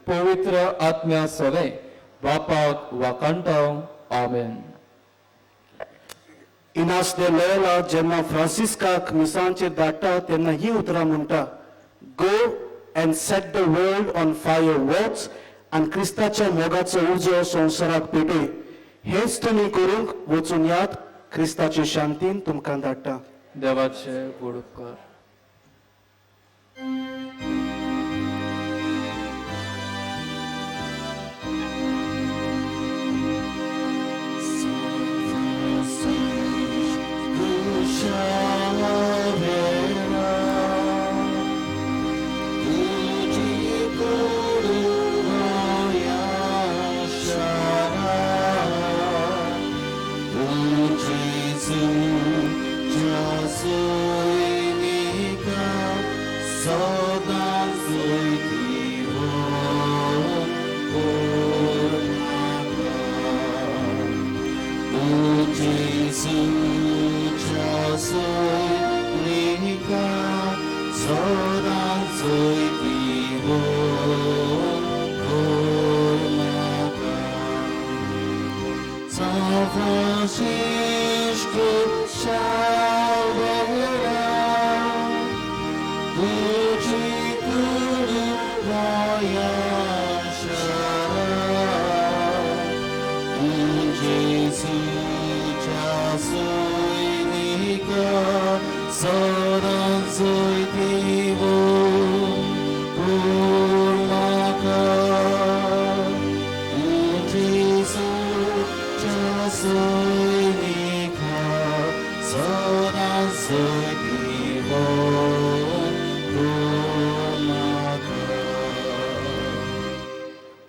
पवित्र आत्म्या सवे बापाक वाकांताव आमेन. इनास दे लोयला जेन्ना फ्रांसिस्काक मिसांचेर धाडटा तेन्ना ही उतरां म्हणटा, go and set the world on fire, watch आनी क्रिस्ताच्या मोगाचो उजो संवसाराक पेटय. हेच तुमी करूंक वचून यात, क्रिस्ताचे शांतीन तुमकां धाडटा. देवाचे व्हड उपकार.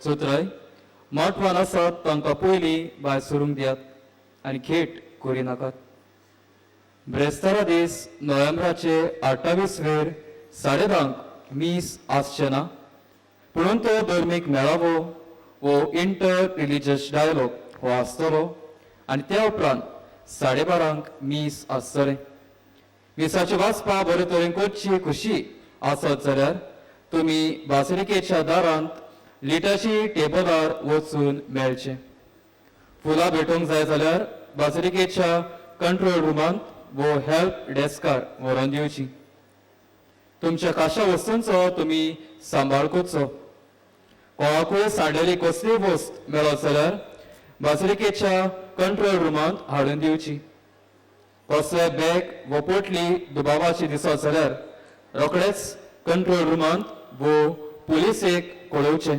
सुत्राय मोठवान आसात तांकां पयलीं भायर सरूंक दियात आनी खेट करी नाकात. ब्रेस्तारा दीस नोव्हेंबराचे 28 वेळ 10:30 मीस आसचे ना, पुणून तो धर्मीक मेळावो वो इंटर रिलिजियस डायलॉग हो आसतलो आनी त्या उपरांत 12:30 मीस आसतलें. मिसाची वाचपां बरे तरेन करची खुशी आसत जाल्यार तुमी बासलिकेच्या दारांत लिटाची टेबलार वचून मेळचे. फुलां भेटोवंक जाय जाल्यार बासलिकेच्या कंट्रोल रुमांत वो हेल्प डेस्कार व्हरोन दिवची. तुमच्या खाशा वस्तूंचो तुमी सांबाळ करचो. कोणाकूय सांडलेली कसलीय वस्त मेळत जाल्यार बासलिकेच्या कंट्रोल रुमांत हाडून दिवची. कसलेय बॅग व पोटली दुबावाची दिसत जाल्यार रोखडेच कंट्रोल रुमांत वो पुलिसेक कळोवचें.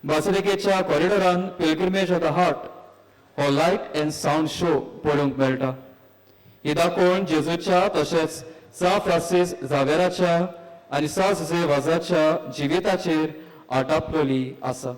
बासलिकेच्या कॉरिडॉरान पिलग्रिमेज ऑफ द हार्ट हो लायट अँड सावंड शो पळोवंक मेळटा. ही दाखोवन जेजूच्या तशेंच सा फ्रांसीस झावेराच्या आनी सा जुजे वाजाच्या जिविताचेर आटापलेली आसा.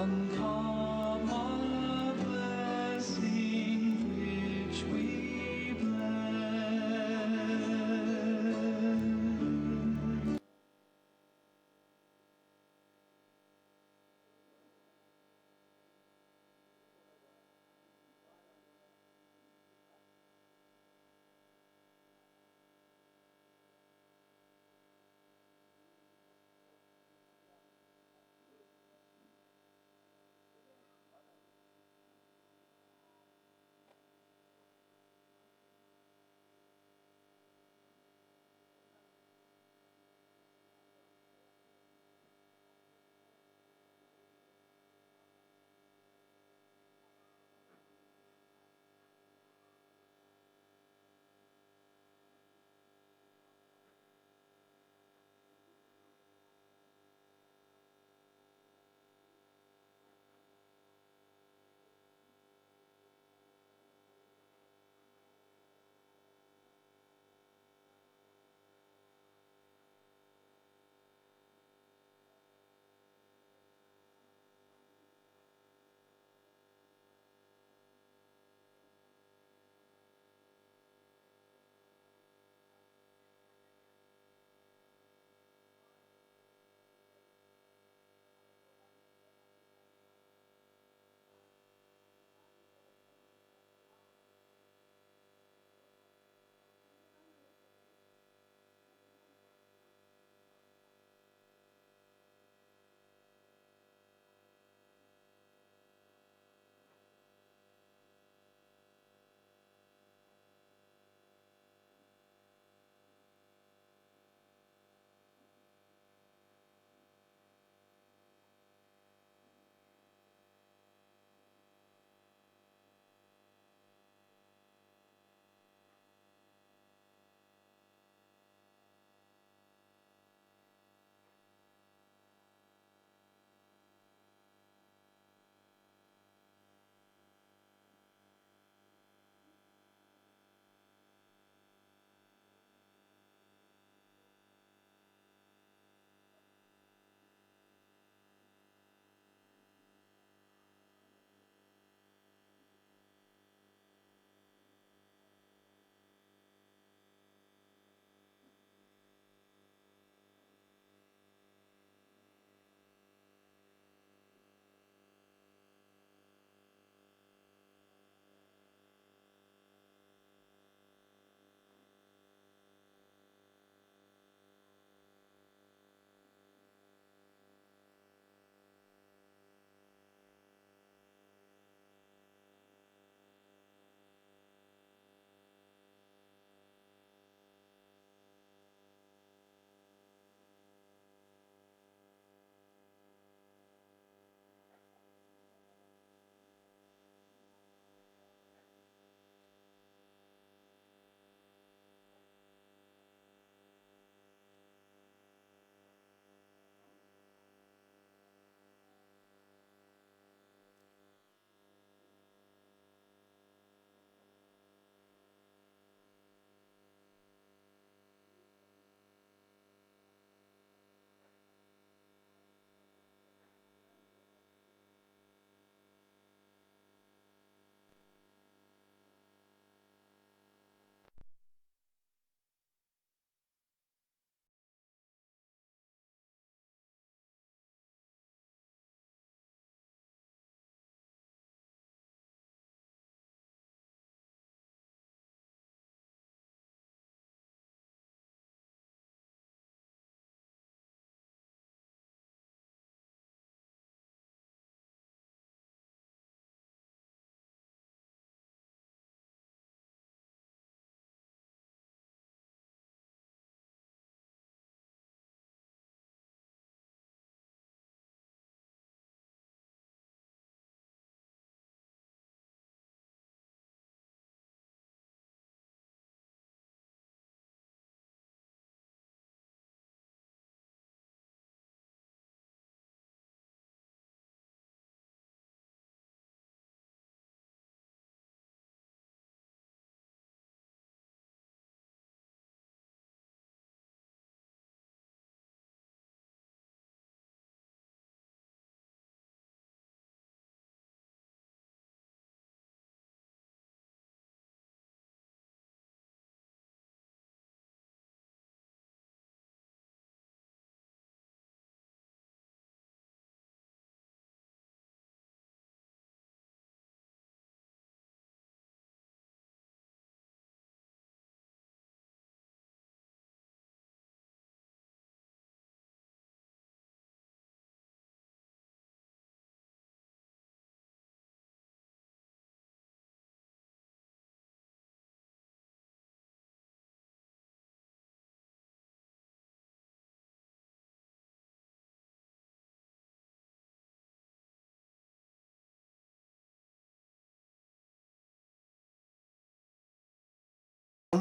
come our blessing which we bless.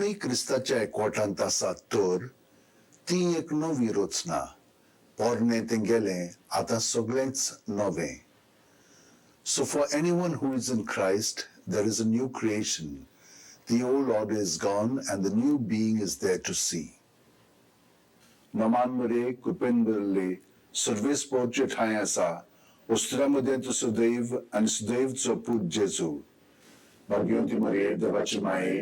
आपुणूय क्रिस्ताच्या एकवटांत आसात तर ती एक नवी रचना. पोरणे तें गेलें, आतां सगळेंच नवें. So for anyone who is in Christ, there is a new creation. The old order is gone and the new being is there to see. नमांमध्ये कृपेन भरले, सर्वेस्पोरचे ठाय आसा, उस्त्रामध्ये तू सदैव आणि सदैवचो पूत जेजू. भाग्यवंती मरिये, देवाची माये,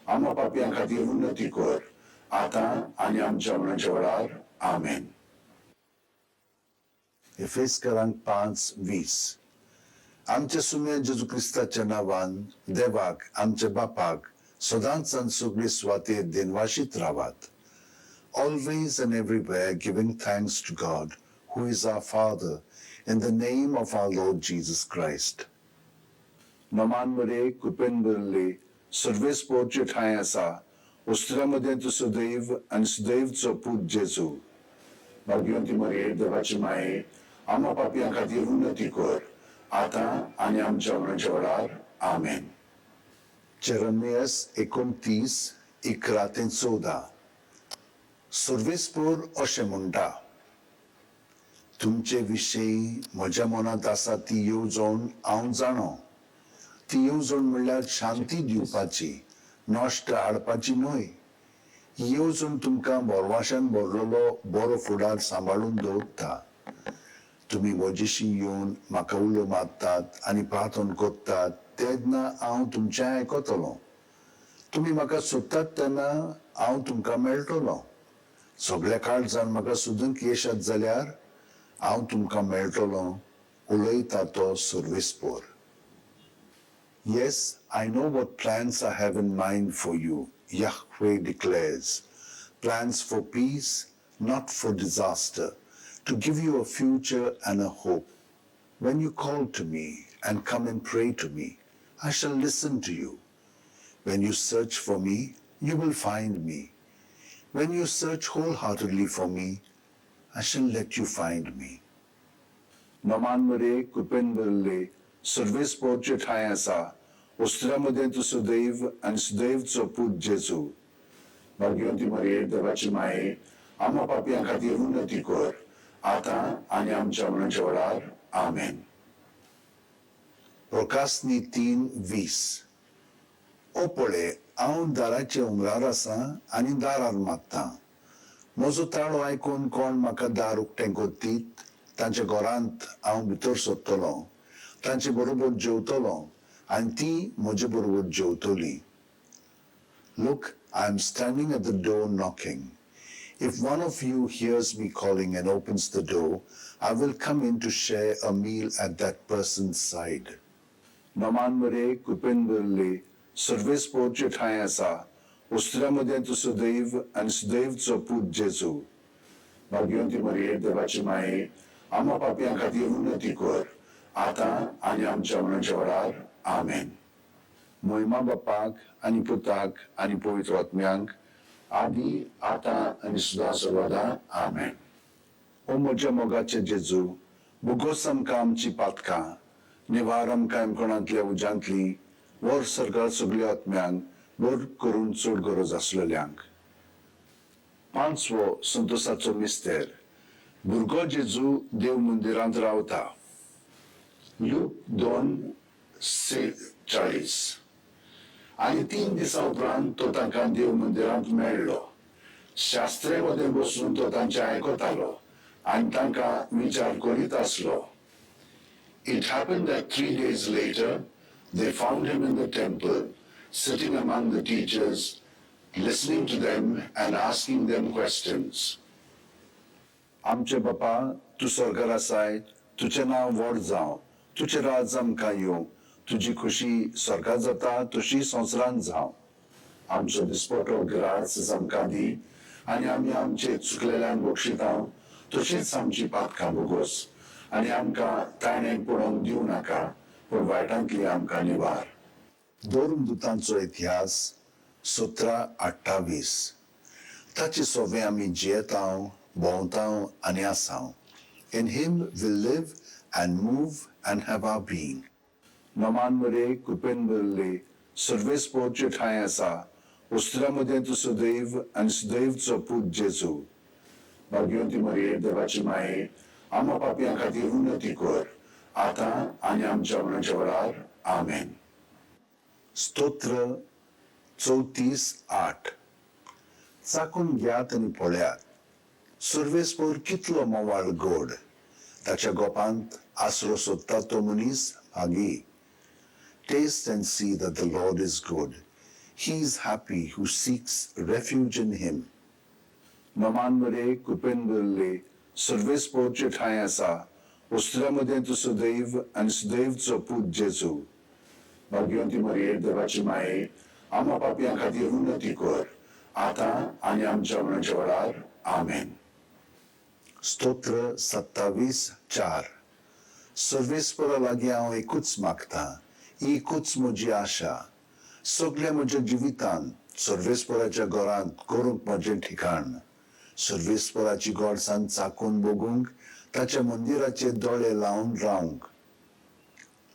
आम्हा पापयां खातीर उन्नती कर, आतां आनी आमच्या मरणाच्या वेळार. आमेन. एफेसकारांक 5:20. आमच्या सुम्या जेजू क्रिस्ताच्या नांवान देवाक आमच्या बापाक सदांच आनी सगळे सुवातेर दिनवाशीत रावात. Always and everywhere giving thanks to God, who is our Father, in the name of our Lord Jesus Christ. नमांमध्ये कृपेन भरले, सर्वेस्पोरचे ठाय आसा, उस्त्रामध्ये तू सदैव आणि सदैवचो पूत जेजू. भाग्यवंती मरिये, देवाची माये, आम्हा पापयां खातीर उन्नती कर, आतां आनी आमच्या मरणाच्या वेळार. आमेन. जेरेमियास 29:11-14. सर्वेस्पोर अशें म्हणटा, तुमचे विशयी म्हज्या मनांत आसा ती येवजण हांव जाणो. ती येवजण म्हणल्यार शांती दिवपाची, नश्ट हाडपाची न्हय. ही येवजण तुमकां बोरवाशान भरलेलो बरो फुडार सांबाळून दवरता. तुम्ही म्हजेशी येवन म्हाका उलो मारतात आनी प्रार्थना करतात तेन्ना हांव तुमचें आयकतलों. तुम्ही म्हाका सोदतात तेन्ना हांव तुमकां मेळटलों. सगळ्या काळजान म्हाका सोदूंक येशात जाल्यार हांव तुमकां मेळटलों. उलयता तो सर्वेस्पोर. Yes, I know what plans I have in mind for you, Yahweh declares. Plans for peace, not for disaster, to give you a future and a hope. When you call to me and come and pray to me, I shall listen to you. When you search for me, you will find me. When you search wholeheartedly for me, I shall let you find me. नमांमध्ये कृपेन भरले, सर्वेस्पोरचे ठाय आसा, उस्त्रामध्ये तू सदैव आणि सदैवचो पूत जेजू. भाग्यवंती मरिये, देवाची माये, आम्हा पापयां खातीर उन्नती कर, आतां आनी आमच्या मरणाच्या वेळार. आमेन. प्रकाशनी 3:20. ओ पळय, हांव दाराचे उमरार आसा आनी दारार मागतां. म्हजो ताळो आयकून कोण म्हाका दार उक्तें करतीत, तांच्या घरांत हांव भितर सरतलों, तांचे बरोबर जेवतलों आनी ती म्हजे बरोबर जेवतलीं. Look, I am standing at the door knocking. If one of you hears me calling and opens the door, I will come in to share a meal at that person's side. नमांमध्ये कृपेन भरले, सर्वेस्पोरचे ठाय आसा, उस्त्रामध्ये तू सदैव आणि सदैवचो पूत जेजू. भाग्यवंती मरिये, देवाची माये, आम्हा पापयां खातीर उन्नती कर, आतां आनी आमच्या मरणाच्या वेळार. आमेन. महिमा बापाक आनी पुताक आनी पवित्र आत्म्यांक, आदी आतां आनी सुद्दां सर्वदा. आमेन. ओ म्हज्या मोगाचे जेजू, बुगोस आमकां आमची पातकां, निवार आमकां एमकोणांतल्या उज्यांतली, वर सरकार सगळ्या आत्म्यांक, बर करून चड गरज आसलेल्यांक. 5वो संतोसाचो मिस्तेर. भुरगो जेजू देव मंदिरांत रावता. लूक 2:40. आनी 3 दिसां उपरांत तो तांकां देव मंदिरांत मेळ्ळो. शास्त्रे मदें बसून तो तांचे आयकतालो आनी तांकां विचार करीत आसलो. It happened that 3 days later, they found him in the temple, sitting among the teachers, listening to them and asking them questions. आमचे बापा, तू स्वर्गार आसाय, तुझें नांव व्हड जावं, तुझें राज आमकां येवं, तुजी खुशी स्वर्गात जाता तशी संवसारांत जावं. आमचो दिसपटो गिरास आमकां दी आनी आमी आमचे चुकलेल्यांक बक्षितांव, तशीच आमची पातकां भोगोस आनी आमकां ताणें पडोवंक दिवं नाका, पूण वायटांतली आमकां निवार. दोन दुतांचो इतिहास 17:28. ताचे सोबे आमी जियेतांव, भोंवतांव आनी आसांव. In him we live and move and have our being. नमांमध्ये कृपेन भरले, सर्वेस्पोरचे ठाय आसा, उस्त्रामध्ये तू सदैव आणि सदैवचो पूत जेजू भाग्यवंती मरिये देवाची माये आम्हा पापयां खातीर उन्नती कर आता आणि आमच्या मरणाच्या वेळार आमेन. स्तोत्र 34:8 चाकून घ्यात आणि पळयात सर्वेस्पर कितलो मोवाळ गोड ताच्या गोपांत आसरो सोदता तो मनीस भागी. Taste and see that the Lord is good. He is happy who seeks refuge in him. नमांमध्ये कृपेन भरले सर्वेस्पोरचे ठाय आसा उस्त्रामध्ये तू सदैव आणि सदैवचो पूत जेजू भाग्यवंती मरिये देवाची माये आम्हा पापयां खातीर उन्नती कर आता आणि आमच्या मरणाच्या वेळार आमेन. स्तोत्र 27:4 सर्वेस्परा लागीं हांव एकूच मागतां ही एकूच म्हजी आशा सगळ्या म्हज्या जिवितांत सर्वेस्पराच्या घरांत करूंक म्हजें ठिकाण सर्वेस्पराची गोडसाण चाकून बगूंक ताच्या मंदिराचे दोळे लावन रावंक.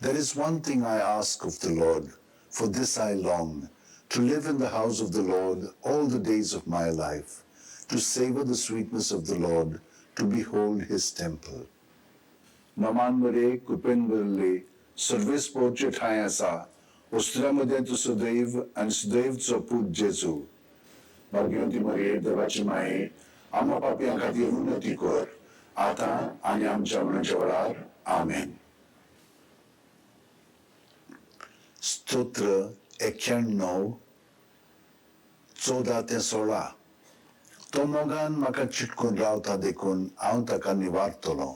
There is one thing I ask of the Lord, for this I long, to live in the house of the Lord all the days of my life, to savor the sweetness of the Lord, to behold his temple. नमांमध्ये कृपेन भरले सर्वेस्पोरचे ठाय आसा उस्त्रामध्ये तू सदैव आणि सदैवचो पूत जेजू भाग्यवंती मरिये देवाची माये आम्हा पापयां खातीर उन्नती कर आता आणि आमच्या मरणाच्या वेळार आमेन. स्तोत्र 91:14-16 तो मोगान म्हाका चिटकून रावता देखून हांव ताका निवारतलों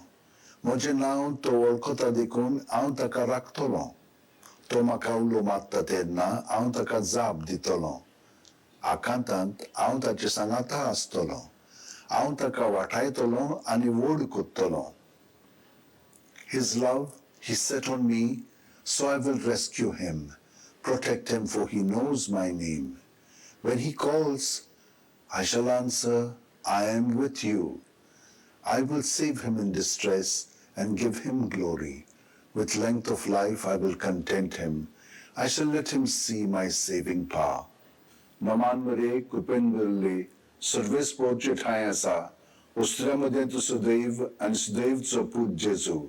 म्हजें नांव तो वळखता देखून हांव ताका राखतलों. तो म्हाका उलो मागता तेन्ना हांव ताका जाप दितलों. आकांतांत हांव ताचे सांगाता आसतलों. हांव ताका वाटायतलों आनी व्हड कोत्तलों. His love he set on me, so I will rescue him, protect him, for he knows my name. When he calls, I shall answer, I am with you. I will save him in distress and give him glory. With length of life I will content him. I shall let him see my saving power. नमांमध्ये कृपेन भरले सर्वेस्पोरचे ठाय आसा उस्त्रामध्ये तू सदैव आणि सदैवचो पूत जेजू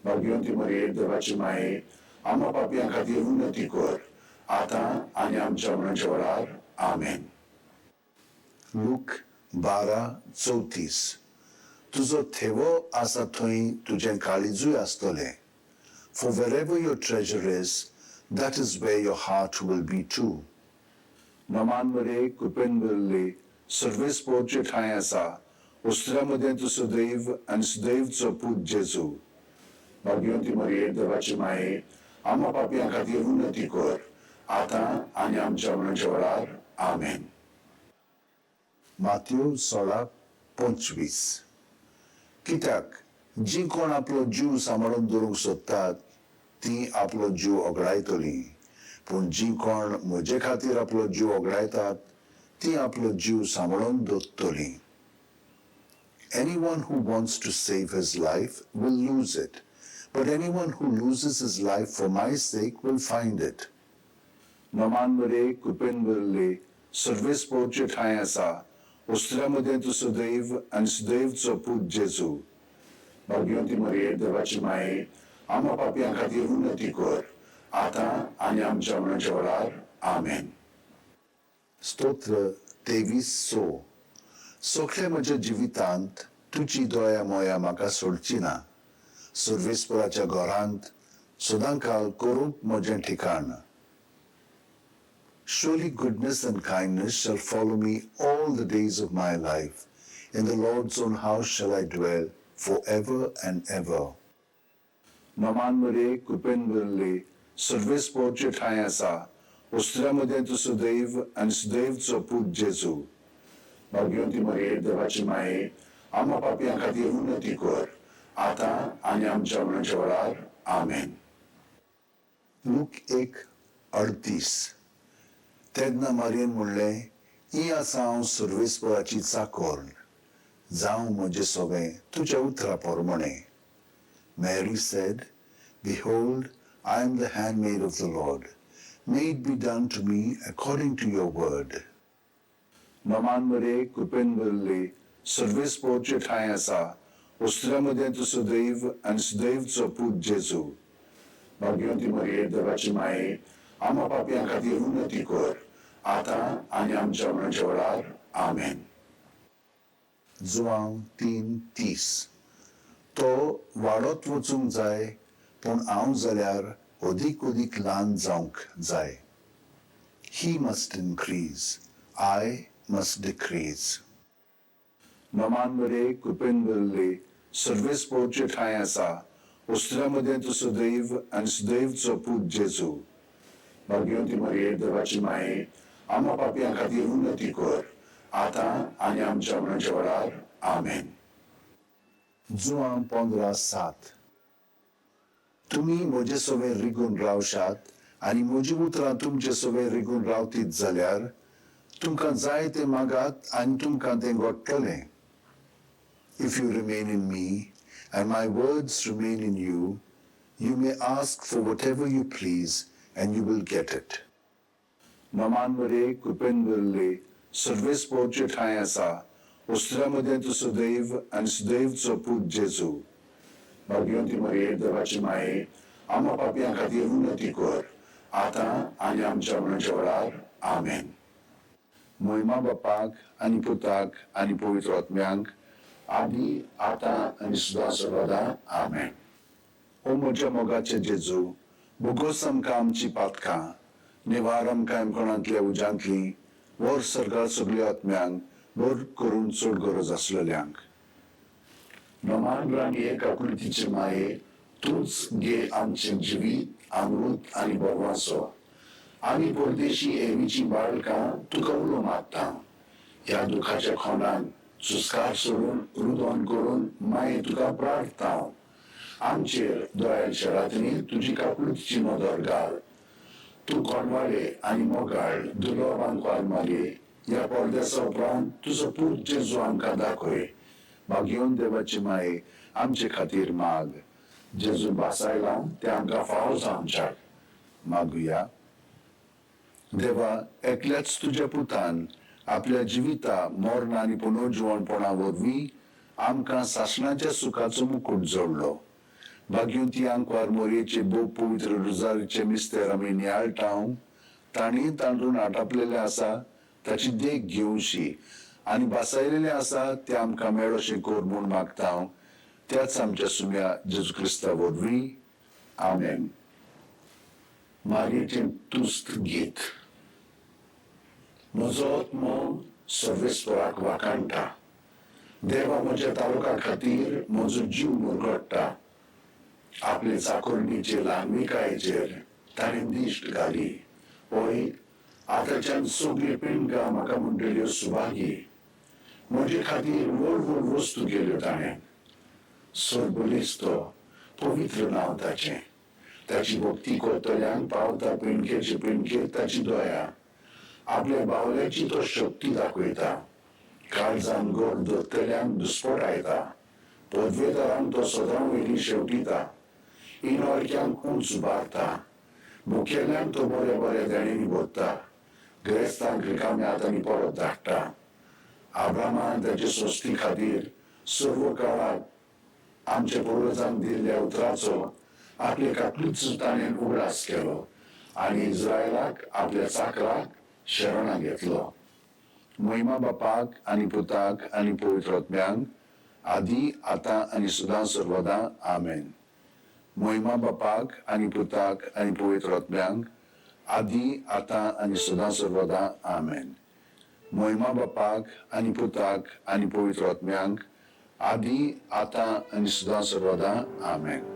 भाग्यवंती मरिये देवाची माये आम्हा पापयां खातीर उन्नती कर आता आणि आमच्या मरणाच्या वेळार आमेन. लूक 12:34 तुजो थेवो आसा थंय तुजें काळीजूय आसतलें. For wherever your treasure is, that is where your heart will be too. नमांमध्ये कृपेन भरले सर्वेस्पोरचे ठाय आसा उस्त्रामध्ये तू सदैव आणि सदैवचो पूत जेजू भाग्यवंती मरिये देवाची माये आम्हा पापयां खातीर उन्नती कर आता आणि आमच्या मरणाच्या वेळार आमेन. माथ्यू 16:25 कित्याक जी कोण आपलो जीव सांबाळून दवरूंक सोदतात ती आपलो जीव ओगडायतली पूण जी कोण म्हजे खातीर आपलो जीव ओगडायतात ती आपलो जीव सांबाळून दवरतली. Anyone who wants to save his life will lose it, but anyone who loses his life for my sake will find it. नमांमध्ये कृपेन भरले सर्वेस्पोरचे ठाय आसा उस्त्रामध्ये तू सदैव आणि सदैवचो पूत जेजू भाग्यवंती मरिये देवाची माये आम्हा पापयां खातीर उन्नती कर आता आणि आमच्या मरणाच्या वेळार आमेन. स्तोत्र 23:6 सगळ्या म्हज्या जिवितांत तुजी दया मोया म्हाका सोडची ना. सर्वेस्पराच्या घरांत सदांकाळ करूंक म्हजें ठिकाण. Surely goodness and kindness shall follow me all the days of my life. In the Lord's own house shall I dwell forever and ever. नमांमध्ये कृपेन भरले सर्वेस्पोरचे ठाय आसा उस्त्रामध्ये तू सदैव आणि सदैवचो पूत जेजू भाग्यवंती मरिये देवाची माये आम्हा पापयां खातीर उन्नती कर आता आणि आमच्या मरणाच्या वेळार आमेन. लूक 1:38 तेन्ना मारयेन म्हणलें ही आसा हांव सर्वेस्पराची चाकर जावं म्हजें सगळें तुज्या उतरा पोरमणें. Mary said, Behold, I am the handmaid of the Lord. May it be done to me according to your word. नमांमध्ये कृपेंवरले Sarves पोचे ठाय आसा उस्त्रामध्ये तू सदैव आणि सदैवचो पूत जेजू भाग्यवंती मरिये देवाची माये आम्हा पापयां खातीर उन्नती कर आता आणि आमच्या मरणाच्या वेळार आमेन. जुआंव 3:30 तो वाडत वचूंक जाय पूण हांव जाल्यार अदीक अदीक ल्हान जावंक जाय. He must increase, I must decrease. नमांमध्ये कृपेंवरले Sarves पोचे ठाय आसा उस्त्रामध्ये तू सदैव आणि सदैवचो पूत जेजू भाग्यवंती मरिये देवाची माये आम्हा पापयां खातीर उन्नती कर आता आणि आमच्या मरणाच्या वेळार आमेन. जुआंव 15:7 तुम्ही म्हजे सवय रिगून रावशात आणि म्हजी उतरां तुमचे सवय रिगून रावतीत जाल्यार तुमकां जाय ते मागात आणि तुमकां तें घडटलें. If you remain in me and my words remain in you, you may ask for whatever you please and you will get it. नमांमध्ये कृपेंवरले Sarves पोचे ठाय आसा उस्त्रामध्ये तू सदैव आणि सदैवचो पूत जेजू भाग्यवंती मरिये देवाची माये आम्हा पापयां खातीर उन्नती कर आता आणि आमच्या मरणाच्या वेळार आमेन. महिमा बापाक आणि पुताक आणि पवित्र आत्म्यांक आदी आता आणि सुद्धा सर्वदा आमेन. ओ म्हज्या मोगाचे जेजू भुगोस आमकां आमची पातकां निवार आमकां एमकोणांतल्या उज्यांतली वर सरकार सगळ्या आत्म्यांक बर करून चड गरज आसलेल्यांक. नमान राणी एक आकृतीचे माये तूच घे आमचे जिवीत अमृत आणि बरवासो आम्ही परदेशी एवीची बाळकां तुका उलो मागता. ह्या दुखाच्या खोंडान सुस्कार सोडून रुदोन करून माये तुका प्रार्थना. आमचेर दोळ्याच्या रात्नी तुजी काकुळीची नदर घाल. तू कोणवाळे आणि मोगाळ दुलो बांकवाल मारे ह्या परदेसा उपरांत तुजो पूत जेजू आमकां दाखय. भाग्यवन देवाची माये आमचे खातीर माग. जेजू बासायला ते आमकां फावो जावंच्याक मागुया. देवा एकल्याच तुझ्या पुतान आपल्या जिविता मरण आणि पुनर्जीवनपणा वरवीं आमकां सासणाच्या सुखाचो मुकुट जोडलो. भाग्यवंती आंकवार मोरयेचे बोप पवित्र रुजारीचे मिस्तेर आमी नियाळटाव तांणी तांडून आटापलेले आसा ताची देख घेवशी आणि बासायलेले आसा ते आमकां मेळोशें कोर म्हूण मागता. त्याच आमच्या सुम्या जेजू क्रिस्ता वरवीं आमेन. मारयेचें तुस्त गीत. म्हजो आत्मो सर्वेस्पराक वाकाणटा. देवा म्हज्या तालुका खातीर म्हजो जीव मुरगडटा. आपले चाकुर्णीचे ल्हानविकायेचेर ताणें दिश्ट घाली. पळय आतांच्यान सगळी पिणगां म्हाका म्हणटल्यो सुभागी. म्हजे खातीर व्हड व्हड वस्तू केल्यो ताणें. सर्बलिस्तो पवित्र नांव ताचें. ताची भक्ती करतल्यांक पावता पिणकेचे पिणकेर ताची दया. आपल्या बावल्याची तो शक्ती दाखयता. काळजान गोड धरतल्यांक दुस्पटायता. पदवेदारांक तो सदां वेली शेवटिता. इनोळक्यांक उंच उबारता. मुखेल्यांक तो बऱ्या बऱ्या देणेनी भरता. गिरेस्तांक रिकाम्या हातांनी परत धाडटा. आब्रामान ताचे सोस्ती खातीर सर्व काळात आमच्या पुर्वजांक दिल्ल्या उतराचो आपले काकूच ताणें उगडास केलो आणि इस्रायलाक आपल्या चाकराक शरणां घेतलो. महिमा बापाक आणि पुताक आणि पवित्र आत्म्यांक आदी आतां आणि सदां सर्वदा आमेन. महिमा बापाक आणि पुताक आणि पवित्र आत्म्यांक आदी आतां आणि सदां सर्वदा आमेन. महिमा बापाक आणि पुताक आणि पवित्र आत्म्यांक आदी आतां आणि सदां सर्वदा आमेन.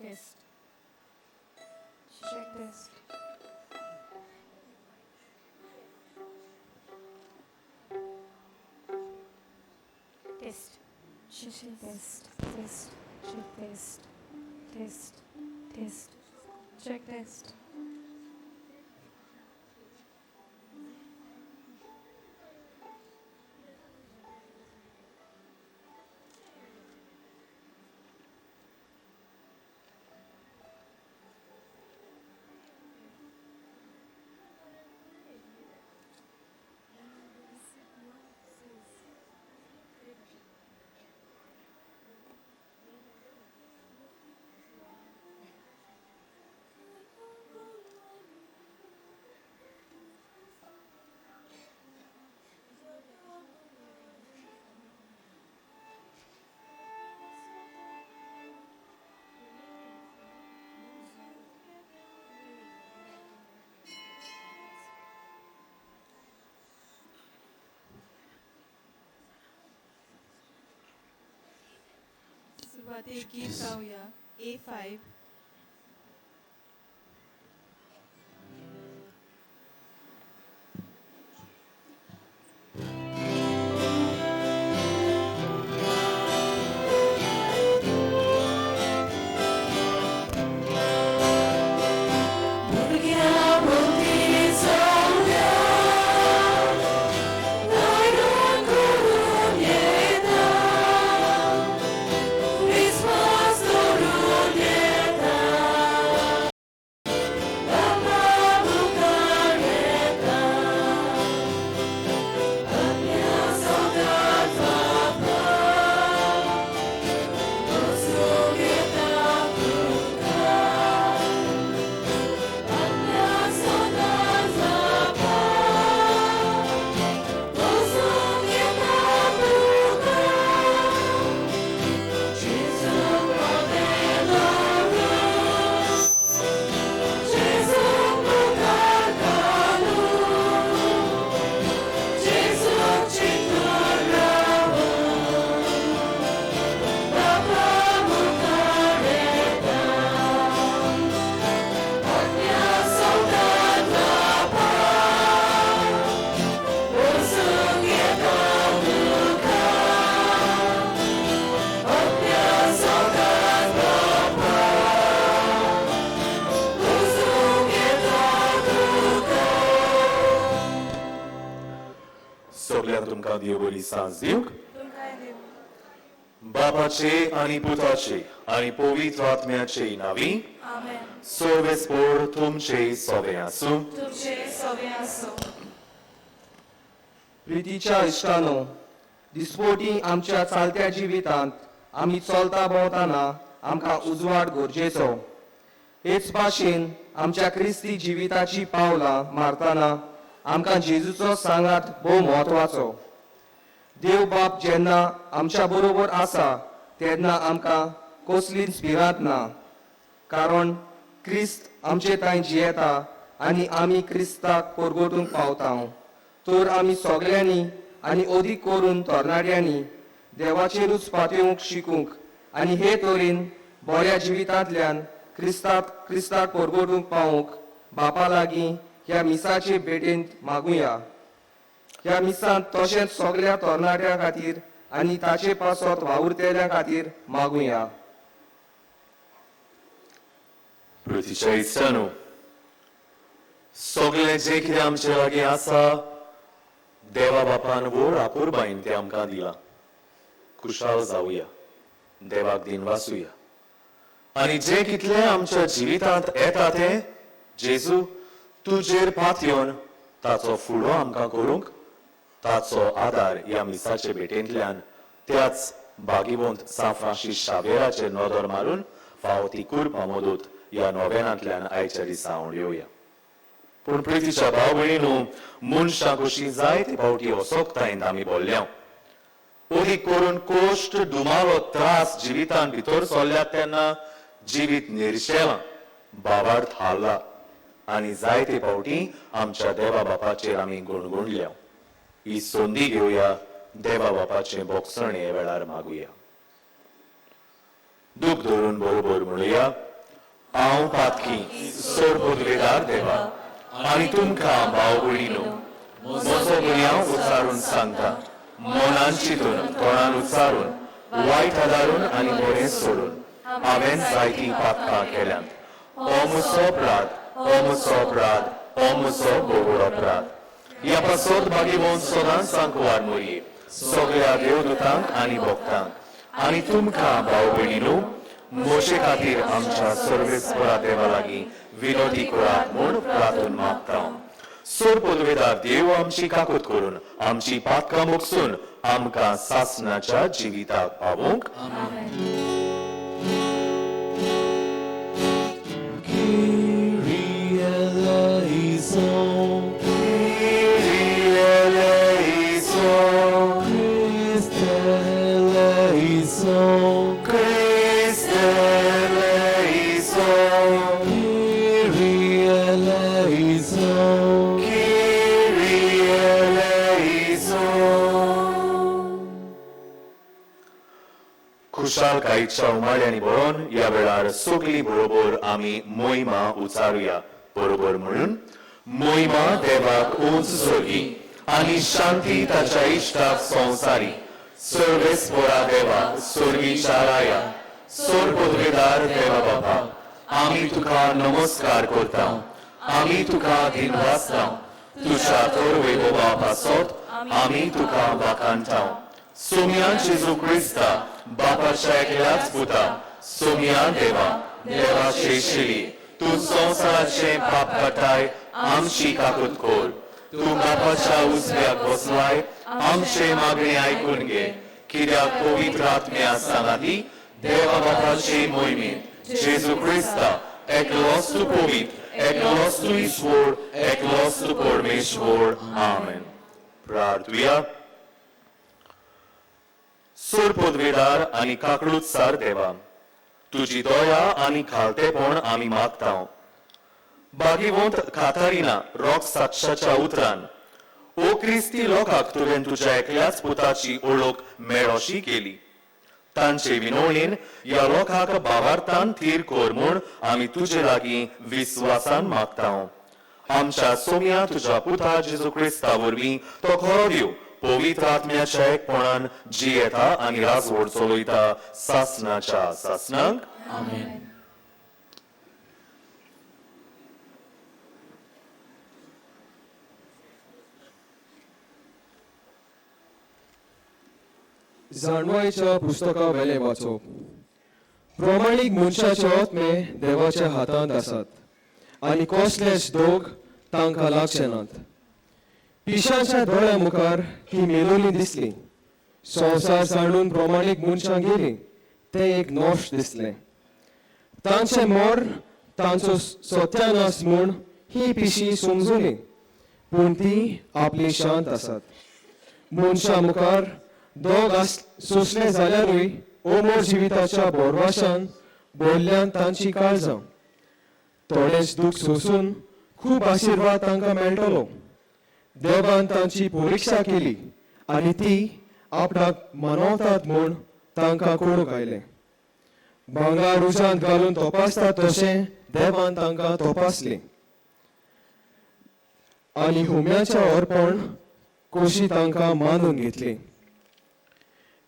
Test. Check test. Test. Check test. Test. Check test. Test. Test. Check test. सुरुवातीक गीत गाऊया A5. सगळ्यांक तुमकां देव बरी सांज दिवंक. तुमकां देव. बापाचे आनी पुताचे आनी पवित्र आत्म्याचे नावी आमेन. सोवेस्पोर तुमचे सोवे आसूं. तुमचे सवे आसूं. प्रितीच्या इश्टानो, दिसपोटी आमच्या चालत्या जिवितांत आमी चलता भोंवताना आमकां उजवाड गरजेचो. हेच भाशेन आमच्या क्रिस्ती जिविताची पावलां मारतना आमकां जेजूचो सांगात भोव म्हत्वाचो. देव बाप जेन्ना आमच्या बरोबर आसा तेन्ना आमकां कसलीच भिरांत ना, कारण क्रिस्त आमचे तांय जियेता आनी आमी क्रिस्ताक परगटूंक पावता. तर आमी सगळ्यांनी आनी अदीक करून तरणाट्यांनी देवाचेरूच पातळूंक शिकूंक आनी हे तरेन बऱ्या जिवितांतल्यान क्रिस्ताक परगटूंक पावूंक बापा लागीं ह्या मिसाचे भेटेंत मागुया. ह्या मिसांत तशेंच सगळ्या तरणाट्यां खातीर आनी ताचे पासत वावुरतेल्या खातीर मागुया. पृथ्वीच्या इश्टानो, सगळें जे कितें आमचे लागीं आसा देवा बापान व्हड आपुरबायेन तें आमकां दिलां. खुशाल जावया, देवाक दिन वाचुया आनी जे कितलें आमच्या जिवितांत येता तें जेजू तुजेर पातयोन ताचो फुडो आमकां करूंक, ताचो आदार ह्या मिसाचे भेटेंतल्यान त्याच बागीवंत सा फ्रांसीस शावेराचेर नदर मारून फावो ती कुर्पा मोदूत ह्या नोवेनांतल्यान आयच्या दिसा हांव येवया. पूण प्रितीच्या भाव भयणीनो, मनशाक अशी जायती फावटी असोकतायेंत आमी बोल्ल्या. अदीक करून कोश्ट दुमालो त्रास जिवितांत भितर सरल्यात तेन्ना जिवीत निर्शेलां, बाबार्थ हारला आनी जायते फावटी आमच्या देवा बापाचेर आमी गुणगुणल्या. ही संदी घेवया, देवा बापाचें बोगसण हे वेळार मागुया. दूख धरून बरोबर म्हणुया, हांव पातकी सोड पदवेदार देवा आनी तुमकां भाव भयणीनो म्हजो गुन्यांव उचारून सांगता मनान चिंतून तोंडान उच्चारून वायट आदारून आनी बरें सोडून हांवें जायतीं पातकां केल्यांत हो म्हजो अपराध हो म्हजो अपराध हो म्हजो बोगोड अपराध ह्या पासत भागीवंत सदांच सांकवार मोरये सगळ्या देवदूतांक आनी भक्तांक आनी तुमकां भाव भयणीनो मोशे खातीर आमच्या सर्वेस्परा देवा लागीं विनोदी करात म्हूण प्रार्थून मागता सोड पदवेदार देव आमची काकूत करून आमची पातकां मोगसून आमकां सासणाच्या जिविताक पावूंक खुशालकायेच्या उमाळ्यांनी भरून ह्या वेळार सगळीं बरोबर आमी मोहिमा उचारुया बरोबर म्हणून मोहिमा देवाक उंच जोगी आनी शांती ताच्या इश्टाक संवसारी सर्वेस्परा देवा सोर्गीच्या राया सोर पदवेदार देवा बाबा आमी तुका नमस्कार करता आमी तुका दिनवासता तुझ्या थोर वैभवा पासत आमी तुका वाखाणटा सोम्या जेजू क्रिस्ता बापाच्या एकल्याच पुता सोम्या देवा देवाचे शिली तू संवसाराचे पाप काटाय आमची काकूत कोर तू बापाच्या उजव्याक बसलाय आमचे मागणे आयकून घे कित्याक पवित्र आत्म्या सांगाती देवा बापाचे मोहिमेत जेजू क्रिस्ता एकलोच तू पवित्र एकलोच तू ईश्वर एकलोच तू परमेश्वर आमेन प्रार्थुया सोड पदवेदार आनी काकडूतसार देवा तुजी दया आनी खालतेपण आमी मागता भागीवंत कातारिना रॉक साक्षाच्या उतरान ओ क्रिस्ती लोकांक तुवें तुज्या एकल्याच पुताची ओळख मेळोशी केली तांचे विनवणेन ह्या लोकांक भावार्थान थीर कोर म्हूण आमी तुजे लागीं विस्वासान मागता आमच्या सोम्या तुज्या पुता जेजू क्रिस्ता वरवीं तो खरो दिव पवित्र आत्म्याच्या एकपणान जियेता आनी राजवट चलयता सासणाच्या सासणांक आमेन. जाणवायेच्या पुस्तका वेले वाचप प्रमाणीक मनशाचे आत्मे देवाच्या हातांत आसात आनी कसलेच दोग तांकां लागचे नात पिशाच्या दोळ्या मुखार ती मेलोली दिसली संवसार सांडून प्रमाणीक मनशांक गेली ते एक नोश दिसले तांचे मोर तांचो सत्यानाश म्हूण ही पिशी समजुली पूण ती आपली शांत आसात मनशा मुखार दोग सोंसले जाल्यारूय ओमोर जिविताच्या बोरवाशान बोल्ल्यान तांची काळजां थोडेच दूख सोसून खूब आशिर्वाद तांकां मेळटलो देवान तांची परिक्षा केली आनी ती आपणाक मनवतात म्हूण तांकां कोडूंक आयले भांगार उजांत घालून तपासतात तशें देवान तांकां तपासले आनी हुम्याच्या अर्पण कोशी तांकां मानून घेतली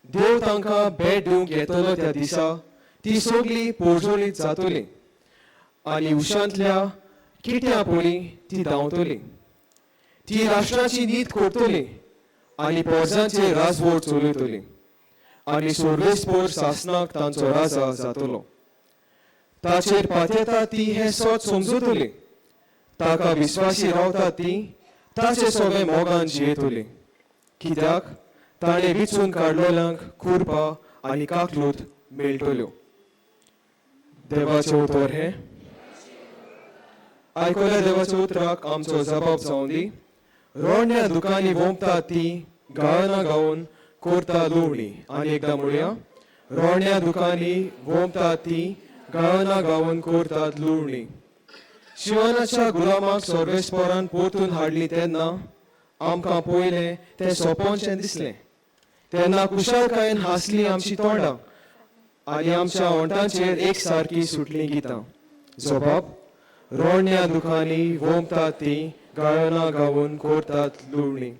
देव तांकां भेट दिवंक येतलो त्या दिसा ती सगळी पोरजोळीत जातली आनी उशांतल्या किट्या पोळी ती धांवतली ती राष्ट्राची नीत करतली आनी पोरजांचे राजवट चलयतली आनी सर्वेस्पोर सासनाक तांचो राजा जातलो ताचेर पातयेता ती हें सत समजतली ताका विस्वासी रावता ती ताचे सगळे मोगान जियेतली कित्याक ताणें विचून काडलेल्यांक खुरपा आनी काकलूत मेळटल्यो देवाचें उतर हें आयकल्या देवाच्या उतराक आमचो जबाब जावन दी रोडण्या दुकानी वोंपतात ती गाळना गावन करता लुवणी आनी एकदां म्हणुया रोडण्या दुकानी वोंपतात ती गाळना गावन करतात लुवणी शिवनाच्या गुलामाक सर्वेस्परान परतून हाडली तेन्ना आमकां पयलें तें सोंपोनशें दिसलें तेन्ना कुशळकायेन हांसलीं आमची तोंडां आनी आमच्या ओंठांचेर एक सारकी सुटलीं गितां जबाब रोडण्या दुकानी वोमतात ती गायना गावून कोरतात लुळणी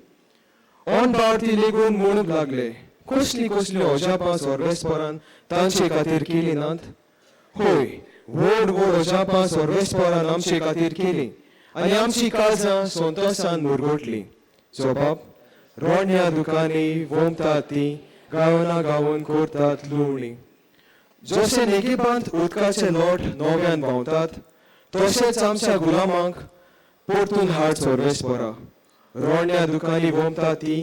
ऑन पावती लेगून म्हणूक लागले कसली कसली अजापां सोर्वेस्परान तांचे खातीर केली नात होय व्हड व्हड अजापां सोर्वेस्परान आमचे खातीर केली आनी आमची काळजां संतोषान मुरगोटली जबाब रोडण्या दुकानी वोमतात ती गायना गावून कोरतात लुळणी जशे नेकेबांत उदकाचे लोट नव्यान भावतात तशेंच आमच्या गुलामांक परतून हाड सोर्वेस्परा रोडण्या दुकानी वोमतात ती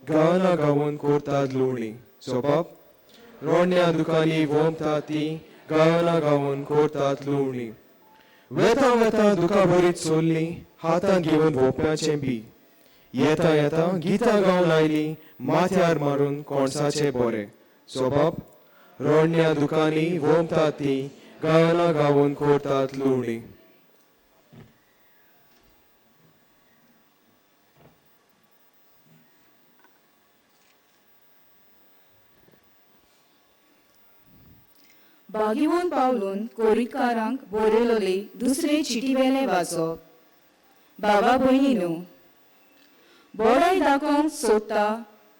गायना गावून कोरतात लुळणी जबाब रोडण्या दुकानी वोमतात ती गायना गावून कोरतात लुळणी वेता वेता दुका बरीच चोरली हातान घेवन भोवप्याचें बी येता येता गितां गावन आयली माथ्यार मारून कोणसाचे बरे जबाब रोडण्या दुकानी वोमतात ती गायना गावून कोरतात लुळणी बागीवून पावलून कोरीकारांक बरयलोली दुसरे चिटीवेले वाचप बाबा भयणीनो बोडाय दाखोवंक सोदता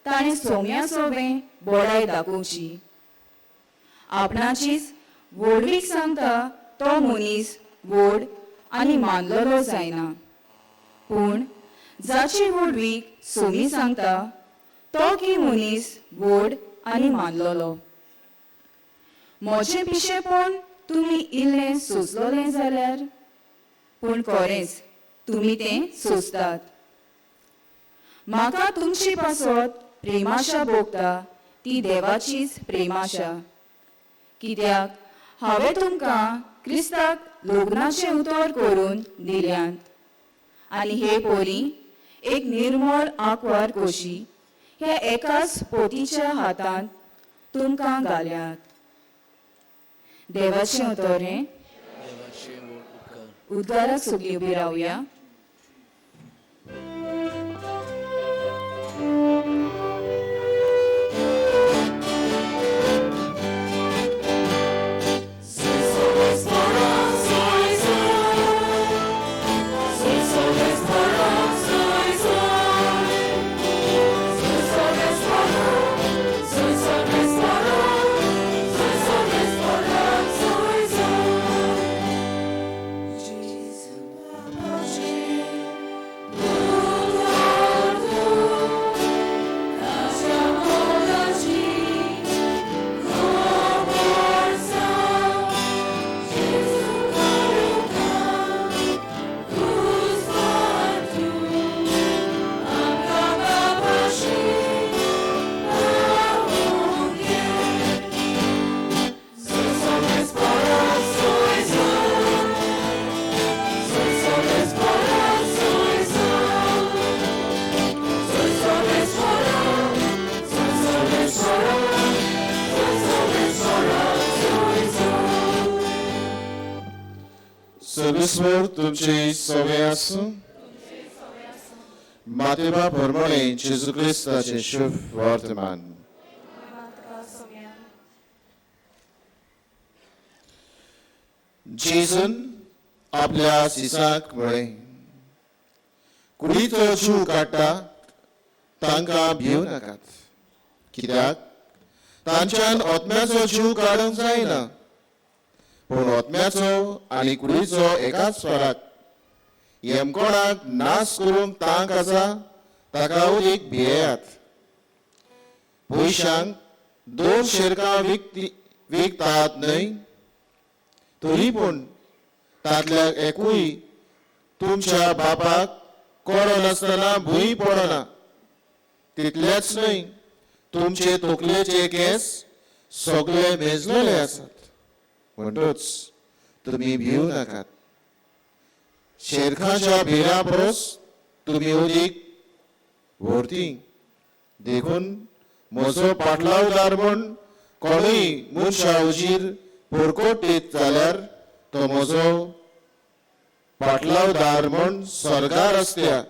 ताणें सोम्या सोबें बोडाय दाखोवची आपणाचीच व्हडवीक सांगता तो मनीस व्हड आनी मानलेलो जायना पूण जाची व्हडवीक सोमी सांगता तो की मनीस व्हड आनी मानलेलो म्हजें पिशेपण तुमी इल्लें सोंसलोलें जाल्यार पूण खरेंच तुमी तें सोंसतात म्हाका तुमची पासत प्रेमाशा भोगता ती देवाचीच प्रेमाशा कित्याक हांवें तुमकां क्रिस्ताक लग्नाचें उतर करून दिल्यात आनी हे पोरी एक निर्मळ आंकवार कोशी हे एकाच पोतीच्या हातांत तुमकां घाल्यात देवाचें उतर हें उद्गाराक सगळीं उबी रावया सर्वेस्वर तुमचे सवे आसूं मातेबा प्रमाणे जेजू क्रिस्ताचे शुभ वर्तमान जेजून आपल्या सिसाक म्हळें कुडीचो जीव काडटा तांकां भिवू नाकात कित्याक तांच्यान आत्म्याचो जीव काडूंक जायना पूण आत्म्याचो आनी कुडीचो एकाच फरक येमकोणाक नाश करूंक तांक आसा ताका उदीक भियेयात पयशांक 2 शेरकां विकतात न्हय तरी पूण तांतल्या एकूय तुमच्या बापाक कोडो नासतना भुंय पडना तितलेंच न्हय तुमचे तकलेचे केस सगळे मेजलेले आसात म्हणटूच तुमी भिवू नाकात शेरखाच्या भिरा परस तुमी उदीक व्हरती देखून म्हजो पाटलावदार म्हूण कोणूय मनशा उजीर पुरकोटीत जाल्यार तो म्हजो पाटलावदार म्हूण स्वर्गार आसत्या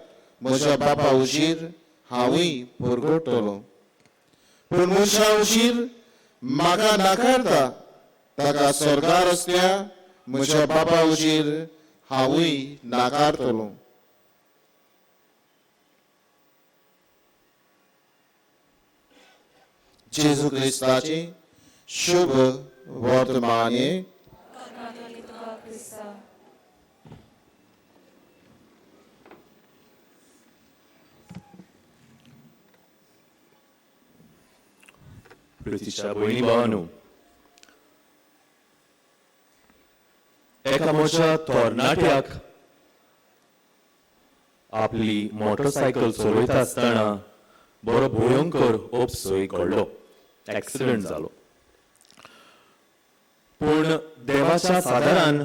म्हज्या बापा उजीर हांवूय पुरगोटतलों पूण मनशा उजीर म्हाका नाकारता ताका स्वर्गार आसत्या म्हज्या बाबा उजीर हांवूय नाकारतलो. जेजू क्रिस्ताचे शुभ वर्तमाने प्रितीच्या भयणी भावांनो, एका मोठ्या तरणाट्याक आपली मोटरसायकल चलयता आसतना बरो भयंकर अपसय घडलो, एक्सिडेंट जालो. पूण देवाच्या सादारान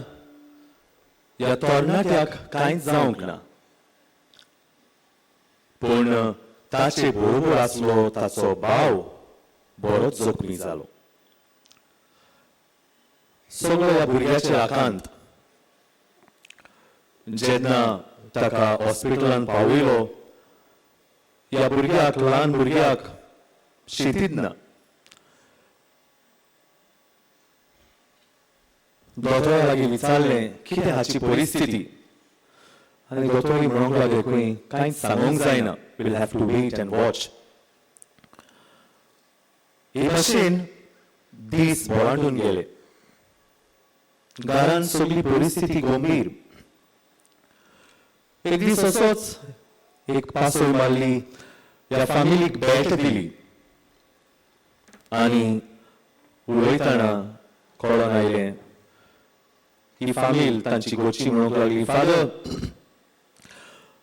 ह्या तरणाट्याक कांयच जावंक ना. पूण ताचे बरोबर आसलो ताचो भाव बरोच जखमी जालो. सगळो ह्या भुरग्याचे आकांत. जेन्ना ताका हॉस्पिटलांत पावयलो, ह्या भुरग्याक, ल्हान भुरग्याक शेतीच ना. दोतोरा लागीं विचारलें कितें हाची परिस्थिती, आनी दोतोरी म्हणूंक लागले खंय कांयच सांगूंक जायना, will have to wait and watch. हे भाशेन दीस भोरांडून गेले. घरान सगळी परिस्थिती गंभीर. एक दीस असोच एक पासय मारली, ह्या फॅमिलीक भेट दिली, आनी उलयतना कळोन आयलें ही फॅमिली तांची गोची म्हणूंक लागली, फादर,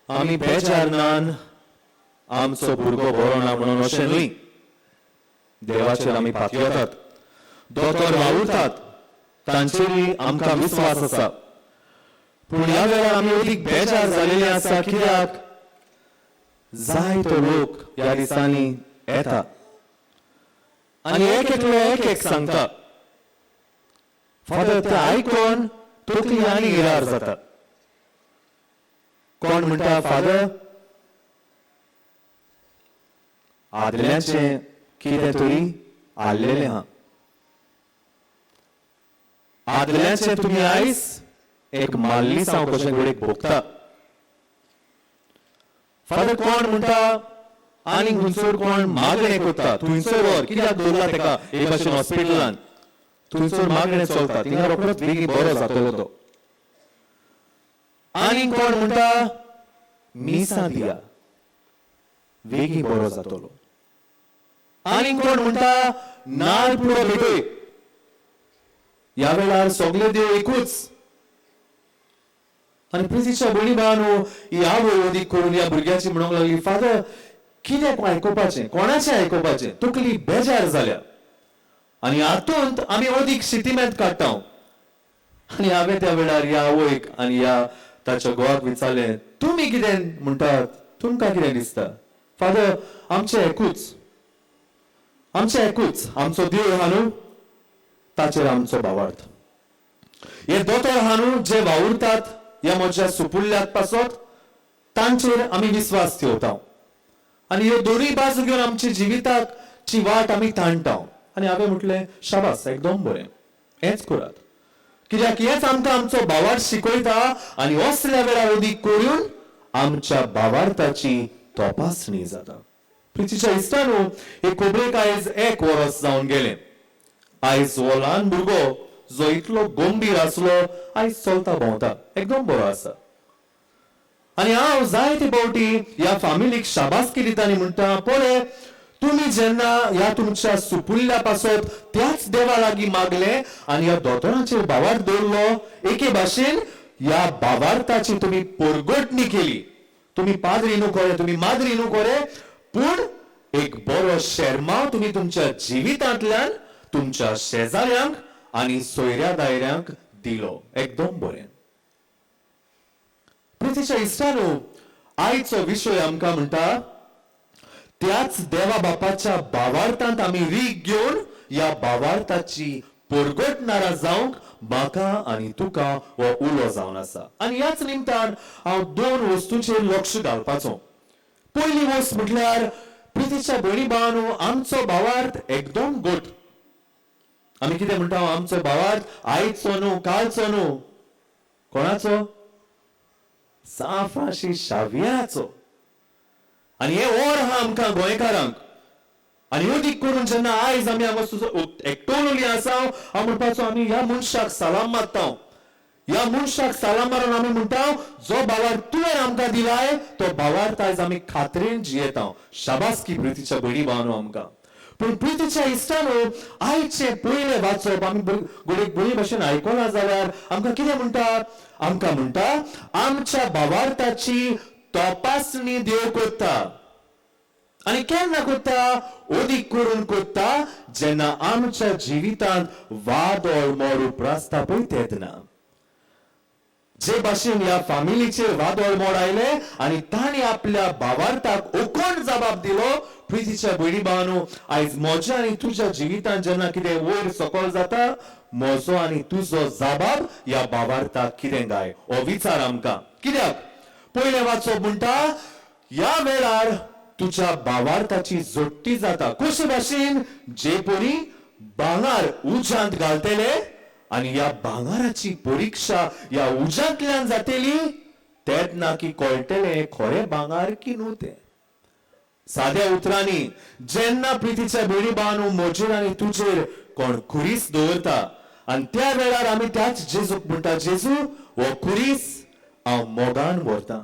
आमी बेजारनान आमचो भुरगो बरो ना म्हणून अशें न्हय. देवाचेर आमी पातयेतात, दोतोर वावुरतात, तांचेरय आमकां विस्वास आसा. पूण ह्या वेळार आमी अदीक बेजार जालेले आसा. कित्याक जायतो लोक ह्या दिसांनी येता आनी एक एकलो एक एक सांगता. फादर, ते आयकून तकली आनी हिरार जाता. कोण म्हणटा, फादर, आदल्यांचें कितें तरी आल्लेलें आहा. आदल्यांचें तुमी आयज एक माल्ली साव कशें घडीक भोगता. फादर, कोण म्हणटा आनी थंयसर कोण मागणें करता, थंयसर व्हर, कित्याक दवरला तेका हे भाशेन हॉस्पिटलांत, थंयसर मागणें चलता, थिंगा रोखडोच बेगीन बरो जातलो तो. आनी कोण म्हणटा मिसां दिया, बेगीन बरो जातलो. आनी कोण म्हणटा नाल पुरो भेटय. ह्या वेळार सगळे देव एकूच. आनी प्रितीच्या भयणी भावांनो, ह्या वळोदीक करून ह्या भुरग्याची म्हणूंक लागली, फादर, कितें आयकुपाचें, कोणाचें आयकुपाचें, तकली बेजार जाल्या. आनी हातूंत आमी अदीक शितिमेंत काडटा. आनी हांवें त्या वेळार ह्या आवयक आनी ह्या ताच्या घोवाक विचारलें, तुमी कितें म्हणटात, तुमकां कितें दिसता? फादर, आमचें एकूच, आमचें एकूच, आमचो देव आहा न्हू, ताचेर आमचो भावार्थ. हे दोतोर आहा न्हू, जे वावुरतात ह्या म्हज्या सुपुल्ल्याक पासत, तांचेर आमी विस्वास ठेवता. आनी ह्यो दोनूय बाजू घेवन आमच्या जिविताची वाट आमी ताणटा. आनी हांवें म्हटलें, शाबास, एकदम बरें, हेंच करात. कित्याक हेंच आमकां आमचो भावार्थ शिकयता. आनी असल्या वेळार अदीक करून आमच्या भावार्थाची तपासणी जाता. प्रितीच्या इश्टांनो, हे खबरेक आयज 1 वर्स जावन गेलें. आयज हो ल्हान भुरगो जो इतलो गंभीर आसलो, आयज चलता भोंवता, एकदम बरो आसा. आनी हांव जायते फावटी ह्या फॅमिलीक शाबासकी दिता आनी म्हणटा, पळय, तुमी जेन्ना ह्या तुमच्या सुपुल्ल्या पासत त्याच देवा लागीं मागलें आनी ह्या दोतोराचेर भावार्थ दवरलो, एके भाशेन ह्या भावार्थाची तुमी परगटणी केली. तुमी पाद्री न्हू खरें, तुमी माद्री न्हू खरें, पूण एक बरो शेरमाव तुमी तुमच्या जिवितांतल्यान तुमच्या शेजाऱ्यांक आनी सोयऱ्या दायऱ्यांक दिलो. एकदम बरें. प्रितीच्या इश्टांनो, आयचो विशय आमकां म्हणटा, त्याच देवा बापाच्या भावार्थांत आमी रीग घेवन ह्या भावार्थाची परगटणारा जावंक म्हाका आनी तुका हो उलो जावन आसा. आनी ह्याच निमतान हांव 2 वस्तूंचेर लक्ष घालपाचो. पयली वस्त म्हटल्यार, प्रितीच्या भयणी भावांनो, आमचो भावार्थ एकदम गोट. आमी कितें म्हणटा आमचो भावार्थ आयचो न्हू कालचो न्हू कोणाचो सान फ्रांसीस शावियराचो आनी हे ओर आहा आमकां गोंयकारांक आनी उदीक करून जेन्ना आयज आमी हांगा एकटोन उली आसा हांव म्हणपाचो आमी ह्या मनशाक सलाम मारता ह्या मनशाक सलाम मारून आमी म्हणटा जो भावार्थ तुवें आमकां दिलाय तो भावार्थ आयज आमी खात्रेन जियेता शाबासकी प्रितीच्या भयणी भावांनो आमकां पूण प्रितीच्या इश्टानो आयचे पयले वाचप आमी बरी भाशेन आयकला जाल्यार आमकां कितें म्हणटा आमकां म्हणटा आमच्या भावार्थाची तपासणी देव करता आनी केन्ना करता ओदीक करून करता जेन्ना आमच्या जिवितांत वाद ओळमोड उप्रासता पळय तेदना जे भाशेन ह्या फॅमिलीचेर वाद ओळमोड आयले आनी तांणी आपल्या भावार्थाक ओकोण जबाब दिलो प्रितीच्या भयणी भावांनो आयज म्हज्या आनी तुज्या जिवितांत जेन्ना कितें वयर सकयल जाता म्हजो आनी तुजो जबाब ह्या भावार्थाक कितें गाय हो विचार आमकां कित्याक पयले वाचप म्हणटा ह्या वेळार तुज्या भावार्थाची जोडटी जाता कशे भाशेन जे परी भांगार उज्यांत घालतले आनी ह्या भांगाराची परीक्षा ह्या उज्यांतल्यान जातली तेदना की कळटले खरे भांगार की न्हू तें साद्या उतरांनी जेन्ना प्रितीच्या भयणी भावांनो म्हजेर आनी तुजेर कोण खुरीस दवरता आनी त्या वेळार आमी त्याच जेजूक म्हणटा जेजू हो खुरीस हांव मोगान व्हरता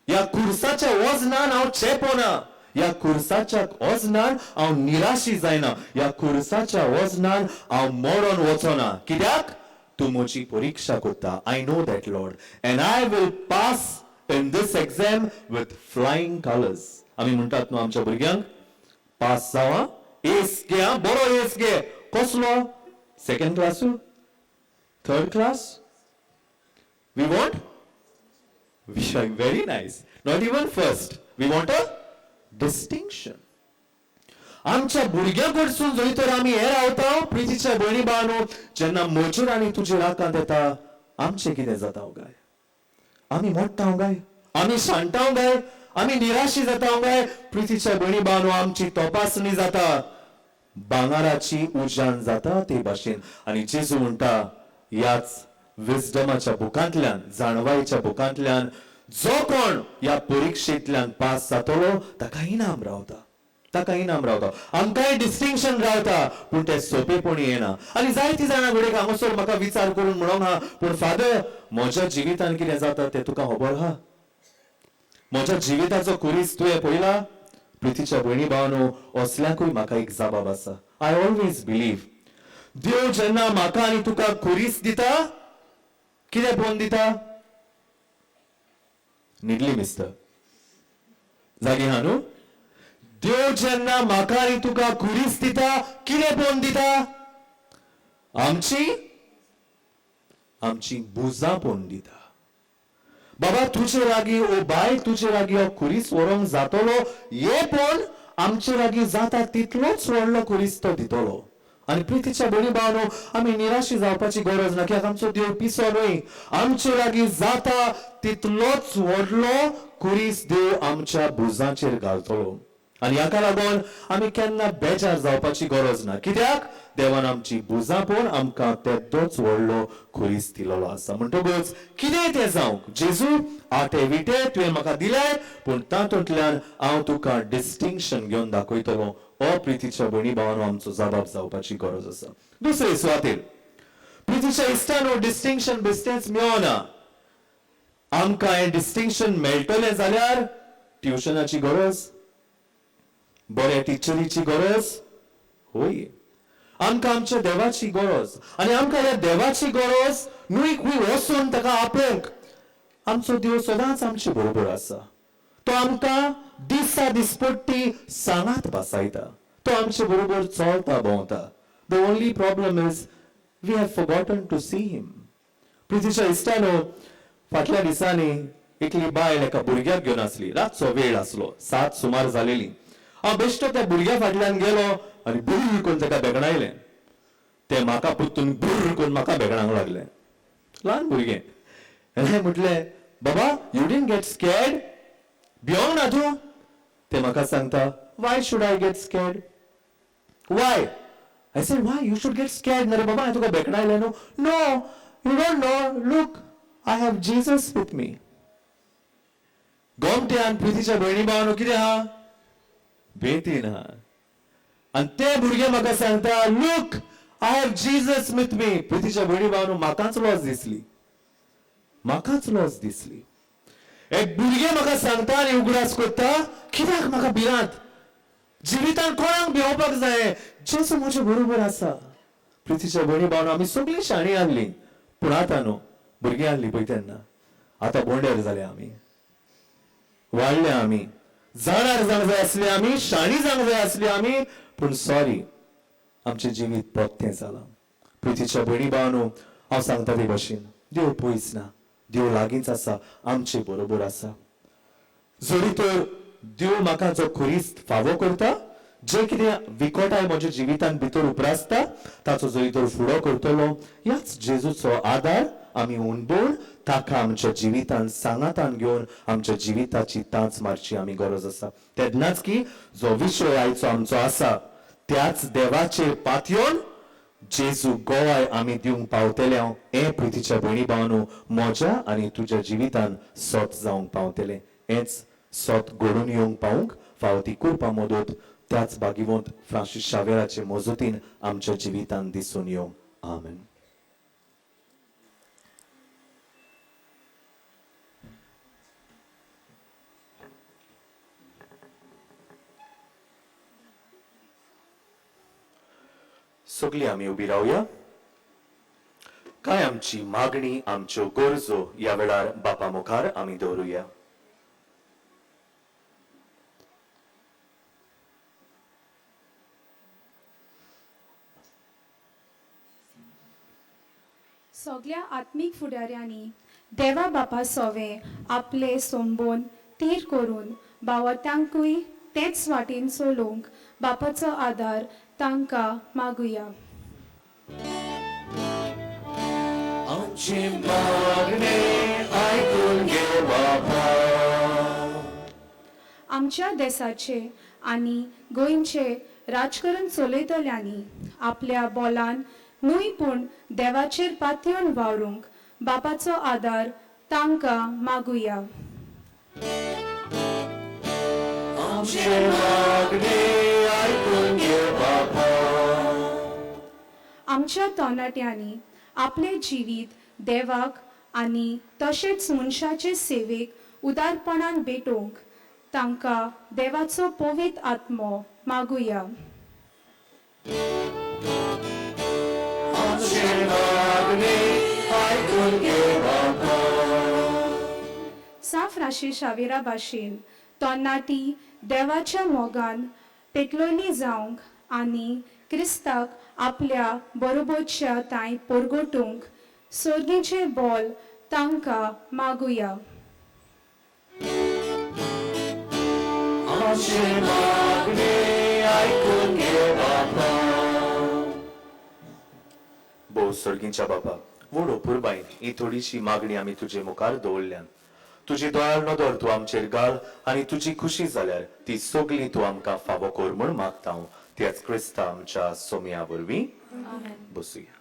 ह्या खुर्साच्या वजनान हांव चेपना ह्या खुर्साच्या वजनान हांव निराशी जायना ह्या खुर्साच्या वजनान हांव मोडोन वचना कित्याक तूं म्हजी परीक्षा करता I know that Lord and I will pass in this exam with flying colours आमी म्हणटात न्हू आमच्या भुरग्यांक पास जावा एस घे बरो एस घे कसलो second class third class we want very nice not even first we want a distinction आमच्या भुरग्यां कडसून जरी तर आमी हे रावता प्रितीच्या भयणी भावांनो जेन्ना म्हजेर आनी तुजेर आकांत येता आमचें कितें जाता गाय आमी मोडटा गाय आमी शांता गाय आमी निराशी जाता गाय प्रितीच्या भयणी भावांनो आमची तपासणी जाता भांगाराची उज्यान जाता ते भाशेन आनी जेजू म्हणटा ह्याच विजडमाच्या बुकांतल्यान जाणवायेच्या बुकांतल्यान जो कोण ह्या परीक्षेंतल्यान पास जातलो ताका इनाम रावता आमकांय डिस्टिंक्शन रावता पूण ते सोंपेपणी येना आनी जायतीं जाणां कडेन हांगासर म्हाका विचार करून म्हणूंक हा पूण फादर म्हज्या जिवितांत कितें जाता तें तुका खबर आहा म्हज्या जिविताचो खुरीस तुवें पळयला प्रितीच्या भयणी भावांनो असल्यांकूय म्हाका एक जबाब आसा आय ऑलवेज बिलीव देव जेन्ना म्हाका आनी तुका खुरीस दिता कितें पळोवन दिता न्हिदली मिस्टर जागी हा न्हू देव जेन्ना म्हाका आनी तुका खुरीस दिता कितें पळोवन दिता आमची बुजां पळोवन दिता बाबा तुजे लागीं ओ बाय तुजे लागीं हो खुरीस व्हरोंक जातलो हे पळोवन आमचे लागीं जाता तितलोच व्हडलो खुरीस तो दितलो आनी प्रितीच्या भयणी भावांनो आमी निराशी जावपाची गरज ना कित्याक आमचो देव पिसो न्हय आमचे लागीं जाता तितलोच व्हडलो खुरीस देव आमच्या बुजांचेर घालतलो आनी हाका लागून आमी केन्ना बेजार जावपाची गरज ना कित्याक देवान आमची बुजां पळोवन आमकां तेदोच व्हडलो खुरीस दिलेलो आसा म्हणटकूच कितें तें जावंक जेजू आटे विटे तुवें म्हाका दिलें पूण तातूंतल्यान हांव तुका डिस्टिंक्शन घेवन दाखयतलो हो प्रितीच्या भयणी भावांनो आमचो जबाब जावपाची गरज आसा दुसरे सुवातेर प्रितीच्या इश्टानो डिस्टिंक्शन बिस्टेंस मेळना आमकां हें डिस्टिंक्शन मेळटलें जाल्यार ट्युशनाची गरज बरे टिचरीची गरज होय आमकां आमच्या देवाची गरज आनी आमकां ह्या देवाची गरज न्हय खंय वचून ताका आपोवंक आमचो देव सदांच आमचे बरोबर आसा तो आमकां दिसा दिसपट्टी सांगात बसयता तो आमचे बरोबर चलता भोंवता the only problem is we have forgotten to see him प्रितीच्या इश्टानो फाटल्या दिसांनी एकली बायल एका भुरग्याक घेवन आसली रातचो वेळ आसलो 7 सुमार जालेली हांव बेश्टो त्या भुरग्या फाटल्यान गेलो आनी बुर्र करून ताका बेगणायलें ते म्हाका पुत्तून बुर्र करून म्हाका बेगणांक लागलें ल्हान भुरगें हांवें म्हटलें बाबा यू डिडंट गेट स्कॅर्ड भियोंक ना तूं ते म्हाका सांगता why should I get scared why I said, why? You should get scared. Nare baba, I tuka bekda ila no. No, you don't know. Look, I have Jesus with me. गोमट्यान प्रितीच्या भयणी भावानो कितें आहा बेतीन आहा आनी ते भुरगे म्हाका सांगता look I have Jesus with me प्रितीच्या भयणी भावानो म्हाकाच लॉस दिसली एक भुरगे म्हाका सांगता आनी उगडास करता कित्याक म्हाका भिरांत जिवितान कोणाक भिवपाक जाय जेसू म्हजे बरोबर आसा प्रितीच्या भयणी भावानो आमी सगळीं शाणी आसली पूण आतां न्हू भुरगीं आसली पळय तेन्ना आतां बोंडेर जाले आमी वाढले आम्ही जाणार जाण जाय असले आम्ही शाणी जाण जाय असले आम्ही पण सॉरी आमचे जिवीत पोत्तें जाला प्रितीच्या भयणी भावानो हांव सांगता ते भाशेन देव पयस ना देव लागींच आसा आमचे बरोबर आसा जरी तर देव म्हाका जो खुरीस्त फावो करता जे कितें विकोटाय म्हज्या जिवितान भितर उप्रासता ताचो जरी तर फुडो करतलो ह्याच जेजूचो आदार आमी उणबोण ताका आमच्या जिवितान सांगातान घेवन आमच्या जिविताची तांच मारची आमी गरज आसा तेन्नाच की जो विशय आयचो आमचो आसा त्याच देवाचेर पातयोन जेजू गोवाय आमी दिवंक पावतले हे प्रितीच्या भयणी भावानो म्हज्या आनी तुज्या जिवितान सोत जावंक पावतले हेच सोत घडून येवंक पावूंक फावो ती करपा मदत त्याच भागिवंत फ्रांसीस शावेराचे मजतीन आमच्या जिवितान दिसून येवंक आमेन. सगळी आमी उबी रावया काय आमची मागणी आमच्यो गरजो या वेळार बापा मुखार आमी दवरुया. सगळ्या आत्मीक फुडाऱ्यांनी देवा बापा सोवे आपले सोंबोन तीर करून भावार्थ्यांकूय तेच वाटेन चलोवंक बापाचो आदार तांकां मागुया. आमची मागणी आयकून घे बापा. आमच्या देशाचे आनी गोंयचे राजकारण चलयतल्यांनी आपल्या बोलान न्हय पूण देवाचेर पातयेवन वावरूंक बापाचो आदार तांकां मागुया. आमची मागणी आयकून घे बापा. आमच्या तरणाट्यांनी आपले जिवीत देवाक आनी तशेंच मनशाचे सेवेक उदारपणान भेटोवंक तांकां देवाचो पवित्र आत्मो मागुया. साफ राशी शावेरा भाशेन तरणाटी देवाच्या मोगान पेटलोली जावंक आनी क्रिस्ताक आपल्या बरोबरच्या तांय परगटूंक सर्गीचे बोल तांकां मागुया. भोव सर्गीच्या बापा व्हडो पुरबायन ही थोडीशी मागणी आमी तुजे मुखार दवरल्यान तुजी दयाळ नदर तूं आमचेर घाल आनी तुजी खुशी जाल्यार ती सगळी तूं आमकां फावो कर म्हूण मागता हांव त्याच क्रिस्ता आमच्या सोम्या वरवीं बसूया. Amen.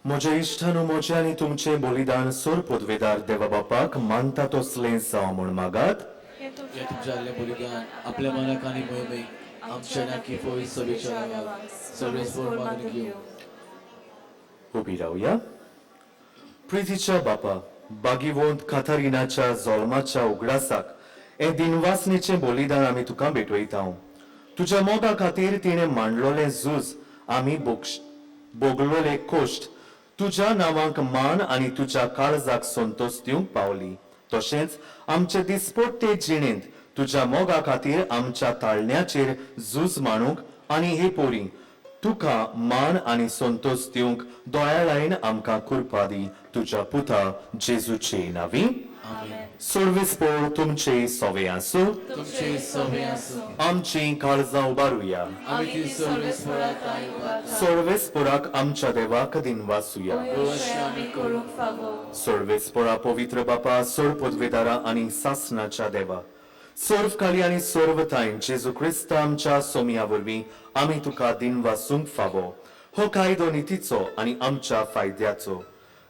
म्हजे इश्टान म्हजे आनी तुमचे बलिदान सोर पदवेदार देवा बापाक मानता तसलें जावं म्हूण मागात. हे तुमच्या तुमच्या बलिदान आपल्या मनाक आनी मोहिमेक आमच्या नाकी पवित्र सभेच्या गावात सर्वेस्वर मागणी घेऊ. उबी रावया. प्रितीच्या बापा, बागीवंत काथारिनाच्या जल्माच्या उगडासाक हे दिनवासनेचे बलिदान आमी तुका भेटयता. तुज्या मोगा खातीर तिणें मांडलोलें झूज आमी भोगलोले कोश्ट तुज्या नांवाक मान आनी तुज्या काळजाक संतोष दिवंक पावली. तशेंच आमचे दिसपट्टे जिणेंत तुज्या मोगा खातीर आमच्या ताळण्याचेर झूज मांडूंक आनी हे पोरी तुका मान आनी संतोष दिवंक दोळ्यालायन आमकां कृपा दी. तुज्या पुता जेजूचे नांवी. सर्वेस्पर तुमचे सोवे आसूं. तुमचे सवे आसूं. आमची काळजां उबारुया. आमी ती सर्वेस्पराक सर्वेस्पराक आमच्या देवाक दिनवासुया. आमी करूंक फावो. सर्वेस्परा पवित्र बापा, सर पदवेदारा आनी सासणाच्या देवा, सर्व काळी आनी सर्व ताईन जेजू क्रिस्त आमच्या सोमिया वरवीं आमी तुका दिनवासूंक फावो. हो कायदो नितीचो आनी आमच्या फायद्याचो.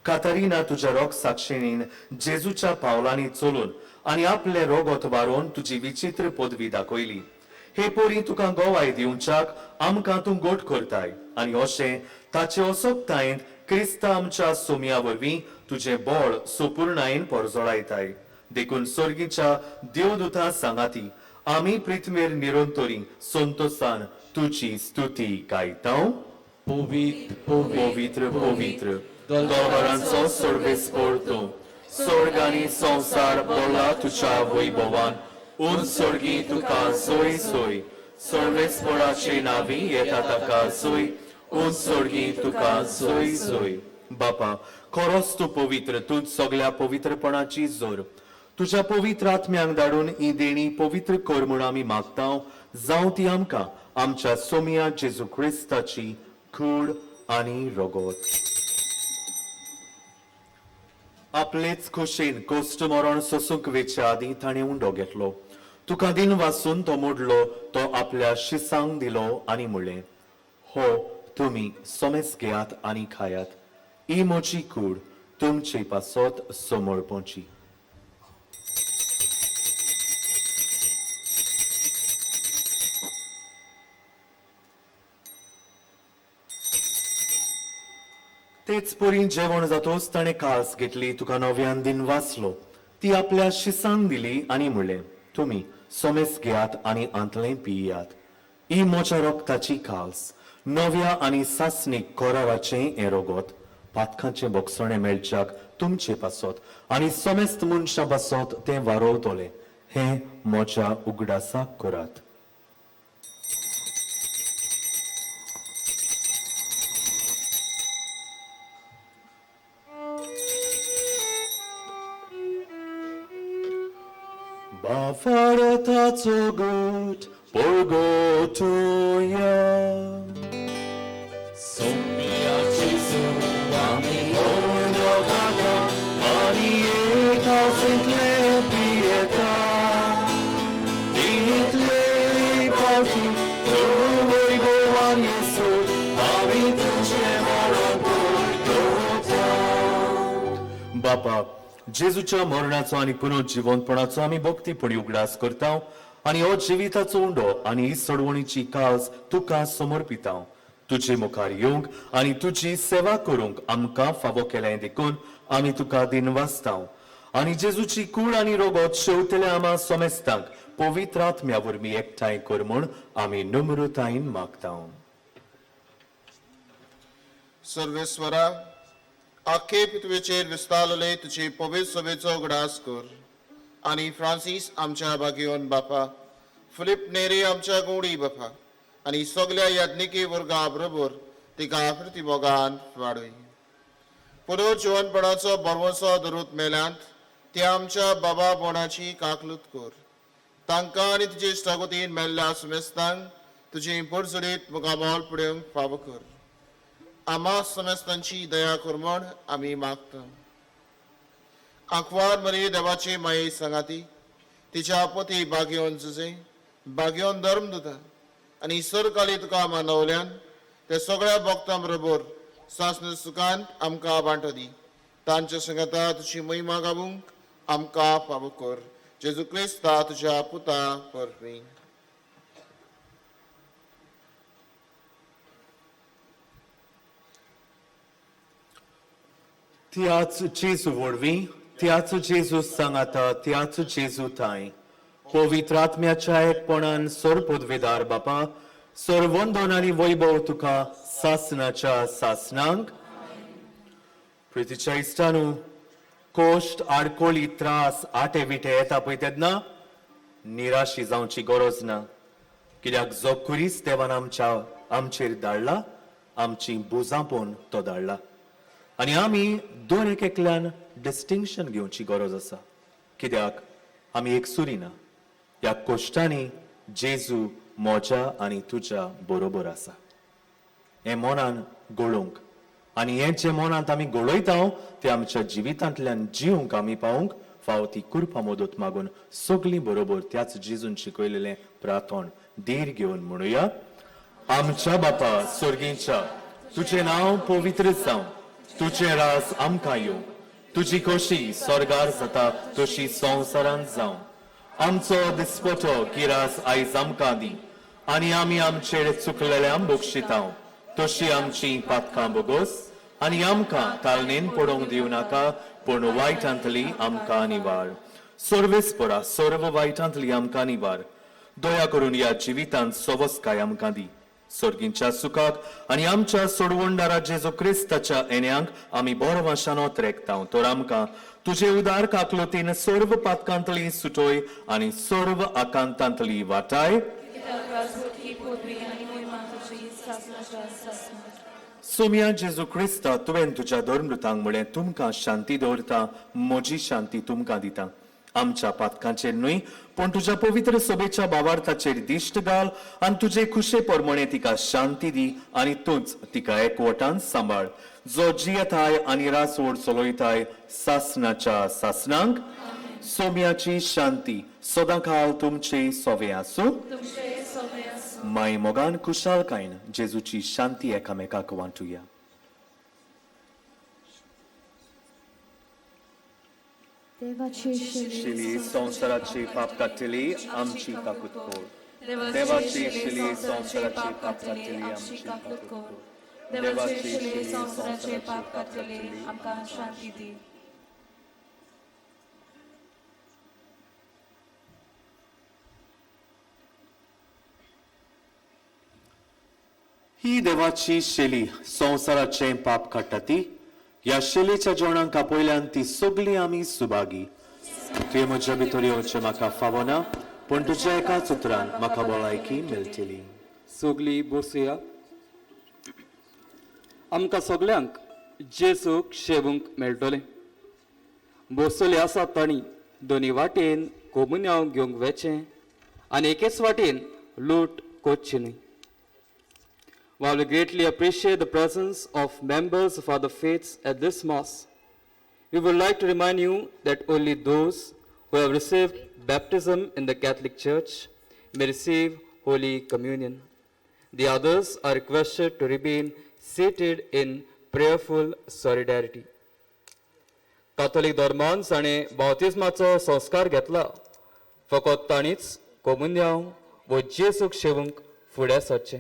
कातरिना तुज्या रोग साक्षिणीन जेजूच्या पावलांनी चलून आनी आपले रोगोत वारोवन तुजी विचित्र पदवी दाखयली. हे पोरी तुका गोवाय दिवच्याक आमकां तूं गोट करताय आनी अशें ताचे असोक्तायेंत क्रिस्त आमच्या सोमिया वरवीं तुजें बळ सुपूर्णायेन परजोळायताय. देखून सर्गीच्या देवदूतां सांगाती आमी पृथ्वीर निरंतरी संतोषान तुजी स्तुती गायतां. पवित्र पवित्र पवित्र दोगारांचो सर्वेस्पर तूं. स्वर्ग आनी संवसार भरला तुज्या वैभवान. उंच सर्गी तुका सोय सोय. सर्वेस्पराचे नांवी येता ताका सोय. उंच सर्गी तुका सोय सोय. बापा, खरोच तूं पवित्र. तूं सगळ्या पवित्रपणाची जोर. तुज्या पवित्र आत्म्यांक धाडून ही देणी पवित्र कर म्हूण आमी मागता. जावं ती आमकां आमच्या सोमिया जेजू क्रिस्ताची कूड आनी रगत. आपलेच खोशेन कोश्ट मरण सोसूंक वेच्या आदीं ताणें उंडो घेतलो. तुका दिन वासून तो मोडलो. तो आपल्या शिसांक दिलो आनी म्हणलें, हो तुमी सोमेस घेयात आनी खायात. ही म्हजी कूड तुमचे पासत समर्पणची. तेच पोरी जेवण जातोच ताणें कास घेतली. तुका नव्यान दिन वाचलो. ती आपल्या शिसांक दिली आनी म्हणलें, तुमी सोमेस घेयात आनी आंतलें पियात. ही म्हज्या रोगताची कास. नव्या आनी सासणीक कोरावाचें हें रगत पातकांचें बोगसणें मेळच्याक तुमचे पासत आनी सोमेस्त मनशां पासत तें वारोवतलें. हें म्हज्या उगडासाक करात. Bavarataco gut porgotuja. Somia Jesu, ami ordogaga, manieka sentle pieta. Dinitle parti, trovoi govan Jesu, ami tuce moropoi dota. Bapa, जेजूच्या मरणाचो आनी पुनर्जिवंतपणाचो आमी भक्तीपणी उगडास करता आनी हो जिविताचो उंडो आनी ही सडवणीची कास तुका समर्पिता. तुजे मुखार येवंक आनी तुजी सेवा करूंक आमकां फावो केलें देखून आमी तुका दिनवासता. आनी जेजूची कूड आनी रोगत शेवतल्या आमा सोमेस्तांक पवित्र आत्म्या वरवीं एकठांय कर म्हूण आमी नम्रतायेन मागता. सर्वेस्वरा, आख्खे पृथ्वीचेर विस्तारलेले तुजे पवित्र सभेचो उगडास कर आनी फ्रांसीस आमच्या भाग्यवन बापा, फिलिप नेरी आमच्या गोडी बापा आनी सगळ्या याज्ञिकी वर्गा बरोबर तिका प्रतिमोगान वाडय. पुनर्जीवनपणाचो बरवसो धरूत मेल्यांत त्या आमच्या बाबा बोणाची काकलूत कर. तांकां आनी तुजे इश्टागतीन मेल्ल्या सुमेस्तांक तुजी परजडीत मुखामोल पडोवंक फावो कर. आम्हा समेस्तांची दया कर म्हूण आमी मागता. आंखवार मरी देवाची माये सांगाती, तिच्या पती भाग्यवन जुजे, भाग्यवन धर्म दिता आनी सरकाली तुका मानवल्यान ते सगळ्या भक्तां बरोबर सासण सुखांत आमकां बांटो दी तांच्या संगता तुजी महिमा गावूंक आमकां फावो कर जेजू क्रिस्ता तुज्या पुता परबीं त्याच जेजू वरवीं त्याच जेजू सांगाता त्याच जेजू थंय पवित्र आत्म्याच्या एकपणान सोरपदवेदार बापा सर्वंदन आनी वैभव तुका सासनाच्या सासनांक प्रितीच्या इश्टानू कोश्ट आडकोळी त्रास आटे विटे येता पळय तेन्ना निराशी जावची गरज ना कित्याक जो कुरीस देवान आमचेर धाडला आमची बुजांपोवन तो धाडला आनी आमी दोन एकल्यान डिस्टिंक्शन घेवची गरज आसा कित्याक आमी एकसुरी ना ह्या कोश्टांनी जेजू मोज्या आनी तुज्या बरोबर आसा हे मनान गळोवंक आनी हे जे मनांत आमी गळयता ते आमच्या जिवितांतल्यान जिवंक आमी पावूंक फावो ती कृपा मदत मागून सगळीं बरोबर त्याच जेजून शिकयलेलें प्रार्थन देर घेवन म्हणुया आमच्या बापा स्वर्गीच्या तुजें नांव पवित्र जावं तुजें रास आमकां येवं तुजी खोशी स्वर्गार जाता तशी संवसारांत जावं आमचो दिसपतो गिरास आयज आमकां दी आनी आमी आमचेर चुकलेल्यांक बक्षितांव तशी आमची पातकां बोगोस आनी आमकां तालनेन पडोवंक दिवं नाका पूण वायटांतली आमकां निवार सर्वेस्परा सर्व वायटांतली आमकां निवार दया करून ह्या जिवितांत सवस्काय आमकां दी सर्गींच्या सुखाक आनी आमच्या सोडवणदारा जेजू क्रिस्ताच्या येण्याक आमी बोरवाशानो त्रेकतांव तर आमकां तुजे उदार काकलोतीन सर्व पातकांतली सुटोय आनी सर्व आकांतांतली वाटाय सोम्या जेजू क्रिस्ता तुवें तुज्या धर्मृतांक म्हळें तुमकां शांती दवरता म्हजी शांती तुमकां दिता आमच्या पातकांचेर न्हय पण तुज्या पवित्र सभेच्या भावार्थाचेर दिश्ट घाल आनी तुजे खुशे परमणे तिका शांती दी आनी तूंच तिका एकवटान सांबाळ जो जियेताय आनी रासवड चलयताय सासनाच्या सासनांक सोम्याची शांती सदांकाळ तुमचे सोवे आसूं माय मोगान कुशालकायन जेजूची शांती एकामेकाक वांटुया शिली संवसाराची पाप काडटली आमची काकूत कोर देवाची शिली संवसाराची पाप काडटली आमची काकूत कोर देवाची शिली संवसाराची पाप काडटली आमकां शांती दी ही देवाची शेली संवसाराचे पाप काडटा ती ह्या शेलीच्या जेवणांक पयल्यान ती सगळी आमी सुभागी तुवें म्हज्या भितर येवचें म्हाका फावो ना पूण तुज्या एकाच उतरान म्हाका भलायकी मेळटली सगळीं बसुया आमकां सगळ्यांक जेजूक शेवूंक मेळटलें बसले आसा तांणी दोनी वाटेन कोमुन्यांव घेवंक वेचें आनी एकेच वाटेन लूट कोचची न्हय. While we greatly appreciate the presence of members of other faiths at this Mass, we would like to remind you that only those who have received baptism in the Catholic Church may receive Holy Communion. The others are requested to remain seated in prayerful solidarity. Catholic धर्मान जाणें बावतिस्माचो संस्कार घेतला फकत तांणीच कोमुन्यांव व जेजूक शेवूंक फुडें सरचें.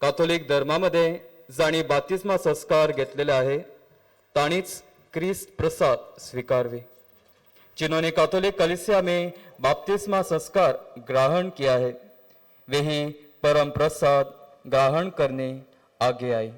Catholic धर्मामध्ये जाणी बाप्तिस्मा संस्कार घेतलेले आहे ताणीच क्रिस्त प्रसाद स्वीकारवे जिन्होंने कैथोलिक कलीसिया में बपतिस्मा संस्कार ग्रहण किया है वे परम प्रसाद ग्रहण करने आगे आए.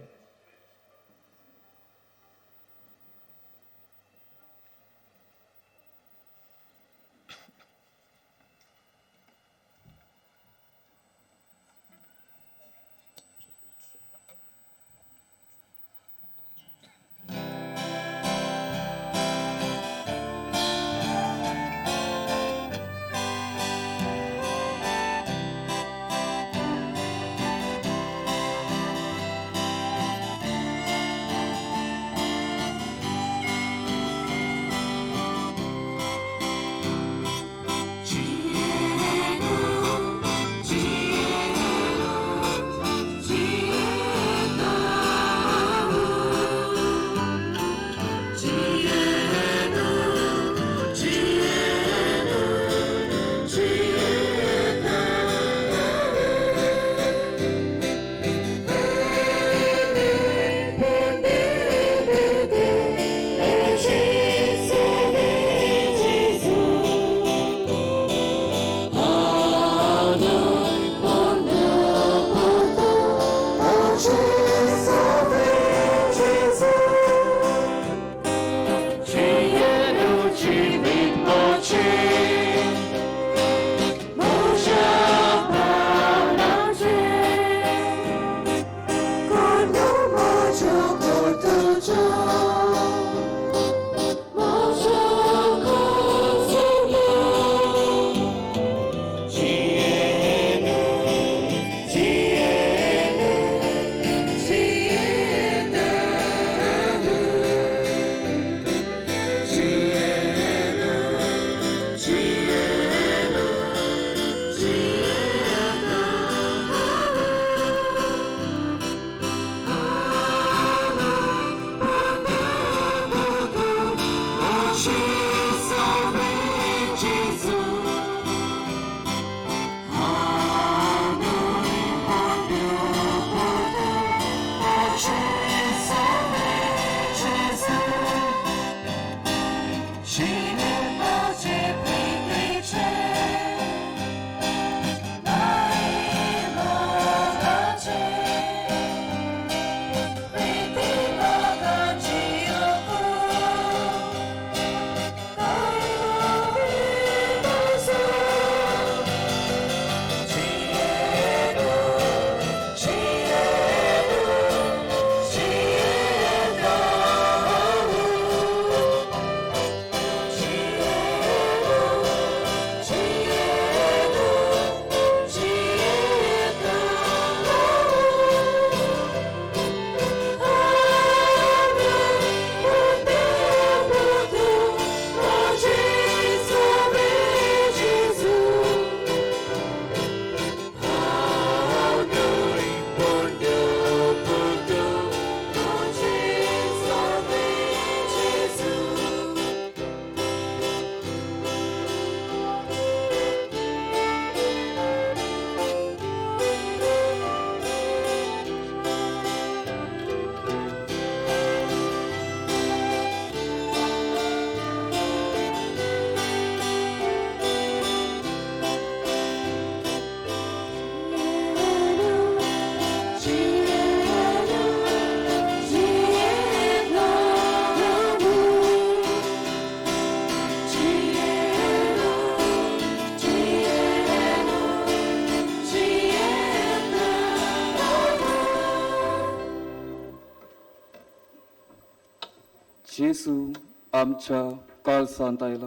जेसू आमच्या काळसांत आयला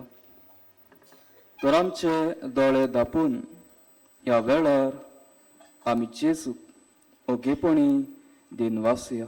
तर आमचे दोळे धापून ह्या वेळार आमी जेसूक ओगेपणी दिनवासुया.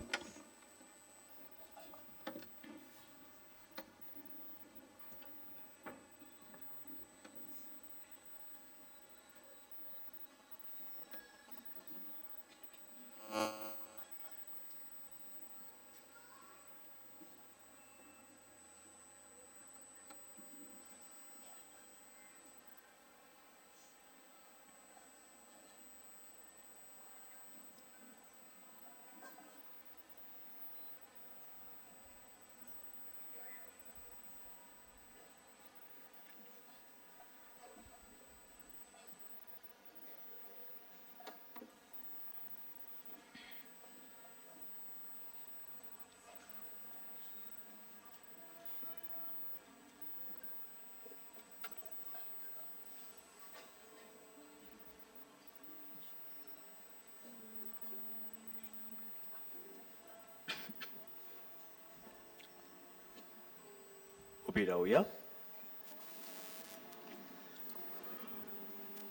उभी राहूया.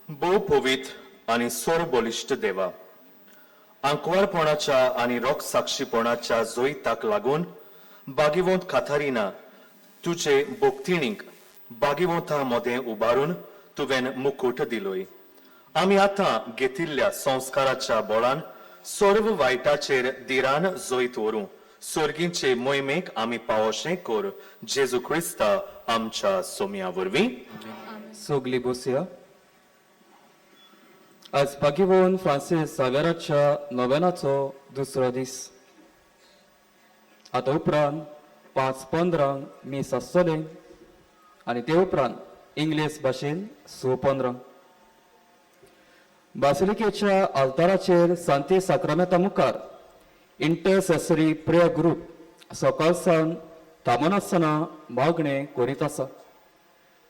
भोव पवित्र आणि सोर बलिश्ट देवा, आंकवारपणाच्या आणि रोख साक्षीपणाच्या जोईताक लागून बागीवंत काथारिना तुझे भोगतिणीक बागीवंता मदें उबारून तुवें मुकुट दिलोय. आमी आतां घेतिल्ल्या संस्काराच्या बळान सर्व वायटाचेर दिरान जोईत व्हरूं. स्वर्गीचे मोहिमेक आमी पावोशें कर. जेजू क्रिस्ता आमच्या सोम्या वरवीं. सोगली बसया. आज बागीवोन फ्रांसीस सावेराच्या नोवेनाचो दुसरो दीस. आता उपरांत 5:15 मीस आसतले आनी ते उपरांत इंग्लीश भाशेन 6:15. बासिलिकेच्या आल्ताराचेर सांती साक्रामेंता मुखार इंटरसेसरी प्रेयर ग्रुप सकाळसान थांबून आसतना मागणें करीत आसा.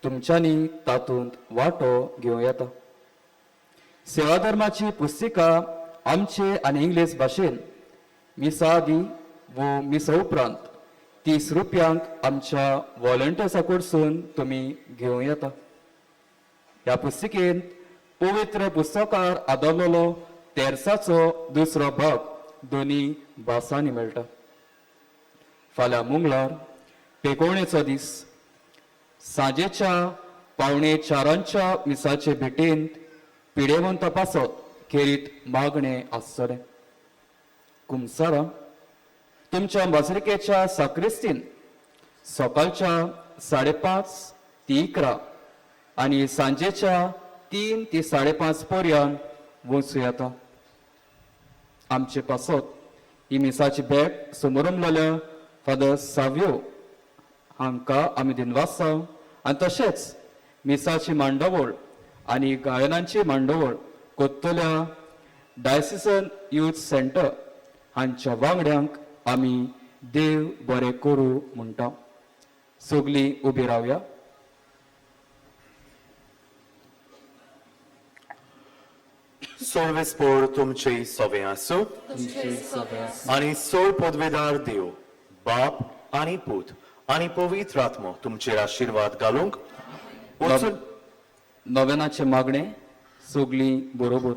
तुमच्यांनी तातूंत वांटो घेवं येता. सेवा धर्माची पुस्तिका आमचे आनी इंग्लीश भाशेन मिसा आदी व मिसा उपरांत 30 रुपयांक आमच्या व्हॉलंटियर्सा कडसून तुमी घेवं येता. ह्या पुस्तिकेंत पवित्र पुस्तकार आदरलेलो तेरसाचो दुसरो भाग दोनी भासांनी मेळटा. फाल्यां मंगळार पेकोवणेचो दीस सांजेच्या 3:45 मिसाचे भेटेंत पिडेवंत तपासत खेरीत मागणें आसतलें. कुमसारा तुमच्या बासरिकेच्या साक्रिस्तीन सकाळच्या 5:30 ते 11 आनी सांजेच्या 3 ते 5:30 पर्यंत वचूं येता. आमचे पासत ही मिसाची भेट समोरुमलेल्या फादर सावियो हांकां आमी दिनवासांव आनी तशेंच मिसाची मांडवळ आनी गायनांची मांडवळ कोत्तोल्या डायसिसन यूथ सेंटर हांच्या वांगड्यांक आमी देव बरें करूं म्हणटा. सगलीं उबी रावया. सोर्वेस्पोर तुमचे सवे आसूं आनी सोळ पदवेदार देव बाप आनी पूत आनी पवित्र आत्मो तुमचेर आशिर्वाद घालूंक वचून नोवेनाचे मागणें सगलीं बरोबर.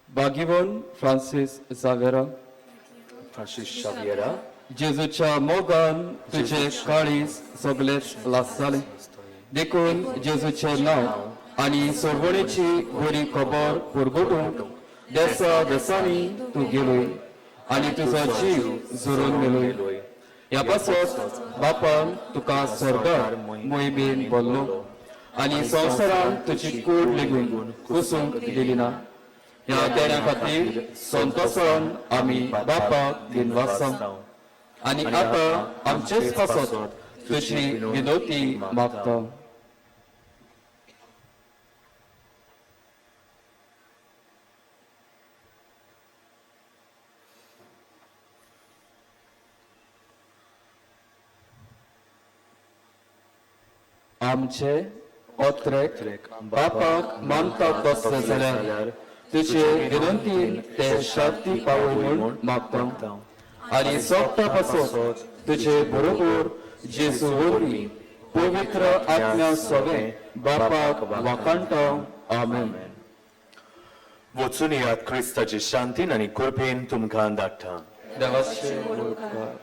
बागीवन फ्रांसीस जावेरा. जेजूच्या मोगान तुझे काळीज सगळेच लास जालें. देखून जेजूचे नांव आनी सोडवणेची बरी खबर पुरगटूंक देसा देसांनी तूं गेलोय आनी तुजो जीव जुरून मेलोय. ह्या पासत बापान तुका स्वर्गार मोहिमेन बोल्लो आनी संवसारान तुजी कूड लेगून कुसूंक दिली ना. ह्या देण्या खातीर संतोशान आमी बापाक दिनवासांव आनी आतां आमचेच पासत तुजी विनोती मागता. आमचे ओत्रेक बापाक मानतात तसले जाल्यार तुजे विनंतीन ते शांती पावय म्हूण मागता आनी सोपता पासत तुजे बरोबर जेसू वरवीं पवित्र आत्म्या सगळे बापाक वाकाणटा आमेन. वचून यात क्रिस्ताची शांतीन आनी कृपेन तुमकां धाडटा. देवाचे उपकार.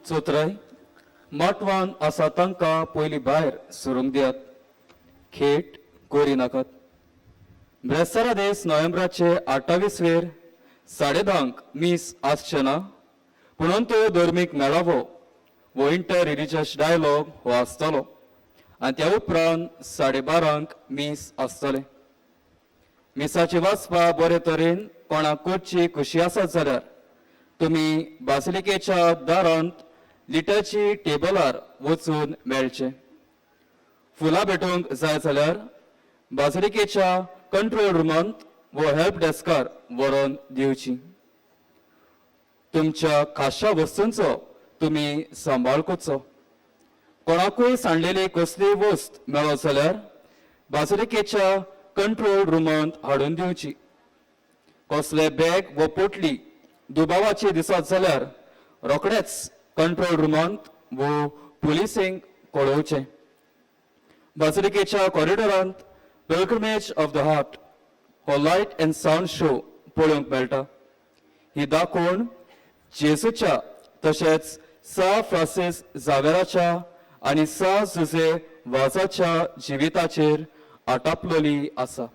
चोत्राय मटवान आसा तांकां पयलीं भायर सरूंक दियात. खेट कोरी नाकात. ब्रेस्तारा दीस नोव्हेंबराचे 28 10:30 मीस आसचे ना, पुणून तो धर्मीक मेळावो वो इंटर रिलिजियस डायलॉग हो आसतलो आनी त्या उपरांत 12:30 मीस आसतले. मिसाची वाचपा बरे तरेन कोणाक करची खुशी आसत जाल्यार तुमी बासिलिकेच्या दारांत लिटरची टेबलार वचून मेळचे. फुलां भेटोवंक जाय जाल्यार बासिलिकेच्या कंट्रोल रुमांत वो हेल्प डेस्कार व्हरून दिवची. तुमच्या खाशा वस्तूंचो तुमी सांबाळ करचो. कोणाकूय सांडलेली कसलीय वस्त मेळत जाल्यार बासिलिकेच्या कंट्रोल रुमांत हाडून दिवची. कसले बॅग व पोटली दुबावाची दिसत जाल्यार रोखडेच कंट्रोल रुमांत वो पुलिसेंक कळोवचें. बासिलिकेच्या कॉरिडॉरांत पिल्ग्रिमेज ऑफ द हार्ट हो लायट अँड साउंड शो पळोवंक मेळटा. ही दाखोवन जेसूच्या तशेंच सा फ्रांसीस जावेराच्या आनी सा जुजे वाझाच्या जिविताचेर आटापलेली आसा.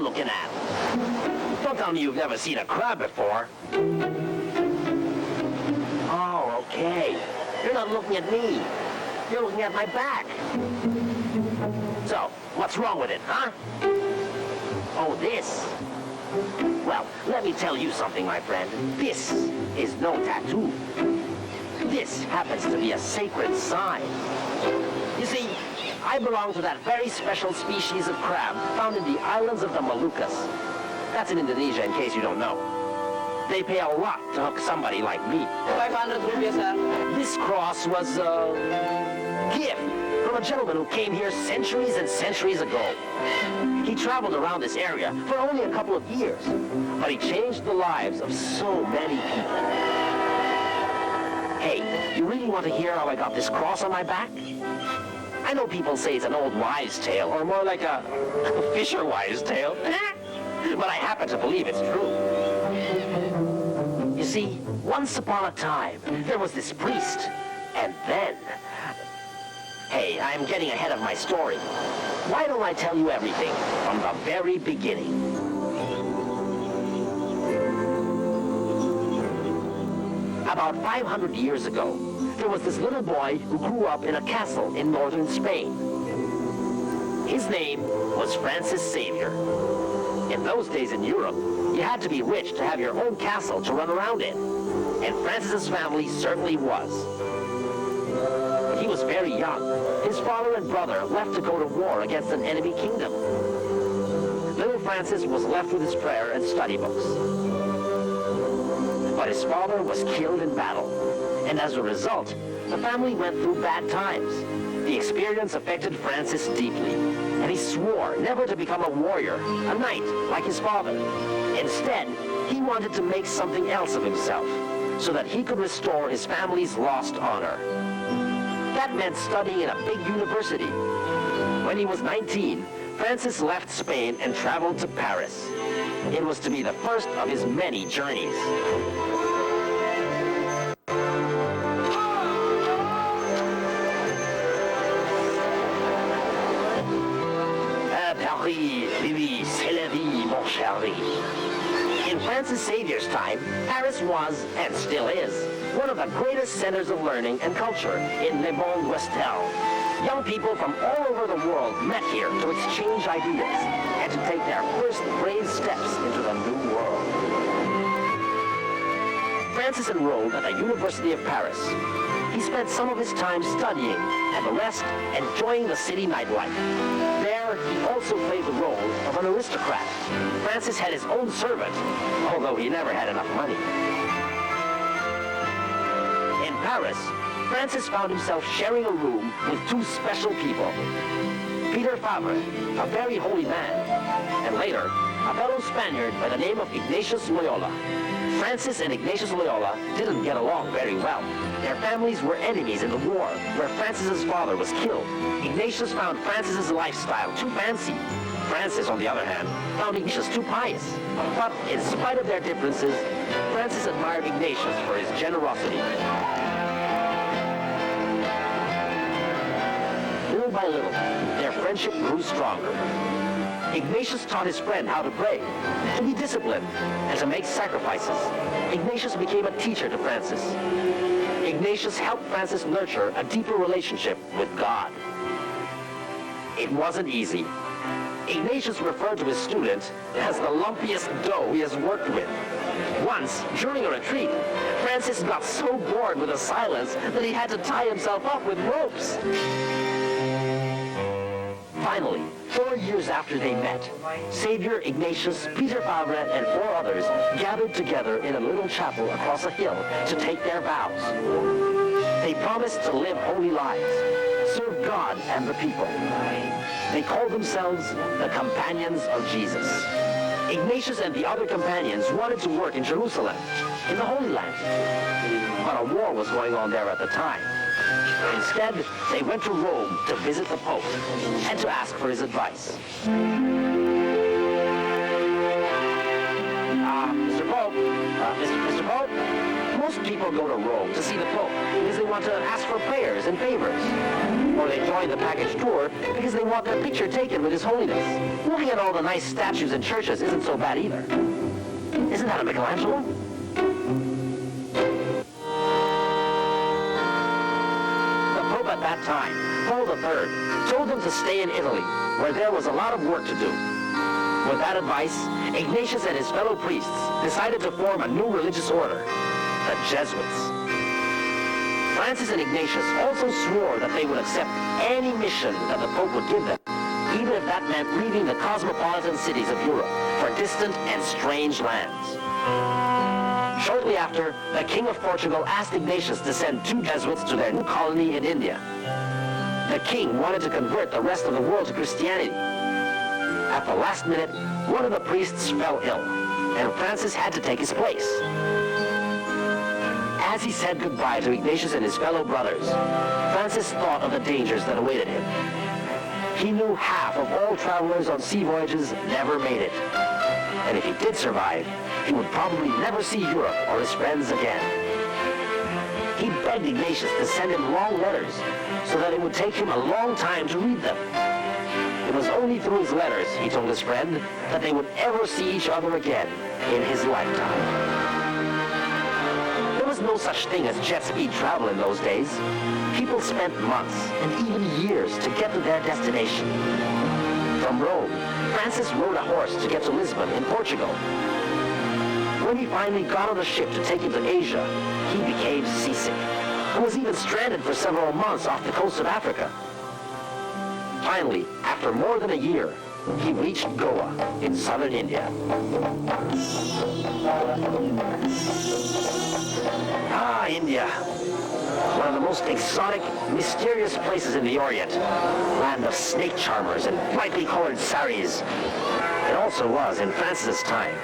looking at? Don't tell me you've never seen a crab before. Oh, okay. You're not looking at me. You're looking at my back. So, what's wrong with it, huh? Oh, this. Well, let me tell you something, my friend. This is no tattoo. This happens to be a sacred sign. You see, I belong to that very special species of crab found in the islands of the Moluccas. That's in Indonesia, in case you don't know. They pay a lot to hook somebody like me. 500 rupees, sir. This cross was a gift from a gentleman who came here centuries and centuries ago. He traveled around this area for only a couple of years, but he changed the lives of so many people. Hey, you really want to hear how I got this cross on my back? I know people say it's an old wives' tale, or more like a fisher wives' tale, but I happen to believe it's true. You see, once upon a time, there was this priest, and then... Hey, I'm getting ahead of my story. Why don't I tell you everything from the very beginning? About 500 years ago, there was this little boy who grew up in a castle in northern Spain. His name was Francis Xavier. In those days in Europe, you had to be rich to have your own castle to run around in. And Francis's family certainly was. When he was very young, his father and brother left to go to war against an enemy kingdom. Little Francis was left with his prayer and study books. But his father was killed in battle, and as a result, the family went through bad times. The experience affected Francis deeply, and he swore never to become a warrior, a knight, like his father. Instead, he wanted to make something else of himself, so that he could restore his family's lost honor. That meant studying in a big university. When he was 19, Francis left Spain and traveled to Paris. It was to be the first of his many journeys. Paris, oui, c'est la vie, mon chéri. In Francis Xavier's time, Paris was, and still is, one of the greatest centers of learning and culture in Le Monde Ouestel. Young people from all over the world met here to exchange ideas and to take their first brave steps into the new world. Francis enrolled at the University of Paris. He spent some of his time studying and the rest enjoying the city nightlife. There, he also played the role of an aristocrat. Francis had his own servant, although he never had enough money. In Paris, Francis found himself sharing a room with two special people. Peter Fabre, a very holy man, and later, a fellow Spaniard by the name of Ignatius Loyola. Francis and Ignatius Loyola didn't get along very well. Their families were enemies in the war, where Francis's father was killed. Ignatius found Francis's lifestyle too fancy. Francis, on the other hand, found Ignatius too pious. But in spite of their differences, Francis admired Ignatius for his generosity. Little by little, their friendship grew stronger. Ignatius taught his friend how to pray, to be disciplined, and to make sacrifices. Ignatius became a teacher to Francis. Ignatius helped Francis nurture a deeper relationship with God. It wasn't easy. Ignatius referred to his student as the lumpiest dough he has worked with. Once, during a retreat, Francis got so bored with the silence that he had to tie himself up with ropes. Finally, 4 years after they met, Xavier, Ignatius, Peter Fabre, and 4 others gathered together in a little chapel across a hill to take their vows. They promised to live holy lives, serve God and the people. They called themselves the Companions of Jesus. Ignatius and the other companions wanted to work in Jerusalem, in the Holy Land. But a war was going on there at the time. Instead, they went to Rome to visit the Pope and to ask for his advice. Mr. Pope, Mr. Pope, most people go to Rome to see the Pope because they want to ask for prayers and favors. Or they join the package tour because they want their picture taken with His Holiness. Looking at all the nice statues in churches isn't so bad either. Isn't that a Michelangelo? The Pope at that time, Paul III, told them to stay in Italy, where there was a lot of work to do. With that advice, Ignatius and his fellow priests decided to form a new religious order, the Jesuits. Francis and Ignatius also swore that they would accept any mission that the Pope would give them, even if that meant leaving the cosmopolitan cities of Europe for distant and strange lands. Shortly after, the King of Portugal asked Ignatius to send 2 Jesuits to their new colony in India. The king wanted to convert the rest of the world to Christianity. At the last minute, one of the priests fell ill, and Francis had to take his place. As he said goodbye to Ignatius and his fellow brothers, Francis thought of the dangers that awaited him. He knew half of all travelers on sea voyages never made it. And if he did survive, he would probably never see Europe or his friends again. He begged Ignatius to send him long letters so that it would take him a long time to read them. It was only through his letters, he told his friend, that they would ever see each other again in his lifetime. There was no such thing as jet speed travel in those days. People spent months and even years to get to their destination. From Rome, Francis rode a horse to get to Lisbon in Portugal. When he finally got on the ship to take him to Asia, he became seasick and was even stranded for several months off the coast of Africa. Finally, after more than a year, he reached Goa in southern India. Ah, India. One of the most exotic, mysterious places in the Orient. Land of snake charmers and brightly colored saris. It also was, in Francis's time,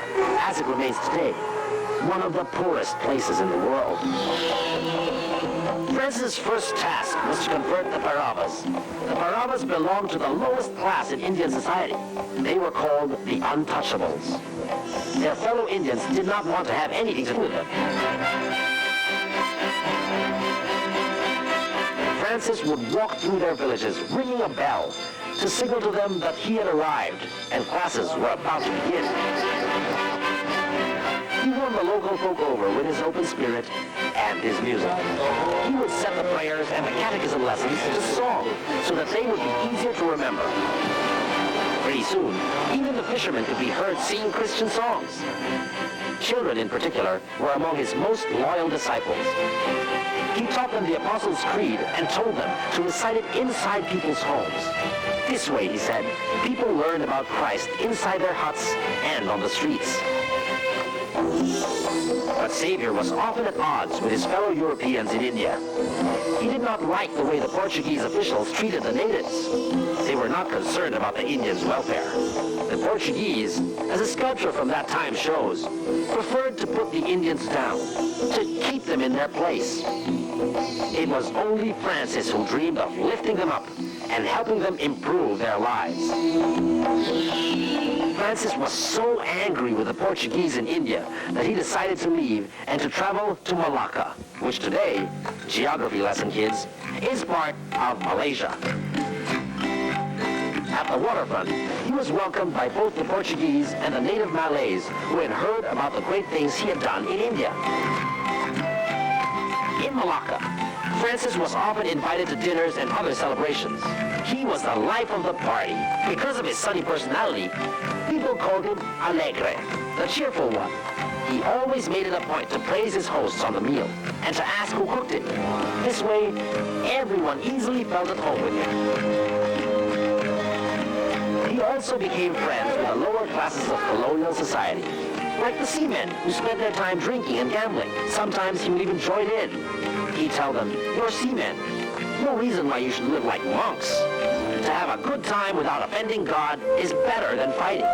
as it remains today, one of the poorest places in the world. Francis's first task was to convert the Pauravas. The Pauravas belonged to the lowest class in Indian society. They were called the Untouchables. Their fellow Indians did not want to have anything to do with them. Francis would walk through their villages ringing a bell to signal to them that he had arrived and classes were about to begin. He won the local folk over with his open spirit and his music. He would set the prayers and the catechism lessons to song so that they would be easier to remember. Pretty soon, even the fishermen could be heard singing Christian songs. Children in particular were among his most loyal disciples. He taught them the Apostles' Creed and told them to recite it inside people's homes. This way, he said, people learned about Christ inside their huts and on the streets. But Xavier was often at odds with his fellow Europeans in India. He did not like the way the Portuguese officials treated the natives. They were not concerned about the Indians' welfare. The Portuguese, as a sculpture from that time shows, preferred to put the Indians down, to keep them in their place. It was only Francis who dreamed of lifting them up and helping them improve their lives. Francis was so angry with the Portuguese in India that he decided to leave and to travel to Malacca, which today, geography lesson kids, is part of Malaysia. At the waterfront, he was welcomed by both the Portuguese and the native Malays who had heard about the great things he had done in India. In Malacca, Francis was often invited to dinners and other celebrations. He was the life of the party. Because of his sunny personality, people called him Alegre, the cheerful one. He always made it a point to praise his hosts on the meal and to ask who cooked it. This way, everyone easily felt at home with him. He also became friends with the lower classes of colonial society, like the seamen who spent their time drinking and gambling. Sometimes he would even join in. He'd tell them, "You're seamen. No reason why you should live like monks. To have a good time without offending God is better than fighting."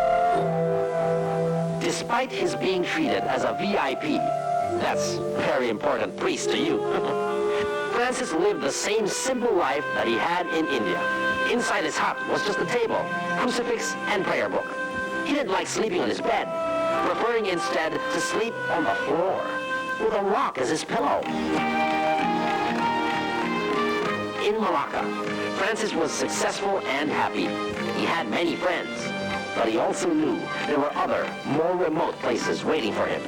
Despite his being treated as a VIP, that's very important priest to you, Francis lived the same simple life that he had in India. Inside his hut was just a table, crucifix, and prayer book. He didn't like sleeping on his bed, preferring instead to sleep on the floor. with a rock as his pillow. In Malacca, Francis was successful and happy. He had many friends, but he also knew there were other, more remote places waiting for him.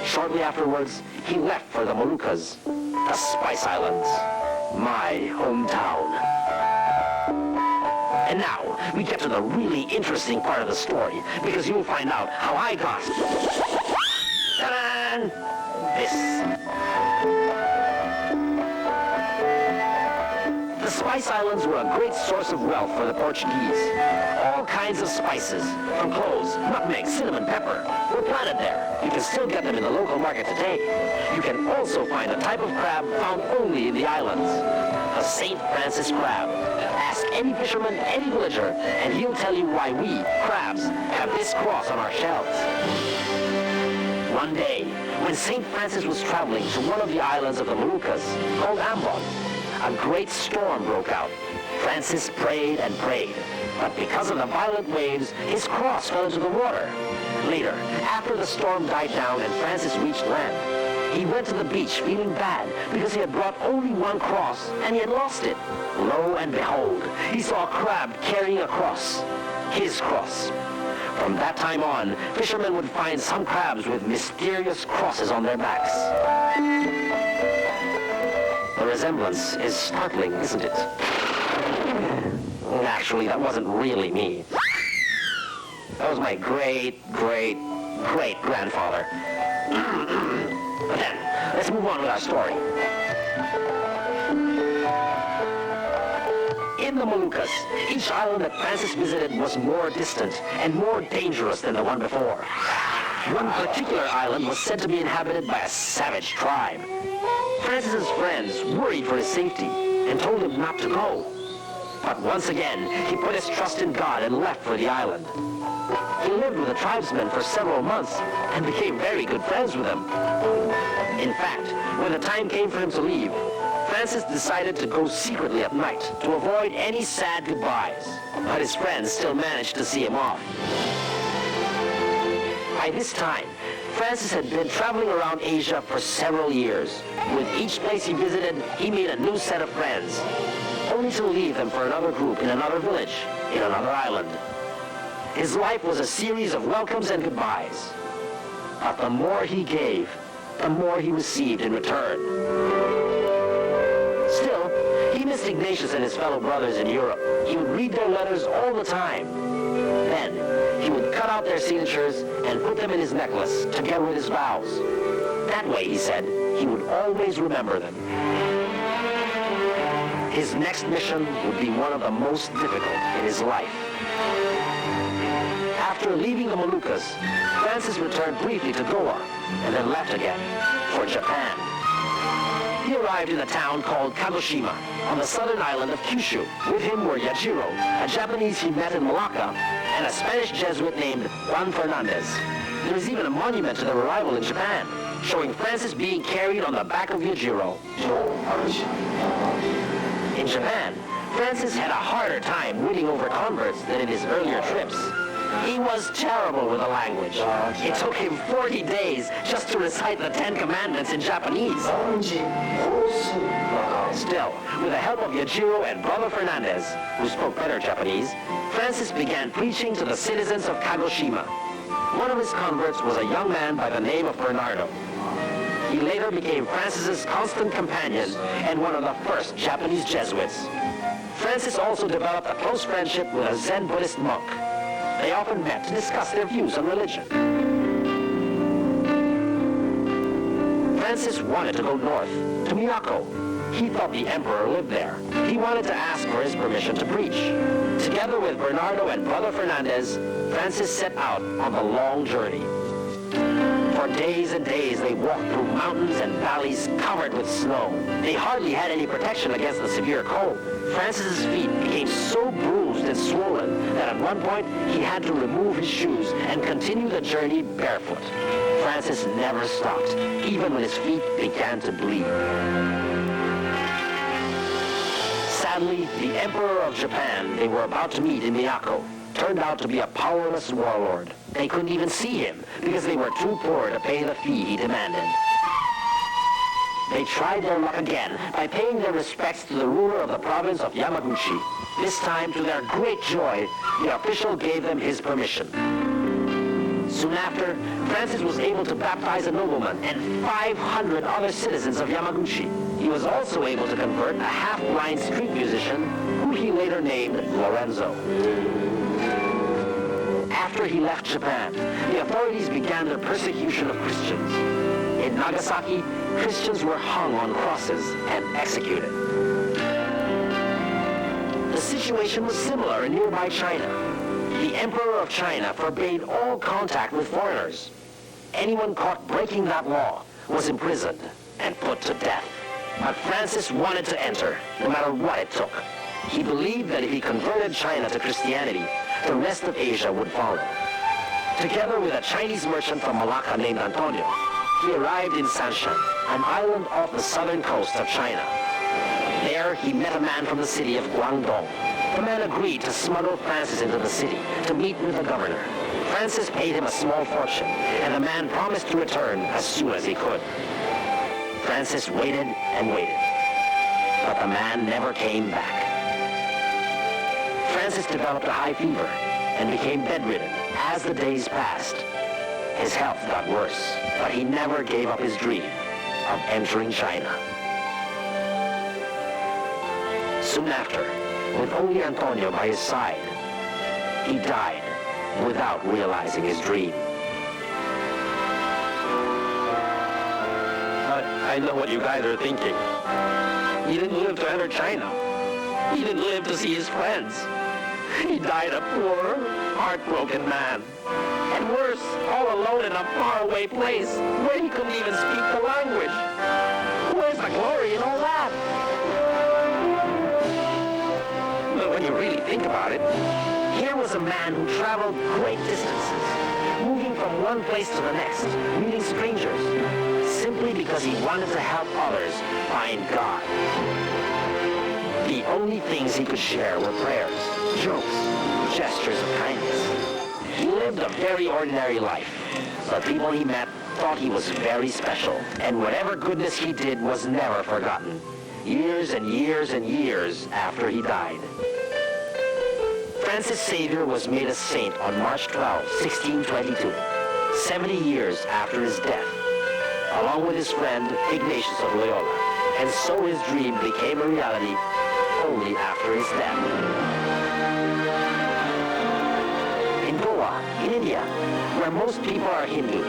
Shortly afterwards, he left for the Moluccas, the Spice Islands, my hometown. And now, we get to the really interesting part of the story, because you'll find out how I got ta-da! This. The Spice Islands were a great source of wealth for the Portuguese. All kinds of spices, from cloves, nutmeg, cinnamon, pepper, were planted there. You can still get them in the local market today. You can also find a type of crab found only in the islands, the St. Francis crab. Ask any fisherman, any villager, and he'll tell you why we, crabs, have this cross on our shells. One day, when St. Francis was traveling to one of the islands of the Moluccas, called Ambon, a great storm broke out. Francis prayed and prayed, but because of the violent waves, his cross fell into the water. Later, after the storm died down and Francis reached land, he went to the beach feeling bad because he had brought only one cross and he had lost it. Lo and behold, he saw a crab carrying a cross, his cross. From that time on, fishermen would find some crabs with mysterious crosses on their backs. The resemblance is startling, isn't it? Actually, that wasn't really me. That was my great-great-great-grandfather. But then, let's move on with our story. In the Moluccas, each island that Francis visited was more distant and more dangerous than the one before. One particular island was said to be inhabited by a savage tribe. Francis's friends worried for his safety and told him not to go. But once again, he put his trust in God and left for the island. He lived with the tribesmen for several months and became very good friends with them. In fact, when the time came for him to leave, Francis decided to go secretly at night to avoid any sad goodbyes. But his friends still managed to see him off. By this time, Francis had been traveling around Asia for several years. With each place he visited, he made a new set of friends, only to leave them for another group in another village, in another island. His life was a series of welcomes and goodbyes. But the more he gave, the more he received in return. Still, he missed Ignatius and his fellow brothers in Europe. He would read their letters all the time. Then, he would cut out their signatures and put them in his necklace, together with his vows. That way, he said, he would always remember them. His next mission would be one of the most difficult in his life. After leaving the Moluccas, Francis returned briefly to Goa and then left again for Japan. He arrived in a town called Kagoshima on the southern island of Kyushu. With him were Yajiro, a Japanese he met in Malacca, and a Spanish Jesuit named Juan Fernandez. There is even a monument to their arrival in Japan, showing Francis being carried on the back of Yajiro. In Japan, Francis had a harder time winning over converts than in his earlier trips. He was terrible with the language. It took him 40 days just to recite the 10 Commandments in Japanese. Still, with the help of Yajiro and Brother Fernandez, who spoke better Japanese, Francis began preaching to the citizens of Kagoshima. One of his converts was a young man by the name of Bernardo. He later became Francis's constant companion and one of the first Japanese Jesuits. Francis also developed a close friendship with a Zen Buddhist monk. They often met to discuss their views on religion. Francis wanted to go north, to Miyako. He thought the emperor lived there. He wanted to ask for his permission to preach. Together with Bernardo and Brother Fernandez, Francis set out on the long journey. For days and days, they walked through mountains and valleys covered with snow. They hardly had any protection against the severe cold. Francis's feet became so bruised and swollen that at one point he had to remove his shoes and continue the journey barefoot. Francis never stopped, even when his feet began to bleed. Sadly, the Emperor of Japan they were about to meet in Miyako turned out to be a powerless warlord. They couldn't even see him because they were too poor to pay the fee he demanded. they tried their luck again by paying their respects to the ruler of the province of Yamaguchi. This time, to their great joy, the official gave them his permission. Soon after, Francis was able to baptize a nobleman and 500 other citizens of Yamaguchi. He was also able to convert a half-blind street musician who he later named Lorenzo. After he left Japan, the authorities began their persecution of Christians. In Nagasaki, Christians were hung on crosses and executed. The situation was similar in nearby China. The Emperor of China forbade all contact with foreigners. Anyone caught breaking that law was imprisoned and put to death. But Francis wanted to enter, no matter what it took. He believed that if he converted China to Christianity, the rest of Asia would follow. Together with a Chinese merchant from Malacca named Antonio, he arrived in Sanshan, an island off the southern coast of China. There, he met a man from the city of Guangdong. The man agreed to smuggle Francis into the city to meet with the governor. Francis paid him a small fortune, and the man promised to return as soon as he could. Francis waited and waited, but the man never came back. Francis developed a high fever and became bedridden as the days passed. His health got worse, but he never gave up his dream of entering China. Soon after, with only Antonio by his side, he died without realizing his dream. I know what you guys are thinking. He didn't live to enter China. He didn't live to see his friends. He died a poor, heartbroken man. And worse, all alone in a faraway place where he couldn't even speak the language. Where's the glory in all that? But when you really think about it, here was a man who traveled great distances, moving from one place to the next, meeting strangers, simply because he wanted to help others find God. The only things he could share were prayers, jokes, gestures of kindness. He lived a very ordinary life. The people he met thought he was very special, and whatever goodness he did was never forgotten, years and years and years after he died. Francis Xavier was made a saint on March 12, 1622, 70 years after his death, along with his friend Ignatius of Loyola, and so his dream became a reality only after his death. In Goa, in India, where most people are Hindu,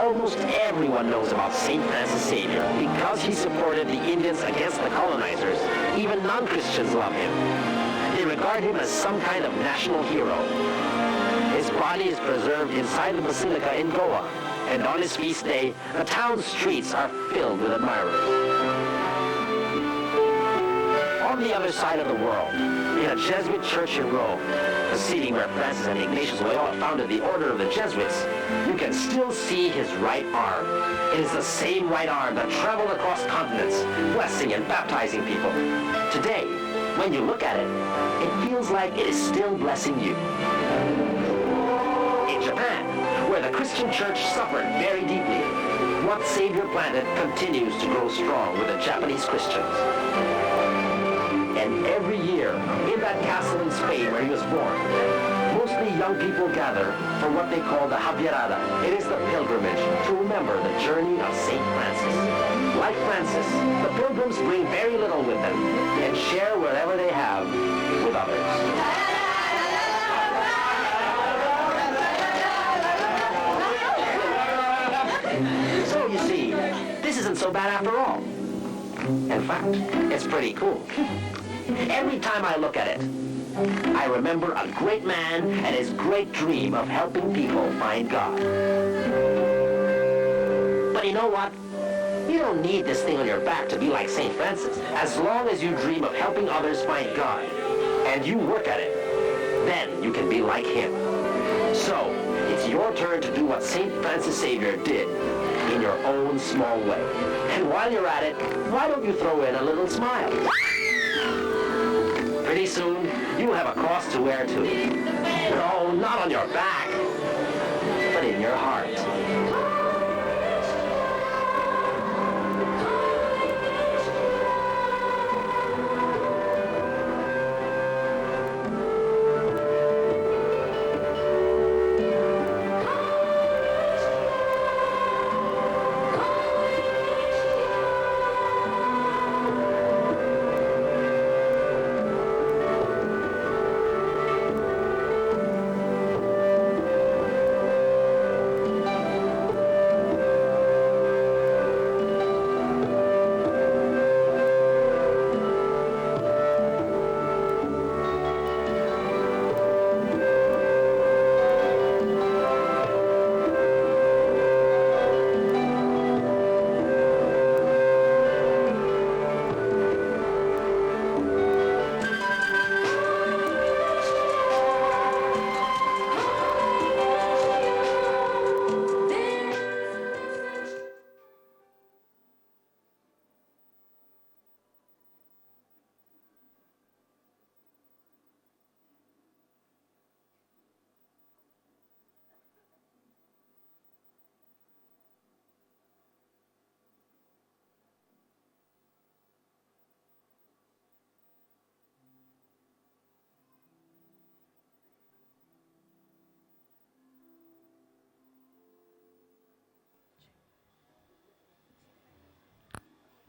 almost everyone knows about St. Francis Xavier because he supported the Indians against the colonizers. Even non-Christians love him. They regard him as some kind of national hero. His body is preserved inside the basilica in Goa, and on his feast day, the town's streets are filled with admirers. On the other side of the world, in a Jesuit church in Rome, the city where Francis and Ignatius Loyola founded the Order of the Jesuits, you can still see his right arm. It is the same right arm that traveled across continents, blessing and baptizing people. Today, when you look at it, it feels like it is still blessing you. In Japan, where the Christian church suffered very deeply, what Savior planted continues to grow strong with the Japanese Christians. And every year, in that castle in Spain where he was born, mostly young people gather for what they call the Javierada. It is the pilgrimage to remember the journey of St. Francis. Like Francis, the pilgrims bring very little with them and share whatever they have with others. So you see, this isn't so bad after all. In fact, it's pretty cool. Every time I look at it, I remember a great man and his great dream of helping people find God. But you know what? You don't need this thing on your back to be like St. Francis. As long as you dream of helping others find God, and you work at it, then you can be like him. So, it's your turn to do what St. Francis Xavier did in your own small way. And while you're at it, why don't you throw in a little smile? Pretty soon, you'll have a cross to wear too. No, not on your back, but in your heart.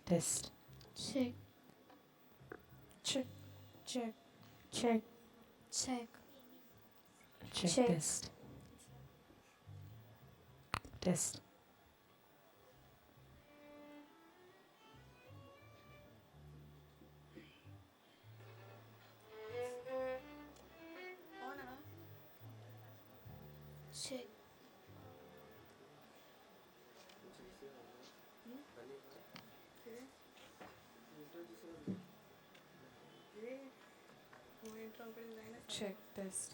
Test. Check. Check. Check. Check. Check. Check. Check. Test. Test. Check. Check. Test.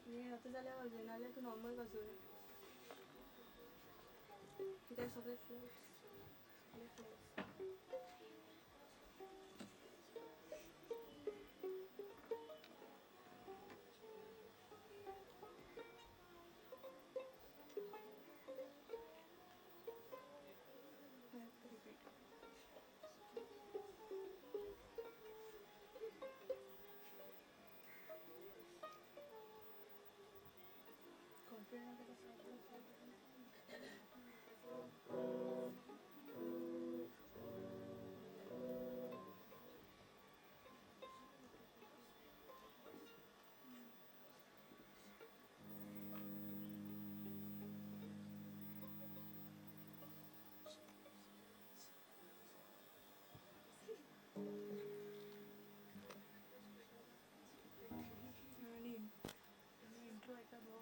हे आता जाल्यार वाजय नाल्यार तूं normal वाजय कित्याक सगळे floats आणि intro ऐका भाऊ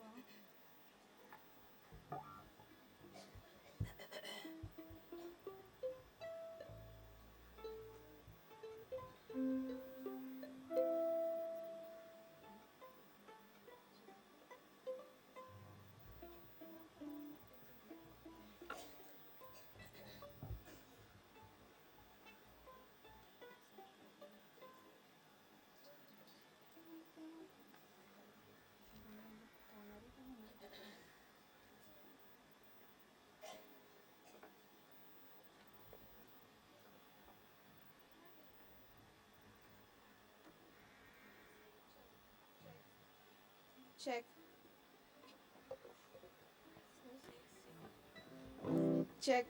check check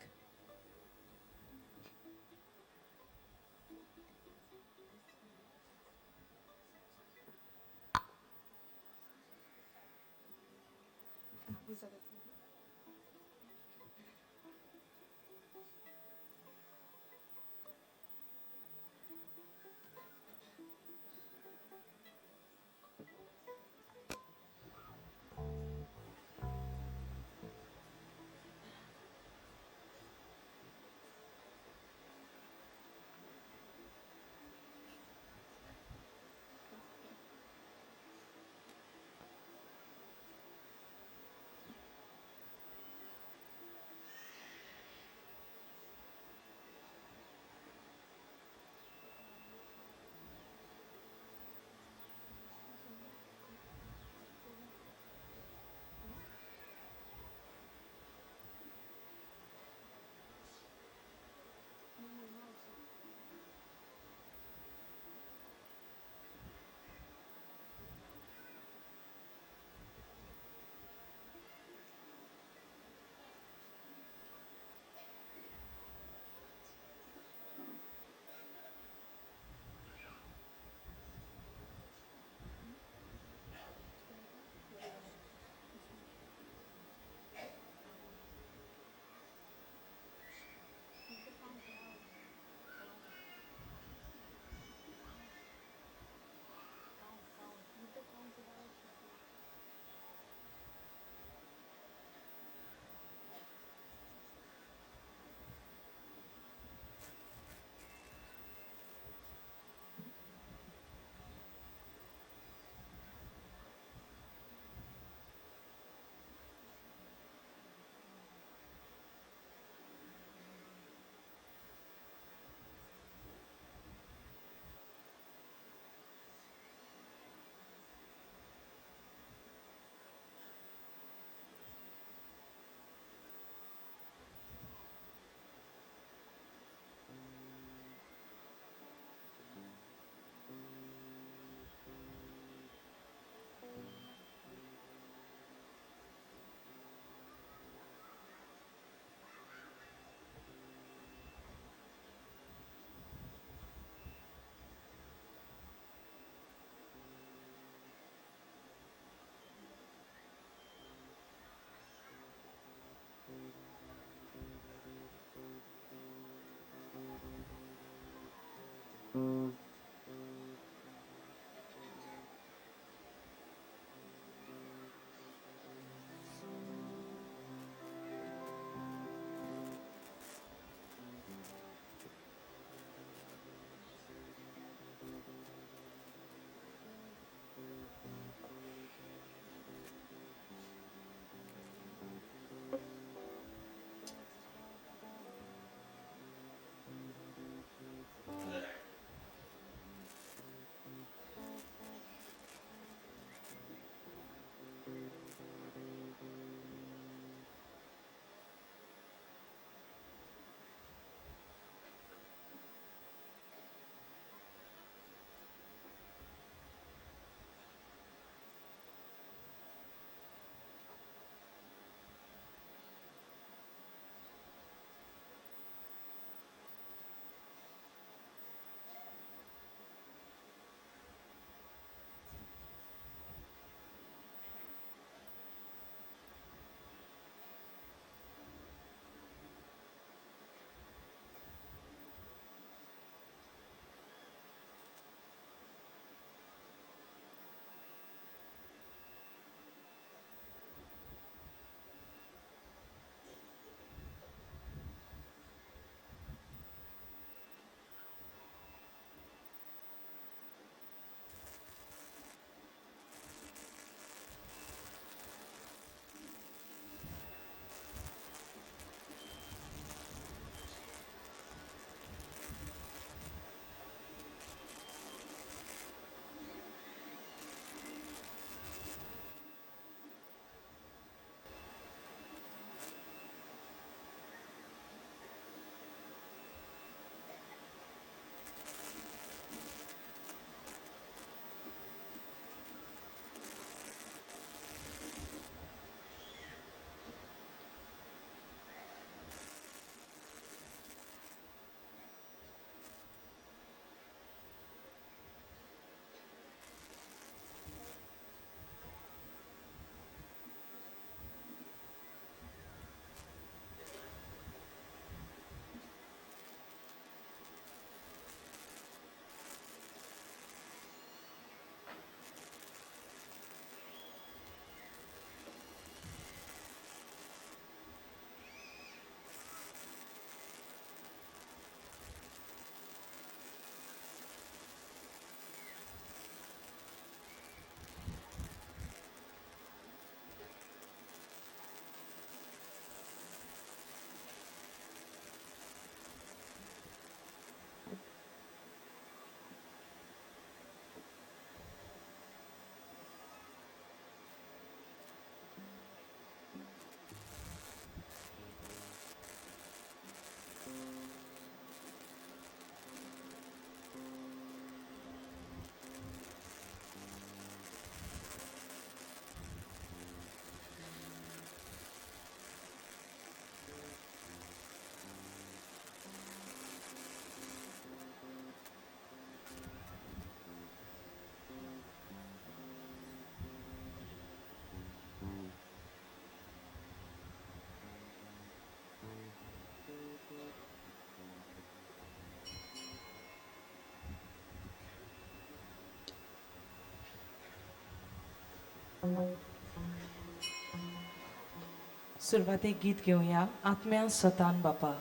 सुरुवातीक गीत घेऊया आत्म्या सतान बापा.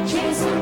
Jesus,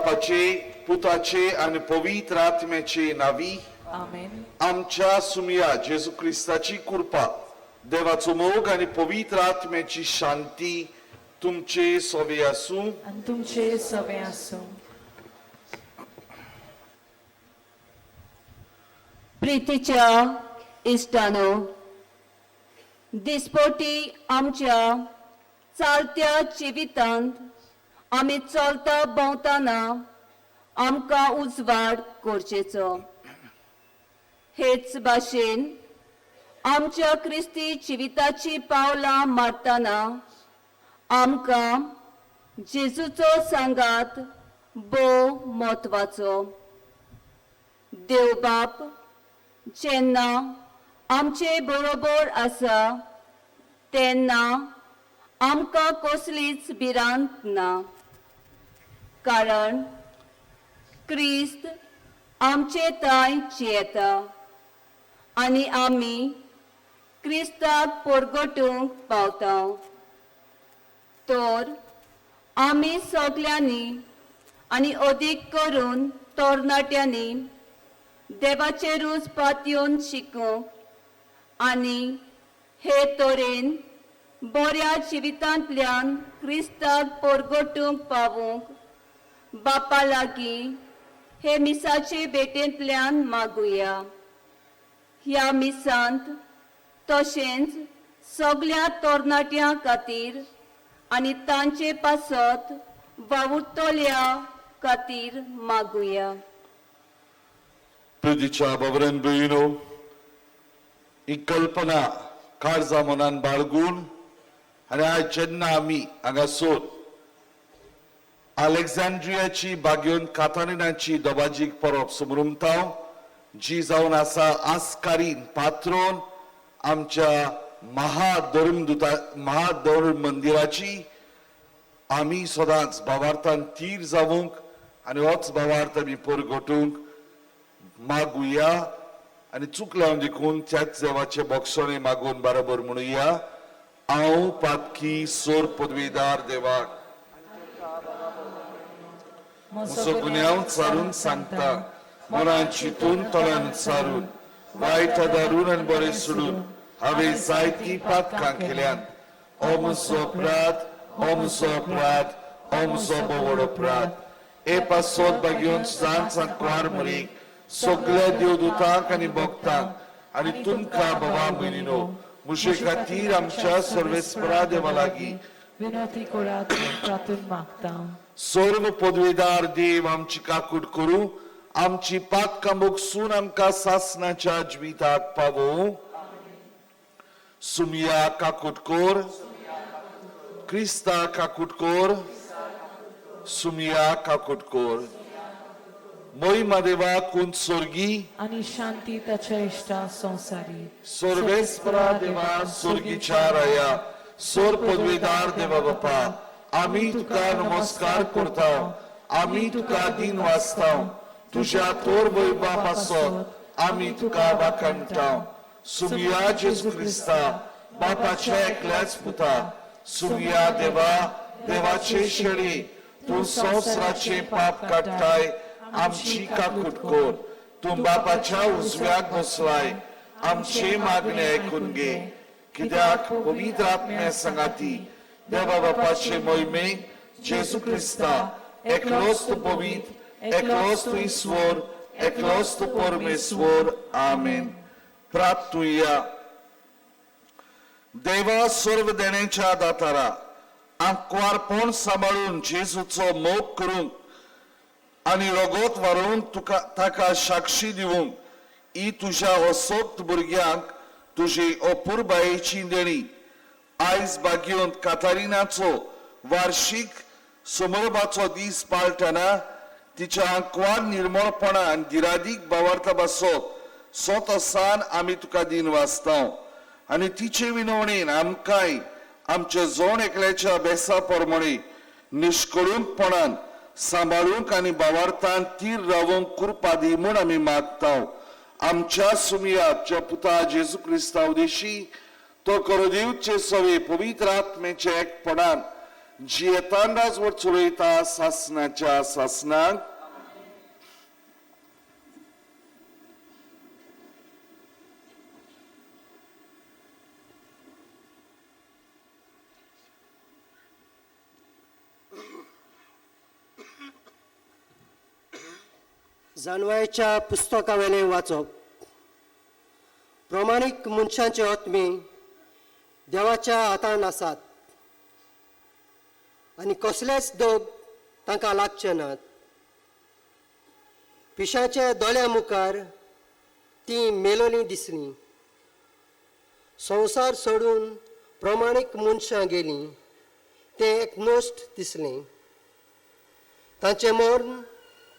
बापाचे पुताचे आणि पवित्र आत्म्याचे नावी आमेन. आमच्या सुमिया जेजू ख्रिस्ताची कृपा देवाचो मोग आणि पवित्र आत्म्याची शांती तुमचे सोबे आसूं. आणि तुमचे सवे आसूं. प्रितीच्या इश्टानो, दिसपोटी आमच्या चालत्या जिवितांत आमी चलता भोंवताना आमकां उजवाड करचेचो. हेच भाशेन आमच्या क्रिस्ती जिविताची पावलां मारतना आमकां जेजूचो सांगात भोव म्हत्वाचो. देव बाप जेन्ना आमचे बरोबर आसा तेन्ना आमकां कसलीच भिरांत ना, कारण क्रिस्त आमचे ताय जियेता आनी आमी क्रिस्ताक परगटूंक पावता. तर आमी सगल्यांनी आनी अदीक करून तरणाट्यांनी देवाचे रूच पातयेवन शिकूंक आनी हे तरेन बऱ्या जिवितांतल्यान क्रिस्ताक परगटूंक पावूंक बापा लागीं हे मिसाचे भेटेंतल्यान मागुया. ह्या मिसांत तशेंच सगळ्या तरणाट्यां खातीर आनी तांचे पासत वावुरतल्या खातीर मागुया. प्रितीच्या बाबरेन भयणो, ही कल्पना काळजा मनान बाळगून आनी आयज जेन्ना आमी हांगासर अलेक्झांड्रियाची बागेवन कातारिनाची दोबाजीक परब समरुमताव जी जावन आसा आस्कारीन पात्रोन आमच्या महाधर्म मंदिराची आमी सदांच भावार्थान तीर जावूंक आनी होच भावार्थ आमी परगटूंक मागुया आनी चूक लावन देखून त्याच देवाचे बोगसोणे मागून बरोबर म्हणुया. हांव पातकी सोर पदवीदार देवाक म्हजो गुन्यांव चारून सांगता, मनान चिंतून तोंडान सारून वायट दारून आनी बरें सोडून हांवें जायती पातकां केल्यात. हो म्हजो अपराध, हो म्हजो अपराध, हो म्हजो बोवड अपराध. हे पासत बागेवन सांत सांकवार मरीक सगळ्या देवदूतांक आनी भक्तांक आनी तुमकां बाबा भयणीनो म्हजे खातीर आमच्या सर्वेस्परा देवा लागीं विनंती करात, प्रार्थून मागता. सर्व पदवीदार देव आमची काकूट करूं, आमची पातकां मोगसून आमकां सासणाच्या जिविताक पावों. सुमिया काकूट कोर, क्रिस्ता काकूट कोर, सुमिया काकूट कोर. मोहिमा देवा कुंत सोर्गी आणि शांती ताच्या इष्टा संसारी. सर्वेस्परा देवा सोर्गीच्या राया, सोर पदवीदार देवा बापा, आमी तुका नमस्कार करताव, आमी तुका दिन वाचताव. तुझ्या तोर वैभवा पासत आमी तुका वाखाणटाव. सुमिया जेजू क्रिस्ता बापाच्या एकल्याच पुता, सुमिया देवा देवाचे शेळी, तू संवसाराचे पाप काडटाय, आमची काकूट कोर. तू बापाच्या उजव्याक बसलाय, आमचे मागणे ऐकून घे. कित्याक पवित्र आत्म्या संगाती देवा बापाचे मोहिमेक जेजू क्रिस्ता एकलोच तो पवित्र, एकलोच तो ईश्वर, एकलोच तो परमेश्वर. आमेन. प्रार्थुया. देवा सर्व देण्याच्या दातारा, आंकवारपण सांबाळून जेजूचो मोग करूंक आनी रगत वारोवन तुका ताका साक्षी दिवंक ही तुझ्या असोक्त भुरग्यांक तुजी अपुरबायेची देणी आयज बागेवन कातारिनाचो वार्षिक समारंभाचो दीस पाळटना तिच्या आंकवार निर्मळपणा आनी गिरादीक भावार्थ बसत स्वतसान आमी तुका दिन वाचताव आनी तिचे विनवणेन आमकांय आमच्या जोण एकल्याच्या अभ्यासा प्रमाणे निश्कळूकपणान सांबाळूंक आनी भावार्थान तीर रावूंक कृपा दी म्हूण आमी मागताव. आमच्या सुमियाच्या पुता जेजू क्रिस्ता उदेशी तो करोदेवचे सवे पवित्र आत्म्याचे एकपणान जी येतान राजवट चलयता सासणाच्या सासणाक जानवायच्या पुस्तका वेलें वाचप. प्रमाणीक मनशांचे आत्मे देवाच्या हातान आसात आनी कसलेच दोग तांकां लागचे नात. पिशाच्या दोळ्या मुखार ती मेलोली दिसली. संवसार सोडून प्रमाणीक मनशां गेलीं तें एक नश्ट दिसलें. तांचें मरण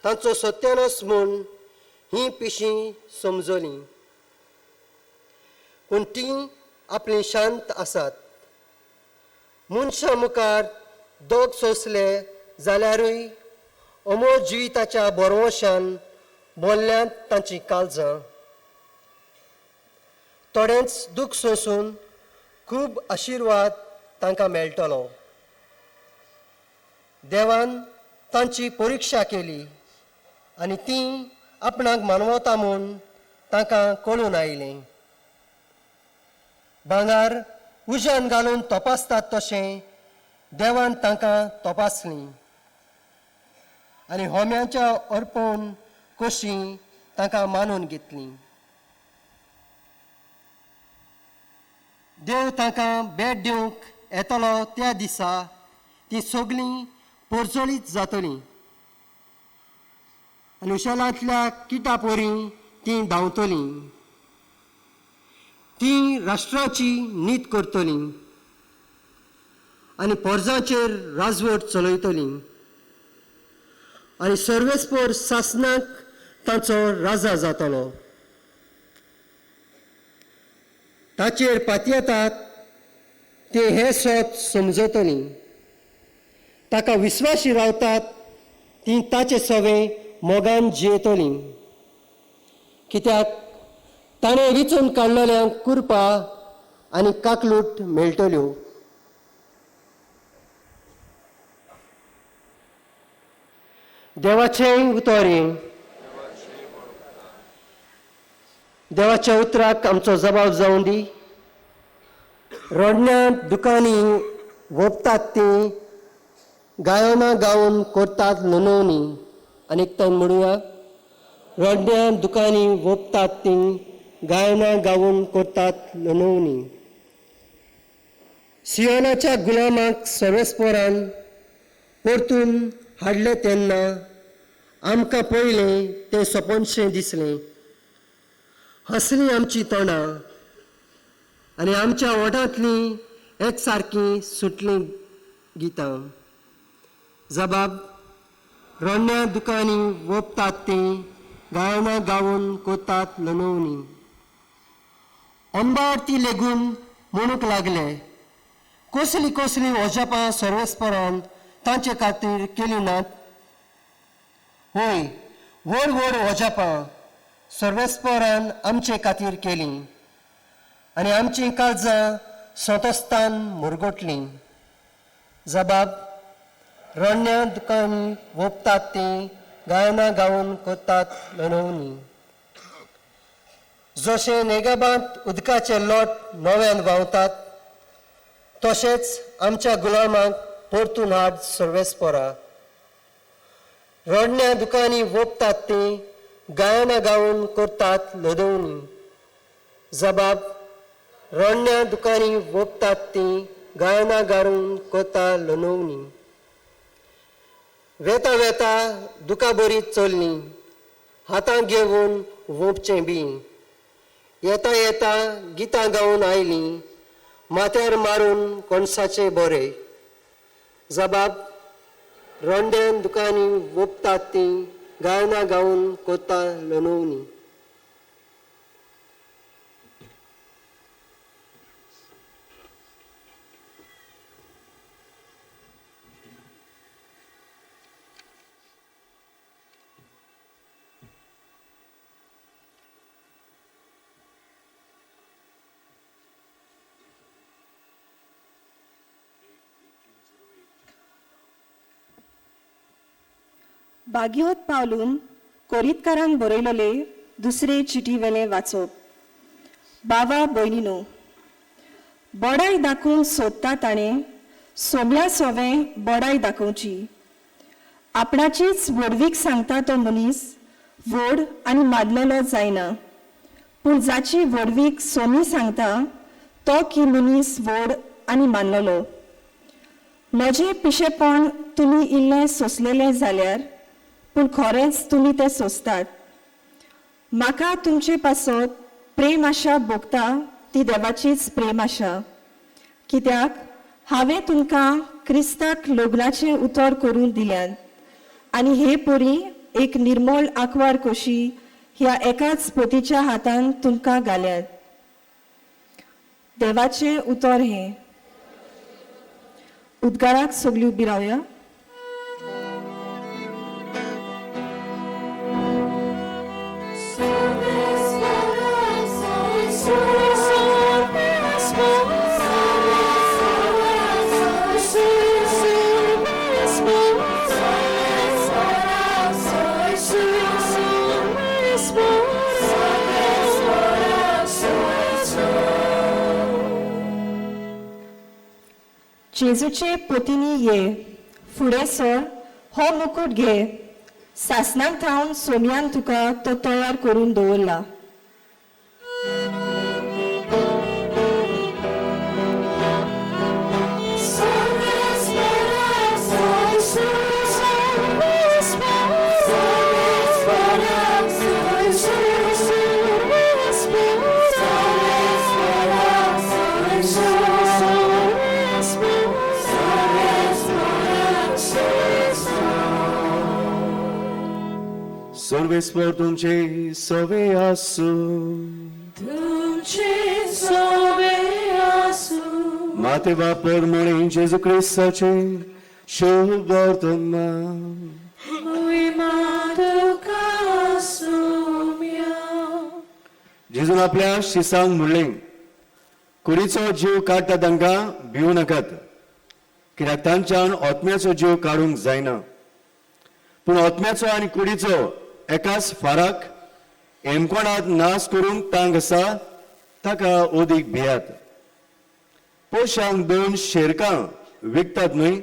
तांचो सत्यानाश म्हूण ही पिशी समजली. पूण ती आपली शांत आसात. मनशां मुखार दोग सोंसले जाल्यारूय अमोल जिविताच्या बरवशान बोल्ल्यांत तांची काळजां. थोडेंच दूख सोंसून खूब आशिर्वाद तांकां मेळटलो. देवान तांची परिक्षा केली आनी ती आपणाक मानवता म्हूण तांकां कळून आयलें. भांगार उज्यान घालून तपासतात तशें देवान तांकां तपासलीं आनी होम्याच्या अर्पण कशीं तांकां मानून घेतलीं. देव तांकां भेट दिवंक येतलो त्या दिसा ती सगळीं परजळीत जातलीं आनी उशेलांतल्या किटा पोरी ती धांवतलीं. ती राष्ट्राची नीत करतलीं आनी पोरजांचेर राजवट चलयतलीं आनी सर्वेस्पर सासणाक तांचो राजा जातलो. ताचेर पातयेतात ते हे सत समजतलीं. ताका विस्वासी रावतात ती ताचे सवें मोगान जियेतलीं. कित्याक ताणें विचून काडलेल्यांक कुरपा आनी काकलूट मेळटल्यो. देवाचें उतोरें. देवाच्या उतराक आमचो जबाब जावं दी. रोडण्या दुकानी वोपतात तीं गायनां गावन करतात नोंदणी. आनीक ताण म्हणुया. रोडण्या दुकानी वोपतात तीं गायनां गावन करतात नोंदणी. सियोनाच्या गुलामाक सर्वेस्परान परतून हाडले तेन्ना आमकां पयलें तें सोंपनशें दिसलें. हसलीं आमचीं तोंडां आनी आमच्या ओठांतलीं एक सारकीं सुटलीं गितां. जबाब. रोडण्या दुकानी वोपतात तीं गायनां गावन करतात नोंदणी. अंबावती लेगून म्हणूंक लागले. कसलीं कसलीं ओजापां सर्वेस्परान तांचे खातीर केलीं नात. हय, व्हड व्हड ओजापां सर्वेस्परान आमचे खातीर केलीं आनी आमचीं काळजां सोंतोस्तान मुरगोटलीं. जबाब. रोडण्या दुकानी वोपतात तीं गायनां गावन करतात नोंदणी. जशें नेगाबांत उदकाचे लोट नव्यान व्हांवतात तशेंच आमच्या गुलामाक परतून हाड सर्वेस्परा. रोडण्या दुकानी वोपतात तीं गायनां गावन करतात नोंदणी. जबाब. रोडण्या दुकानी वोपतात तीं गायनां गावन करतात नोंदणी. वेता वेता दुका बरी चल्लीं. हातांत घेवन वोपचें बी. येता येता गितां गावन आयलीं. माथ्यार मारून कोणसाचे बरें. जबाब. रोंड्या दुकानी वोपतात तीं गायनां गावन करतात नोंदणी. बागयोत पावलून कोरीतकारांक बरयलेले दुसरे चिटी वेले वाचप. बावा भयणीनो, बडाय दाखोवंक सोदता ताणें सोगल्या सोवें बडाय दाखोवची. आपणाचीच व्हडवीक सांगता तो मनीस व्हड आनी मारलेलो जायना, पूण जाची व्हडवीक सोमी सांगता तो की मनीस व्हड आनी मानलेलो. म्हजें पिशेपण तुमी इल्लें सोंसलेलें जाल्यार, पूण खरेंच तुमी तें सोंसतात. म्हाका तुमचे पासत प्रेम आशा भोगता ती देवाचीच प्रेम आशा. कित्याक हांवें तुमकां क्रिस्ताक लग्नाचें उतर करून दिल्यान, आनी हे पोरी एक निर्मळ आंकवार कशी ह्या एकाच पतीच्या हातान तुमकां घाल्यात. देवाचें उतर हें. उद्गाराक सगळीं उबी रावया. जेजूचे पोतिनी ये, फुडें सर, हो मुकुट घे. सासणाक थावन सोमयान तुका तो तयार करून दवरला. सर्वेस्वर तुमचे सवे आसू, तुमचे सवे आसू. माते वापर म्हणे जेजू ख्रिस्ताचे शुभ वर्तमान. महिमा तुका सोम्या. जेजून आपल्या शिसांक म्हणलें, कुडीचो जीव काडटा तांकां भिवू नाकात, कित्याक तांच्यान आत्म्याचो जीव काडूंक जायना. पूण आत्म्याचो आनी कुडीचो एकाच फाराक हेमकोणात नाश करूंक तांक आसा, ताका ओदीक भियात. पोशांक 2 शेरकां विकतात न्हय,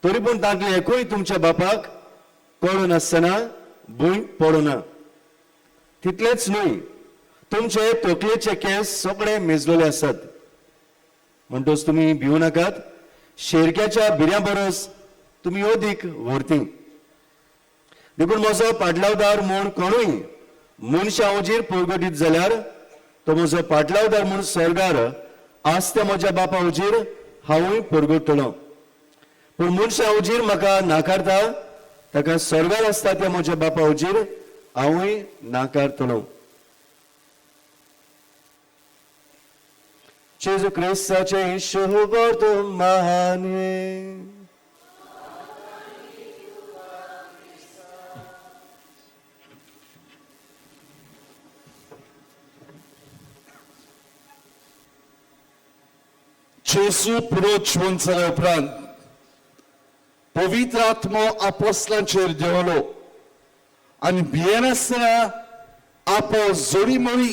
तरी पूण तांतले एकूय तुमच्या बापाक कळून आसतना भूंय पडूना. तितलेंच न्हय, तुमचे तकलेचे केस सगळे मेजलेले आसात. म्हणटच तुमी भिवू नाकात. शेरक्याच्या भिऱ्या बरोस तुमी ओदीक व्हरती. देखून म्हजो पाटलावदार म्हूण कोणूय मनशा उजीर परगटीत जाल्यार तो म्हजो पाटलावदार म्हूण स्वर्गार आसता म्हज्या बापा उजीर हांवूय परगटतलों. पूण मनशा उजीर म्हाका नाकारता, ताका स्वर्गार आसता त्या म्हज्या बापा उजीर हांवूय नाकारतलों. जेजू क्रिस्ताचे शुभ वर्तमान. जेजू पुरोचवून जाल्या उपरांत पवित्र आत्मो आपोस्तलांचेर देवलो आनी भियेनासतना आपो जोडी मोडी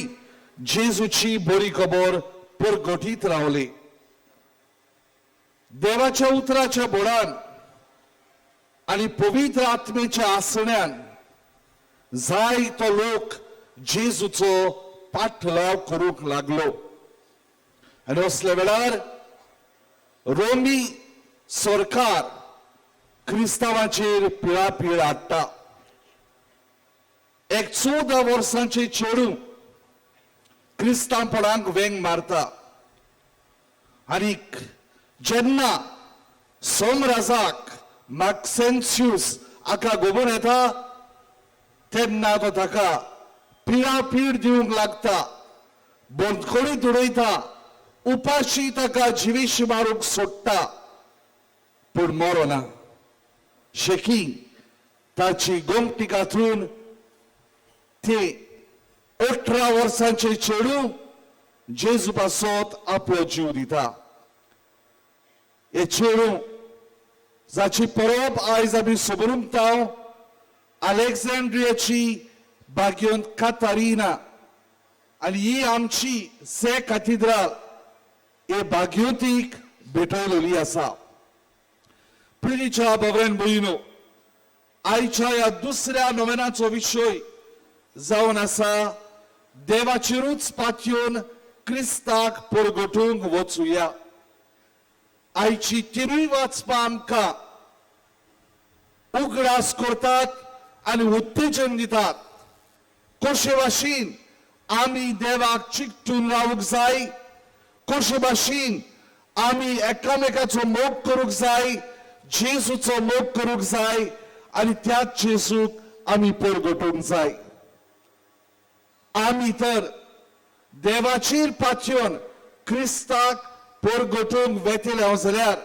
जेजूची बरी खबर परगटीत रावली. देवाच्या उतराच्या बोडान आनी पवित्र आत्मेच्या आसण्यान जाय तो लोक जेजूचो पाठलाव करूंक लागलो. आनी असल्या वेळार रोमी सरकार क्रिस्तांवाचेर पिळापीळ हाडटा. एक 14 वर्सांचे चेडूं क्रिस्तांपणाक वेंग मारता. आनीक जेन्ना सोमराजाक मॅक्सेन्सियस हाका खबर येता तेन्ना तो ताका पिळापीळ दिवंक लागता, बंदखोरीत उडयता, उपाशी ताका जिवीश मारूंक सोडटा. पूण मरोना. शेकी ताची गोमटी कातरून ते 18 वर्सांचे चेडूं जेजू पासत आपलो जीव दिता. हे चेडूं जाची परब आयज आमी सबरूंकता अलेक्झांड्रियाची बागयोन कातारिना आणि ही आमची से कॅथिड्रल हे बागयोतीक भेटयलेली आसा. प्रितीच्या बाबरेन भयणो, आयच्या ह्या दुसऱ्या नोवेनाचो विशय जावन आसा देवाचेरूच पातयेवन क्रिस्ताक परगटूंक वचुया. आयची तिनूय वाचपां आमकां उगडास करतात आनी उत्तेजन दितात. कशे भाशेन आमी देवाक चिकटून रावूंक जाय, कशे भाशेन आमी एकामेकाचो मोग करूंक जाय, जेजूचो मोग करूंक जाय आनी त्याच जेजूक आमी परगटूंक जाय. आमी तर देवाचेर पातयेवन क्रिस्ताक परगटूंक वेतले जाल्यार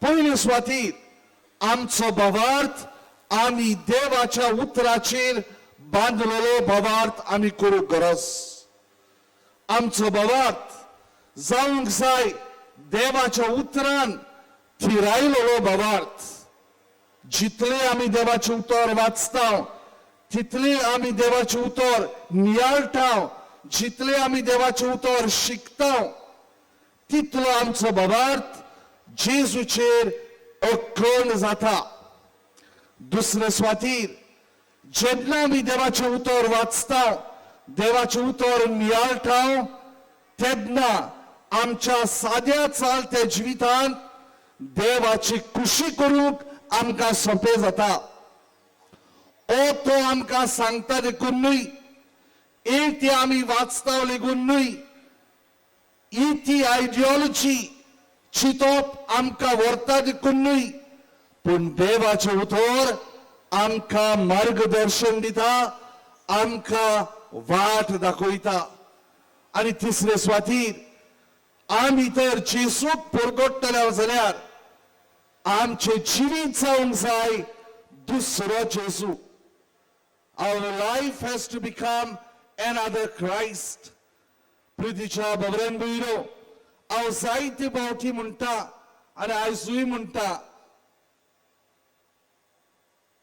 पयले सुवातेर आमचो भावार्थ आमी देवाच्या उतराचेर बांदलेलो भावार्थ आमी करूंक गरज. आमचो भावार्थ जावंक जाय देवाच्या उतरान थिरायलेलो भावार्थ. जितले आमी देवाचें उतर वाचता तितले आमी देवाचें उतर नियाळटा, जितले आमी देवाचें उतर शिकता तितलो आमचो भावार्थ जेजूचेर अखंड जाता. दुसरे सुवातेर जेन्ना आमी देवाचें उतर वाचता, देवाचें उतर नियाळटा, तेन्ना आमच्या साद्या चालत्या जिवितांत देवाची खुशी करूंक आमकां सोंपें जाता. तो आमकां सांगता देखून न्हय, ती आमी वाचता लेगून न्हय, ही ती आयडियोलॉजी चिंतप आमकां व्हरता देखून न्हय, पूण देवाचें उतर आमकां मार्गदर्शन दिता, आमकां वाट दाखयता. आनी तिसरे सुवातेर आमी तर जेजूक परगटतले जाल्यार आमचें जिवीत जावंक जाय दुसरो जेजू. Our life has to become another Christ. प्रितीच्या बाबरेन भयणो, हांव जायते फावटी म्हणटा आनी आयजूय म्हणटा,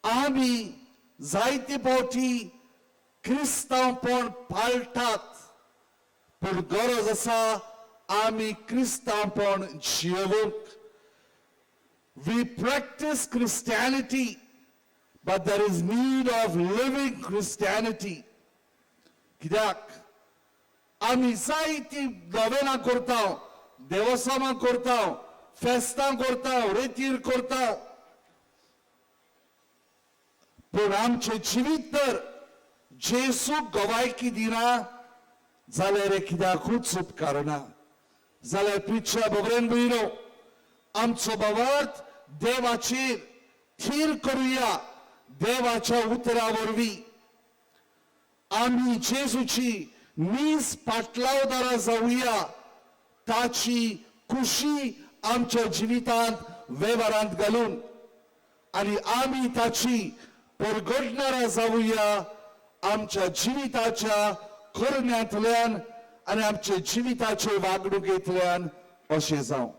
आमी जायते फावटी क्रिस्तांवपण पाळटात, पूण गरज आसा आमी क्रिस्तांवपण जियोवंक. We practice Christianity, but there is need of living Christianity. कित्याक आमी जायती नोवेनां करता, देवसामां करता, फेस्तां करता, रितीर करता, पूण आमचें जिवीत तर जेजूक गवायकी दिना जाल्यार कित्याकूच उपकारना. जाल्यार प्रितीच्या बाबरेन भयणो, आमचो भावार्थ देवाचेर थीर करुया. देवाच्या उतरा वरवीं आमी जेजूची मीस पाटलावदारां जावुया, ताची खुशी आमच्या जिवितांत वेव्हारांत घालून, आनी आमी ताची परगटणारां जावुया आमच्या जिविताच्या करण्यांतल्यान आनी आमचे जिविताचे वागणुकेंतल्यान अशें जावं.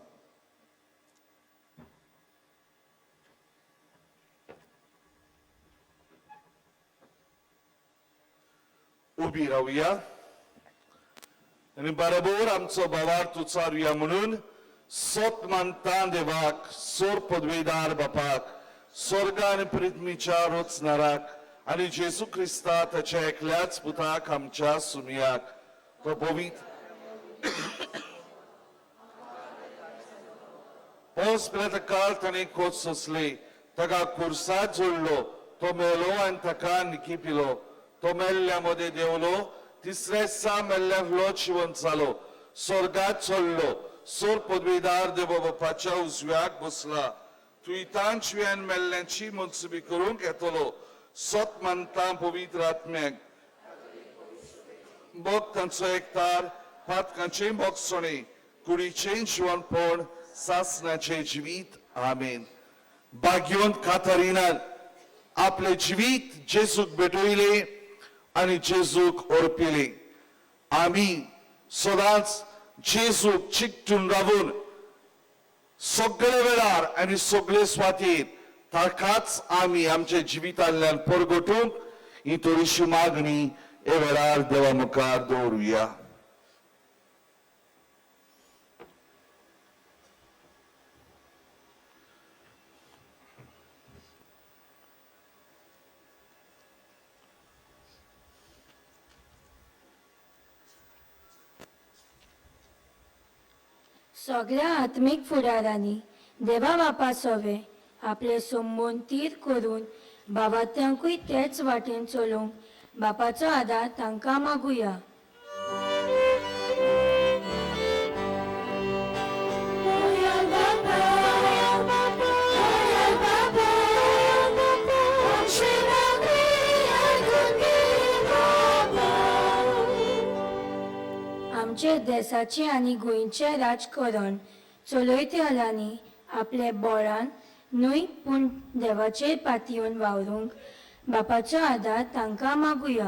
उबी रावुया आनी बरोबर आमचो भावार्थ उचारुया म्हणून सोत मानता देवाक, सोर पदवेदार बापाक, स्वर्ग आनी पृथ्वीच्या रचणाराक आनी जेजू क्रिस्ता ताच्या एकल्याच पुताक आमच्या सुमयाक तो पवित्र पोस काळ ताणें कोच सोंसले, ताका खुर्सात जोडलो, तो मेलो आनी ताका निकी पिलो, तो मेल्ल्या मध्ये देवलो, तिसऱ्या दिसा मेल्ल्या जिवंत जालो, स्वर्गात चडलो, सोर पदवेदार देव बापाच्या उजव्याक बसला, तुयतांचव्यान मेल्ल्यांची मनसुबी करूंक येतलो, सोत मानता पवित्र आत्म्याक बोग तांचो एकतार, पातकांचे मोगसणे, कुडीचें जिवनपण, सासणाचे जिवीत. आमेन. भाग्यवंत कातरिनान आपले जिवीत जेजूक भेटयले आनी जेजूक ओरपिले. आमी सदांच जेजूक चिकटून रावून सगळे वेळार आनी सगळे सुवातेर ताकाच आमी आमच्या जिवितांतल्यान परगटूंक ही थोडीशी मागणी हे वेळार देवा मुखार दवरुया. सगळ्या आत्मीक फुडारांनी देवा बापा सोवे आपले सोमोन तीर करून बाबात्यांकूय तेच वाटेन चलोवंक बापाचो आदार तांकां मागुया. आमचे देशाचे आनी गोंयचे राजकारण चलयते हलांनी आपले बळान न्हय पूण देवाचेर पातयेवन वावरूंक बापाचो आदार तांकां मागुया.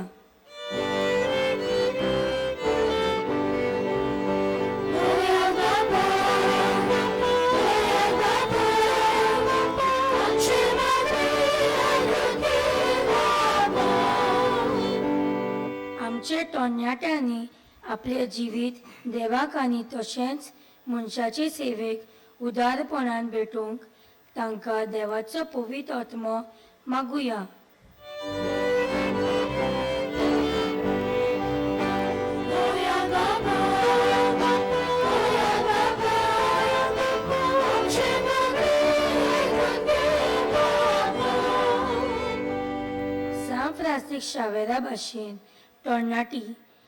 आमचे तरणाट्यांनी आपले जिवीत देवाक आनी तशेंच मनशाचे सेवेक उदारपणान भेटोवंक तांकां देवाचो पवित्र आत्मो मागुया. सान फ्रांसिस शावेरा भाशेन तरणाटी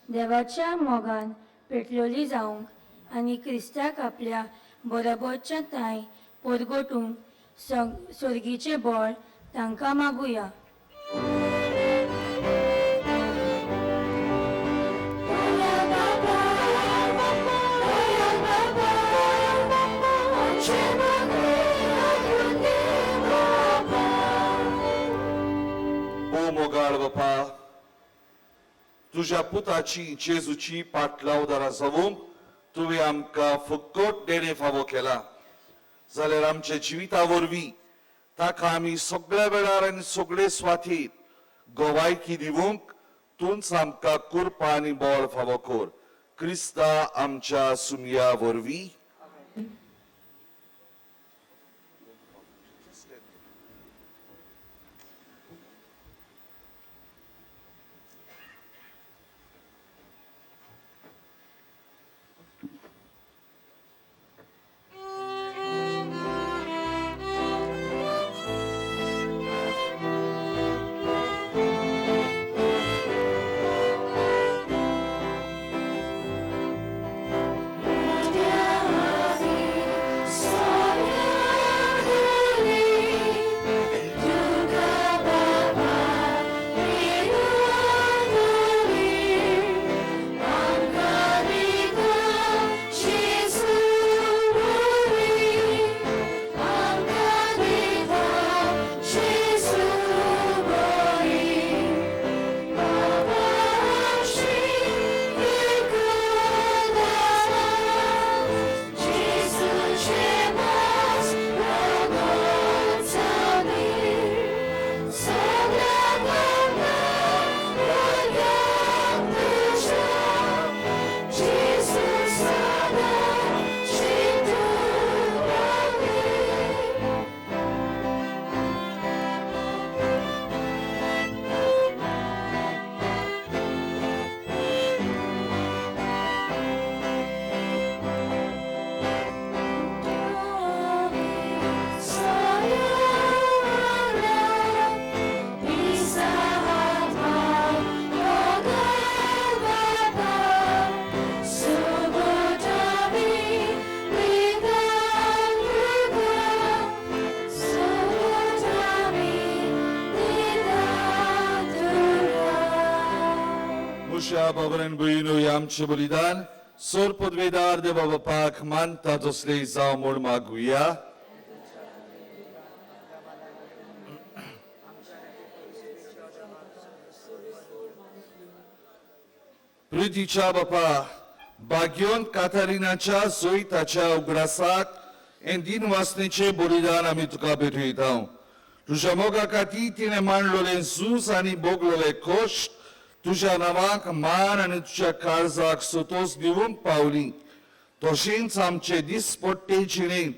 देवाच्या मोगान पेटलोली जावंक आनी क्रिस्ताक आपल्या बरोबरच्या ताय परगटूंक सर्गीचे बळ तांकां मागुया. ओ मोगाळ बापा, तुझ्या पुताची जेजूची पाटलावदारा जावूंक तुवें आमकां फुकट देणे फावो केला, जाल्यार आमच्या जिविता वरवीं ताका आमी सगळ्या वेळार आनी सगळे स्वातीत गोवायकी दिवंक तूंच आमकां कृपा आनी बळ फावो कर. क्रिस्ता आमच्या सुमया वरवीं. बाबरान भयणू आमचे बलिदान सोर पदवेदार देवा बापाक मानता तसले जावं म्हूण मागुया. प्रितीच्या बापा, भाग्योन कातारिनाच्या सोयताच्या उगडासाक हे दिन वासनेचे बलिदान आमी तुका भेटयता. तुझ्या मोगा खातीर तिणें मांडलोले झूज आनी भोगलोले कश्ट तुझ्या नांवाक मान आनी तुझ्या काळजाक सोतोस दिवंक पावली. तशेंच आमचे दिसपट्टे जिणेंत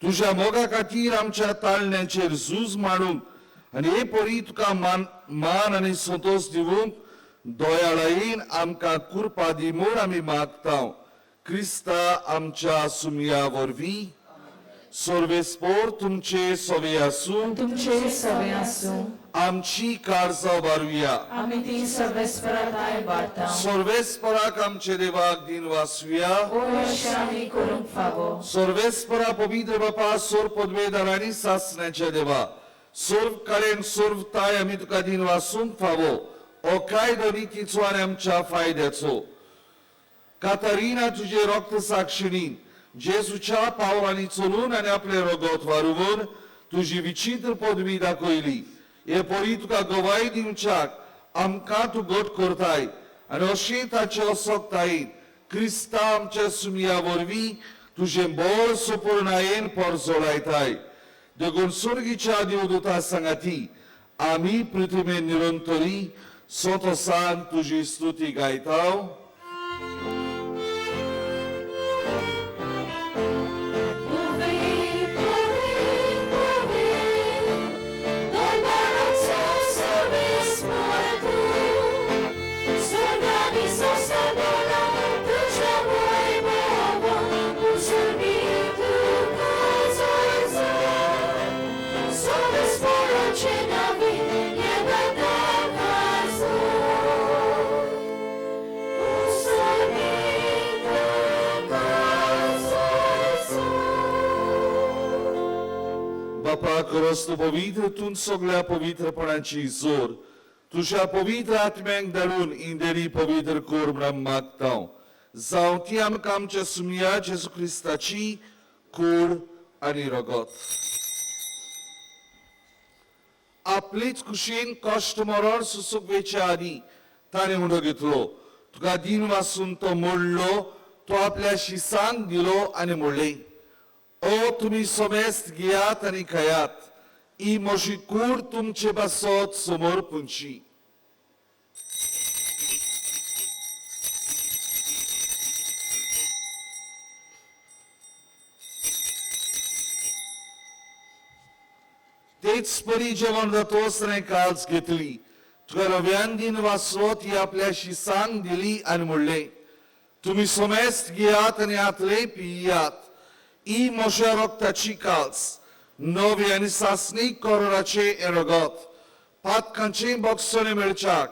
तुझ्या मोगा खातीर आमच्या ताळण्याचेर झूज मारूंक आनी हे परी तुका मान आनी सोतोस दिवंक दोयाळायेन आमकां कृपा दी म्हूण आमी मागतां. क्रिस्ता आमच्या सुमया वरवीं सर्वेस्पोर तुमचे सवे आसूं. तुमचे सवे आसूं. आमची काळजां वारुया. आमी ती सर्वेस्पराताय वाडटा. सर्वेस्पराक आमचे देवाक दिन वासुया. आमी करूंक फावो. सर्वेस्परा पवित्र बापा सोर पदवेदार आनी सासण्याच्या देवा सर्व कडेन सर्वताय आमी तुका दिन वासूंक फावो. हो कायदो नितीचो आनी आमच्या फायद्याचो. कातरिना तुझे रक्त साक्षिणीन जेजूच्या पावलांनी चलून आनी आपले रगत वारुवन तुजी विचित्र पदवी दाखयली. हे परी तुका गवाही दिवच्याक आमकां तूं घट करताय आनी अशें ताचे असोकतायेन क्रिस्ता आमच्या सुमया वरवीं तुझें बळ सुपूर्णायेन परजोळायताय. देखून स्वर्गीच्या देवदूता सांगाती आमी पृथ्वीमेर निरंतरी सोतोसान तुजी स्तुती गायताव. बापा खरोच तूं पवित्र तूं सगळ्या पवित्रपणाची जोर तुझ्या पवित्र आत्म्याक धाडून इंदेरी पवित्र कर म्हणून मागतां. जावं ती आमकां आमच्या सुमया जेजू क्रिस्ताची कूड आनी रगत. आपलीच कुशीन कश्ट मरण सुसुकवेच्या आदी ताणें उडो घेतलो. तुका दिन वासून तो मोडलो. तो आपल्या शिसांक दिलो आनी म्हणलें ओ तुम्ही समेस्त घेयात आनी खायात. ही म्हजी कूड तुमचे पासत समोर पुंची. तेच परी जेवण जातोच ताणें काळज घेतली. तुका नव्यान दिन वासत ही आपल्या शिसांक दिली आनी म्हणलें तुम्ही समेस्त घेयात आनी आतले पियात. ही म्हज्या रक्ताची काळज नवे आनी सासणीक कोराचे रगत पातकांचे बक्षणे मेळच्याक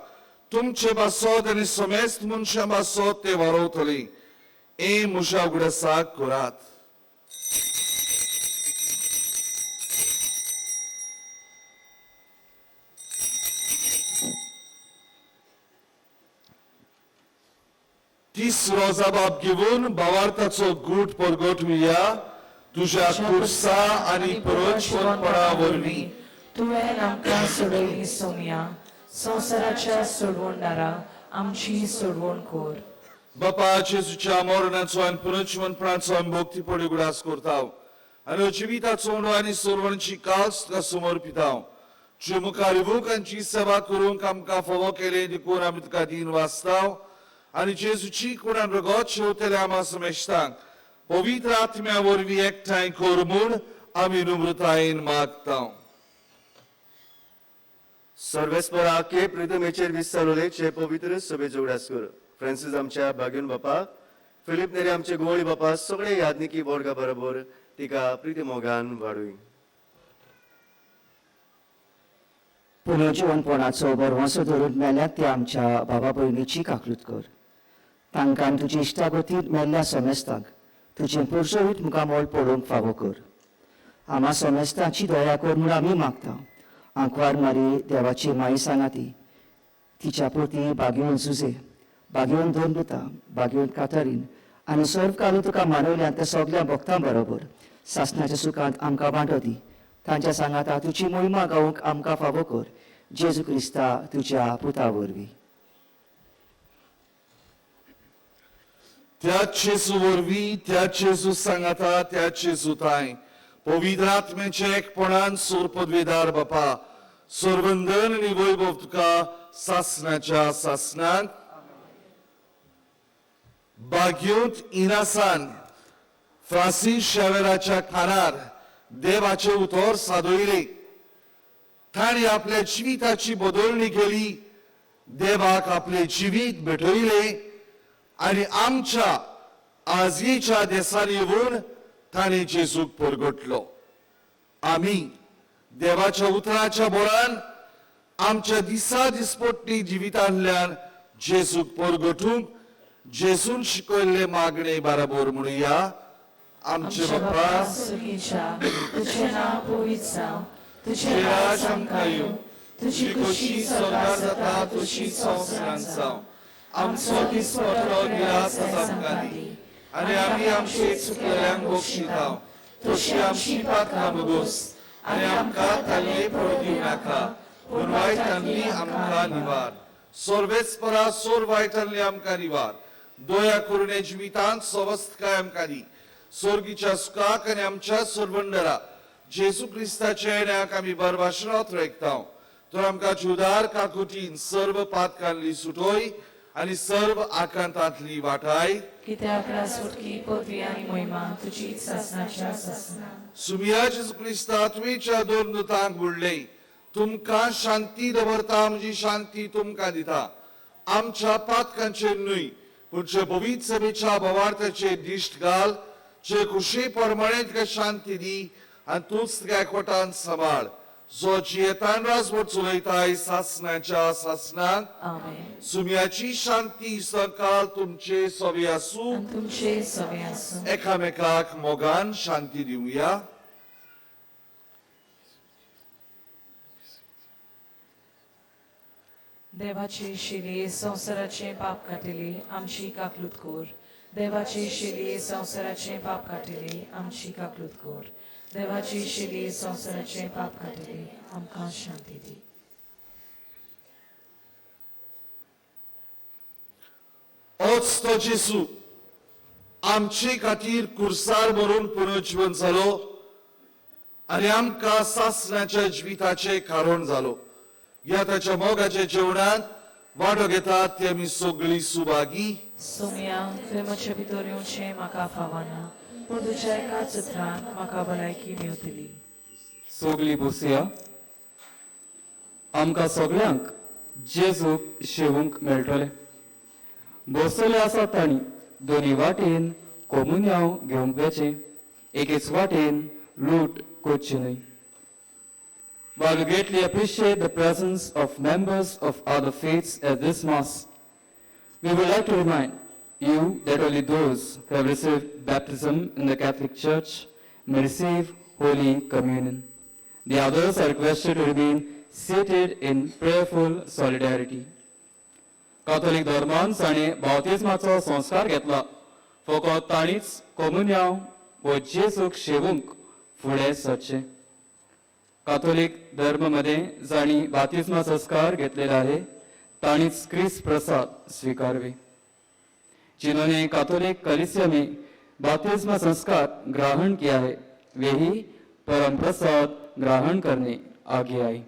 तुमचे बासत आनी समेस्त मनशां बासत ते वारवतले. हे म्हज्या उगडासाक करात. तिसरो जबाब घेवन भावार्थाचो गूट परगटुया. तुझ्या कुर्सा आनी परचपणा वरवीं तुवें आमकां सोडयली सोम्या. संवसाराच्या सोडवणदारा आमची सोडवण कर. बापा जेजूच्या मरणाचो आनी पुनर्जीवनपणाचो आमी भक्तीपणी उगडास करताव आनी जिविताचो आनी सोडवणची काळज तुका समर्पिताव. तुजे मुखार युवकांची सेवा करूंक आमकां फावो केले देखून आमी तुका दिन वाचताव आनी जेजूची कुडान रगत शेवतले आमा समेस्तांक पवित्र आत्म्या वरवीं एकठांय कर म्हूण आमी नम्रतायेन मागतां. सर्वेस्परा के प्रितमेचेर विस्तारलेचे पवित्र सभेचो उगडास कर. फ्रांसीस आमच्या भाग्यन बापा फिलिप नेरे आमचे गोवळी बापा सगळे यादनिकी वर्गा बरोबर तिका प्रिती मोगान वाडूय. पुनर्जीवनपणाचो बरवंसो धरून मेल्यात ते आमच्या बाबा भयणीची काकलूत कर. तांकां तुजी इश्टागतींत मेल्ल्या समेस्तांक तुजें पुरसोवीत मुखामोल पडोवंक फावो कर. आम्हा समेस्तांची दया कर म्हूण आमी मागता. आंकवार मारी देवाची माई सांगाती तिच्या पुरती बागेवन झुजे बागेवन दोनदुता बागेवन कातरीन आनी सर्व कालू तुका मानवल्या त्या सगळ्या भक्तां बरोबर सासणाच्या सुखांत आमकां वांटो दी. तांच्या सांगाता तुजी मोहिमा गावूंक आमकां फावो कर. जेजू क्रिस्ता तुज्या पुता वरवीं. त्या जेजू वरवीं त्या जेजू सांगाता त्या जेजू ताय पवित्र आत्म्याचे एकपणान सोर पदवेदार बापा सोरवंदन आणि वैभव तुका सासणाच्या सासणांत बाग्योत इनासान फ्रांसीस शेवेराच्या खानार देवाचे उतर सादोयले ताणी आपल्या जिविताची बदलणी केली देवाक आपले जिवीत भेटयले आणि आमच्या आजयेच्या देशान येऊन ताणे जेजूक परगटलो आम्ही देवाच्या उतराच्या बोरान आमच्या दिसा दिसपट्टी जिवितांतल्यान जेजूक परगटूंक जेजून शिकयल्ले मागणे बराबर म्हणुया आमचे बापा तुझे नाव पवित्र जावं तुझे राज आमकां येवं तुजी कशी स्वर्गार जाता तशी संवसारांत जावं आमचो दिसपट्टो गिरास आमकां दी आनी आमी आमचे चुकलेल्यांक बक्षितांव तशी आमची पातकां मागोस आनी आमकां ताल्ले पडूं दिवं नाका पूण वायटांतली आमकां निवार सर्वेस्परा सोर वायटांतली आमकां निवार दया करून हे जिवितांत स्वस्थकाय आमकां दी स्वर्गीच्या सुखाक आनी आमच्या सोरवंडरा जेजू क्रिस्ताच्या येण्याक आमी बरभाशरात रेखतांव तर आमकां जुदार काकुटीन सर्व पातकांतली सुटोय आनी सर्व आकांतांतली वाटाय कित्याक सुटकी पदवी आनी महिमा तुजी सासणाच्या सासणां सुमिया जेजू क्रिस्ता तुवेच्या दोन दुतांक बुडले तुमकां शांती दवरता म्हजी शांती तुमकां दिता आमच्या पातकांचेर न्हय पूण जे पवित्र सभेच्या भवार्थाचेर दिश्ट घाल जे खुशी परमणे तुका शांती दी आनी तूंच तुका एकवटान सांबाळ जो जियेतान राजवट चलयताय सासणाच्या सासणांत सुमयाची शांती सकाळ तुमचे सवे आसूं तुमचे सवे आसूं एकामेकाक मोगान शांती दिवया देवाचे शिले संसाराचे पाप काटिले आमची काकलूत कोर देवाचे शिले संसाराचे पाप काटिले आमची काकलूत कोर देवाचे शिले संसाराचे पाप काटिले आमकां शांती दी होच तो जेजू आमचे खातीर कुर्सार मरून पुनर्जीवन जालो आनी आमकां सासणाच्या जिविताचे कारण जालो ह्या ताच्या मोगाच्या जेवणांत वांटो घेतात ते आमी सगळीं सुभागी सोम्या तुवें म्हजे भितर येवचें म्हाका फावना पूण तुज्या एकाच उतरान म्हाका भलायकी मेवतली सगळीं बसया आमकां सगळ्यांक जेजूक शेवूंक मेळटले बसले आसात तांणी दोनी वाटेन कोमुन्यांव घेवंक वेचें एकेच वाटेन लूट करची न्हय While we greatly appreciate the presence of members of other faiths at this Mass, we would like to remind you that only those who have received baptism in the Catholic Church may receive Holy Communion. The others are requested to remain seated in prayerful solidarity. Catholic धर्मान ताणे बावतिस्माचो संस्कार घेतला फकत ताणीच कोमुन्यांव व जेजूक शेवूंक फुडें सरचें Catholic धर्मामध्ये जाणी बातिस्मा संस्कार घेतलेला आहे ताणीच क्रिस्त प्रसाद स्वीकारवे जिन्होंने काथोलिक कलीसिया में बातिस्मा संस्कार ग्रहण किया है वे ही परम प्रसाद ग्रहण करने आगे आए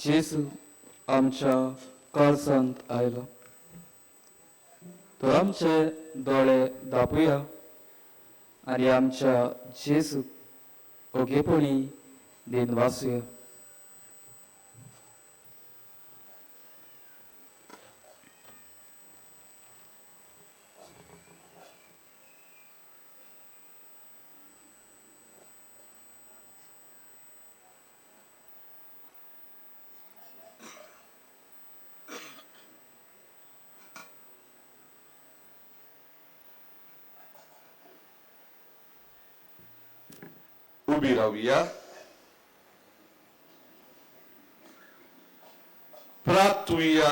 जेजू आमच्या काळजांत आयलो. तर आमचे दोळे धांपूया आनी आमच्या जेजूक ओगेपणी दिन वाचूया. उभी राहूया. प्रार्थूया.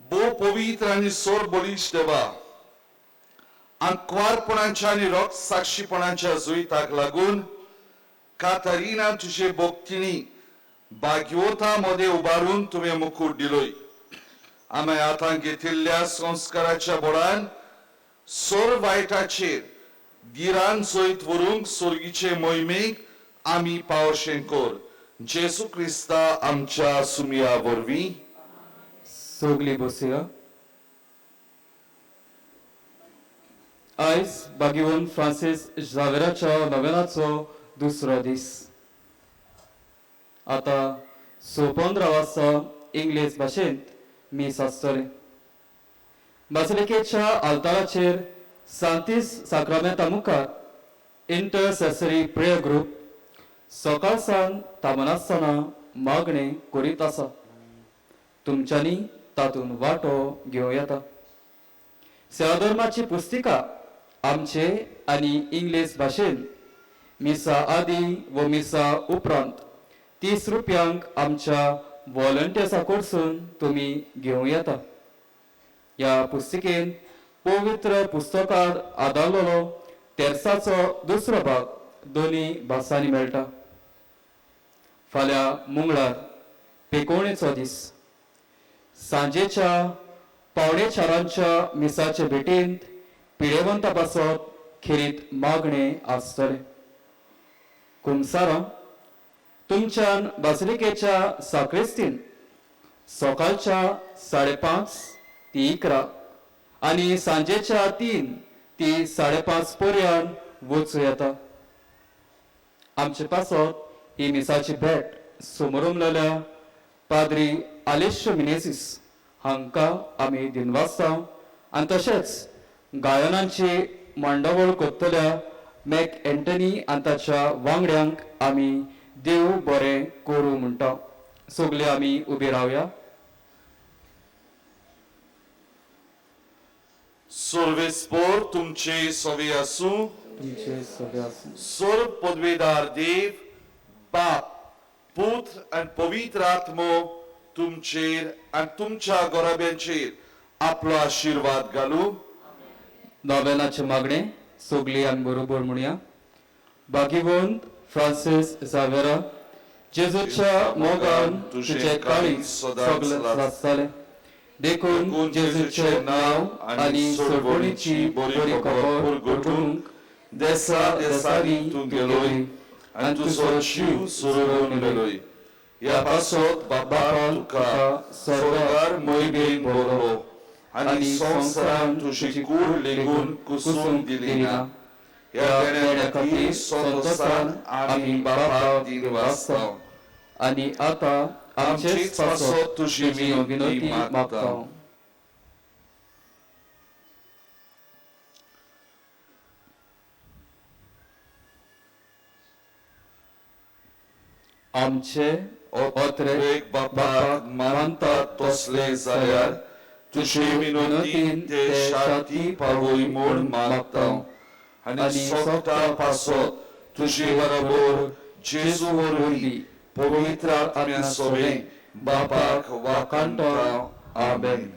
भोव पवित्र आनी सोर बलिश देवा, आंकवारपणाच्या आनी रोग साक्षीपणाच्या जुईताक लागून कातरिना तुजे भोगतिणी भाग्यवता मध्ये उबारून तुवें मुकुट दिलोय. आमी आतां घेतिल्ल्या संस्काराच्या बोडान सोर वायटाचेर गिरान जैत व्हरूंक सोर्गीचे मोहिमेक आमी पावशें कोर. जेजू क्रिस्ता आमच्या सुमया वरवीं. सोगली बसया. आयज भाग्यवन फ्रांसीस झावेराच्या नोवेनाचो दुसरो दीस. आता 15 वाजता इंग्लीश भाशेंत मीस आसतले. बासिलिकेच्या आल्ताराचेर सांतीस साक्रामेंता मुखार इंटरसेसरी प्रेयर ग्रुप सकाळ सावन तामनासतना मागणे करीत आसा. तुमच्यांनी तातूंत वांटो घेवं येता. सेवा धर्माची पुस्तिका आमचे आनी इंग्लीश भाशेन मिसा आदी व मिसा उपरांत 30 रुपयांक आमच्या व्हॉलंटियर्सा कडसून तुमी घेवं येता. ह्या पुस्तिकेन पवित्र पुस्तकांत आदारलेलो तेरसाचो दुसरो भाग दोनी भासांनी मेळटा. फाल्यां मंगळार 15 दीस सांजेच्या 3:45 मिसाचे भेटेंत पिडेवंता पासत खेरीत मागणे आसतले. कुमसारां तुमच्यान बासिलिकेच्या साक्रिस्तीन सकाळच्या 5:30 ते 11 आनी सांजेच्या 3 ते 5:30 पर्यंत वचूं येता. आमचे पासत ही मिसाची भेट समोरुमलेल्या पाद्री आलेशो मिनेसीस हांकां आमी दिनवासता आनी तशेंच गायनांची मांडावळ करतल्या मॅक एंटनी आनी ताच्या वांगड्यांक आमी देव बरें करूं म्हणटा. सगळे आमी उबी रावया. सर्वेस्पोर तुमचे सवे आसूं. तुमचे सगळे आसूं. सोर पदवेदार देव बाप पुत्र आनी पवित्र आत्मो तुमचेर आनी तुमच्या गोराब्यांचेर आपलो आशिर्वाद घालूं. नोवेनाचे मागणे सगळी आमी बरोबर म्हणया. भाग्यवंत फ्रांसीस झावेरा, जेजूच्या मोगान तुजे काळीज सगळे आसतले. देखून जेजूचे नांव आनी सोडवणीची बरी खबर घडोवंक देसा देसांनी तूं गेलोय आनी तुजो जीव सोडून गेलोय. ह्या पासत बापान तुका स्वर्गार मोहिमेन भोगलो आनी संवसारान तुजी कूड लेगून कुसूंक दिली ना. ह्या देण्या खातीर संतोषान आमी बापाक दिन वाचता आनी आतां आमचेच पासत तुजी विनंती मागता. आमचे ओत्रेक बापाक मानतात तसले जाल्यार तुजे विनंतीन ते शांती पावोय म्हूण मागता आनी सोगता पासत तुजे बरोबर जेजू वरवीं पवित्र आत्म्या सोबे बापाक वाकांता. आमेन.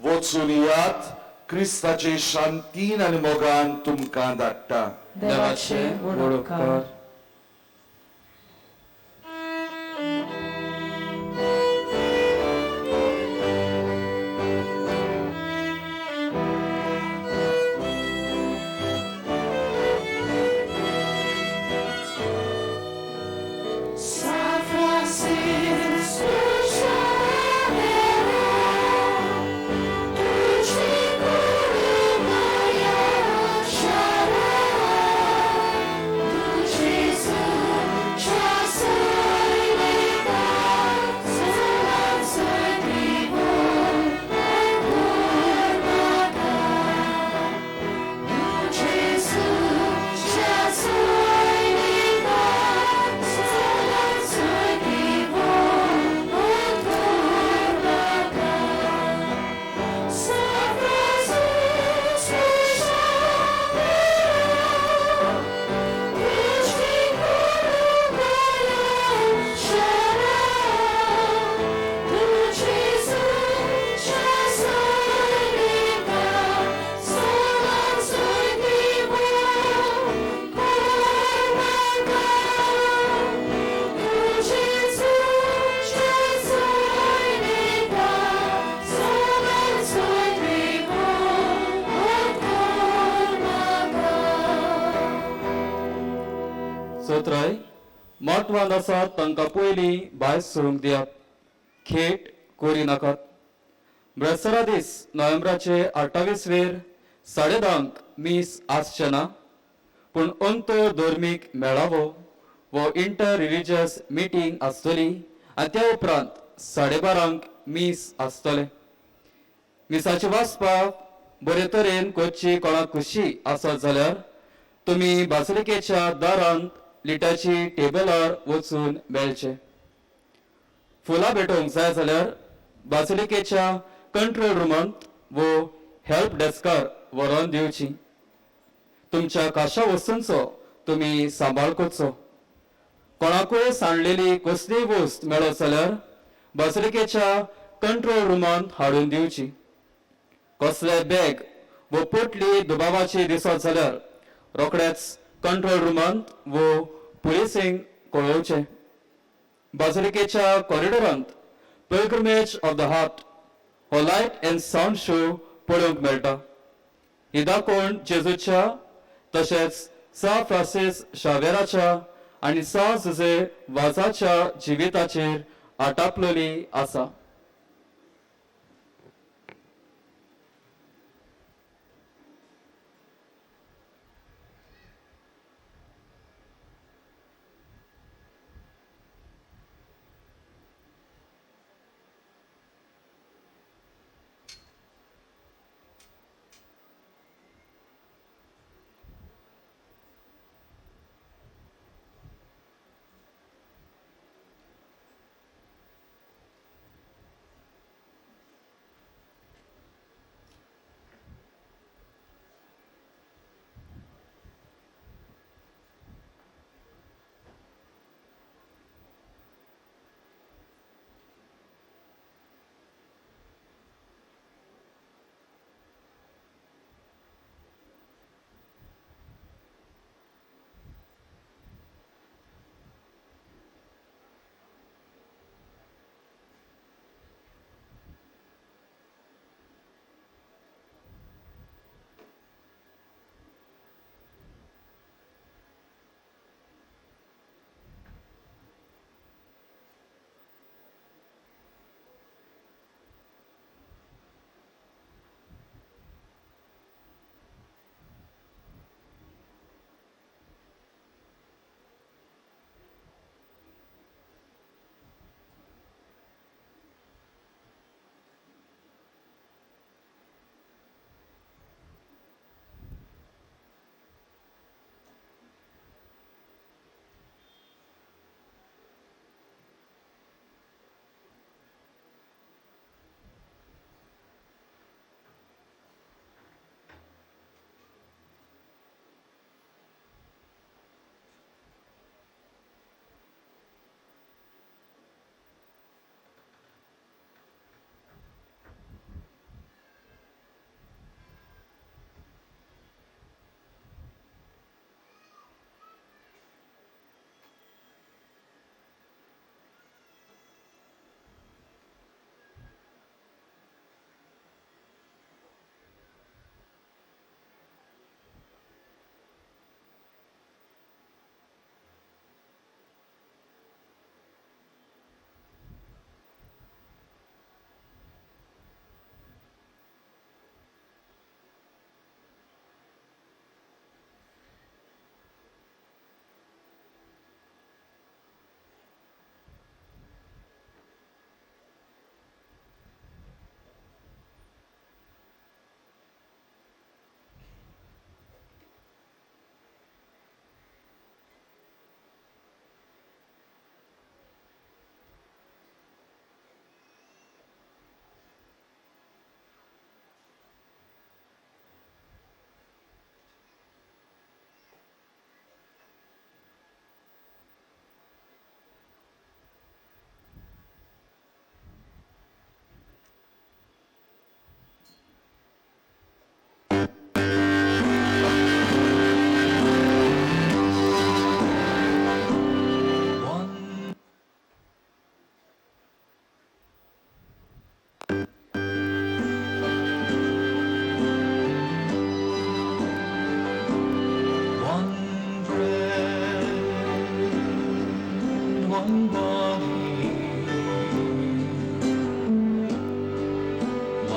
वचून यात. क्रिस्ताचे शांतीन आनी मोगान तुमकां धाडटा. देवाचे वडोवकार. Sa उतराय म्हत्वान आसात तांकां पयलीं भायर सरूंक दियात. खेट कोरी नाकात. ब्रेस्तरा दीस नोव्हेंबराचे 28 10:30 मीस आसचे ना, पूण अंतर धर्मीक मेळावो वो इंटर रिलिजियस मिटींग आसतली आनी त्या उपरांत 12:30 मीस आसतले. मिसाची वाचपाक बरे तरेन कोची कोणाक खुशी आसत जाल्यार तुमी बासलिकेच्या दारांत लिटाची टेबलार वचून मेळचे. फुलां भेटोवंक जाय जाल्यार बासलिकेच्या कंट्रोल रुमांत वो हेल्प डेस्कार व्हरोन दिवची. तुमच्या खाशा वस्तूंचो तुमी सांबाळ करचो. कोणाकूय सांडलेली कसलीय वस्त मेळत जाल्यार बासलिकेच्या कंट्रोल रुमांत हाडून दिवची. कसले बॅग वो पोटली दुबावाची दिसत जाल्यार रोखडेच कंट्रोल रुमांत वो पुलिसेंक कळोवचें. बासलिकेच्या कॉरिडोरांत पिल्ग्रिमेज ऑफ द हार्ट हो लायट एंड साऊंड शो पळोवंक मेळटा. ही दाखोवन जेजूच्या तशेंच सा फ्रांसीस शावेराच्या आनी सा जुजे वाझाच्या जिविताचेर आटापलेली आसा.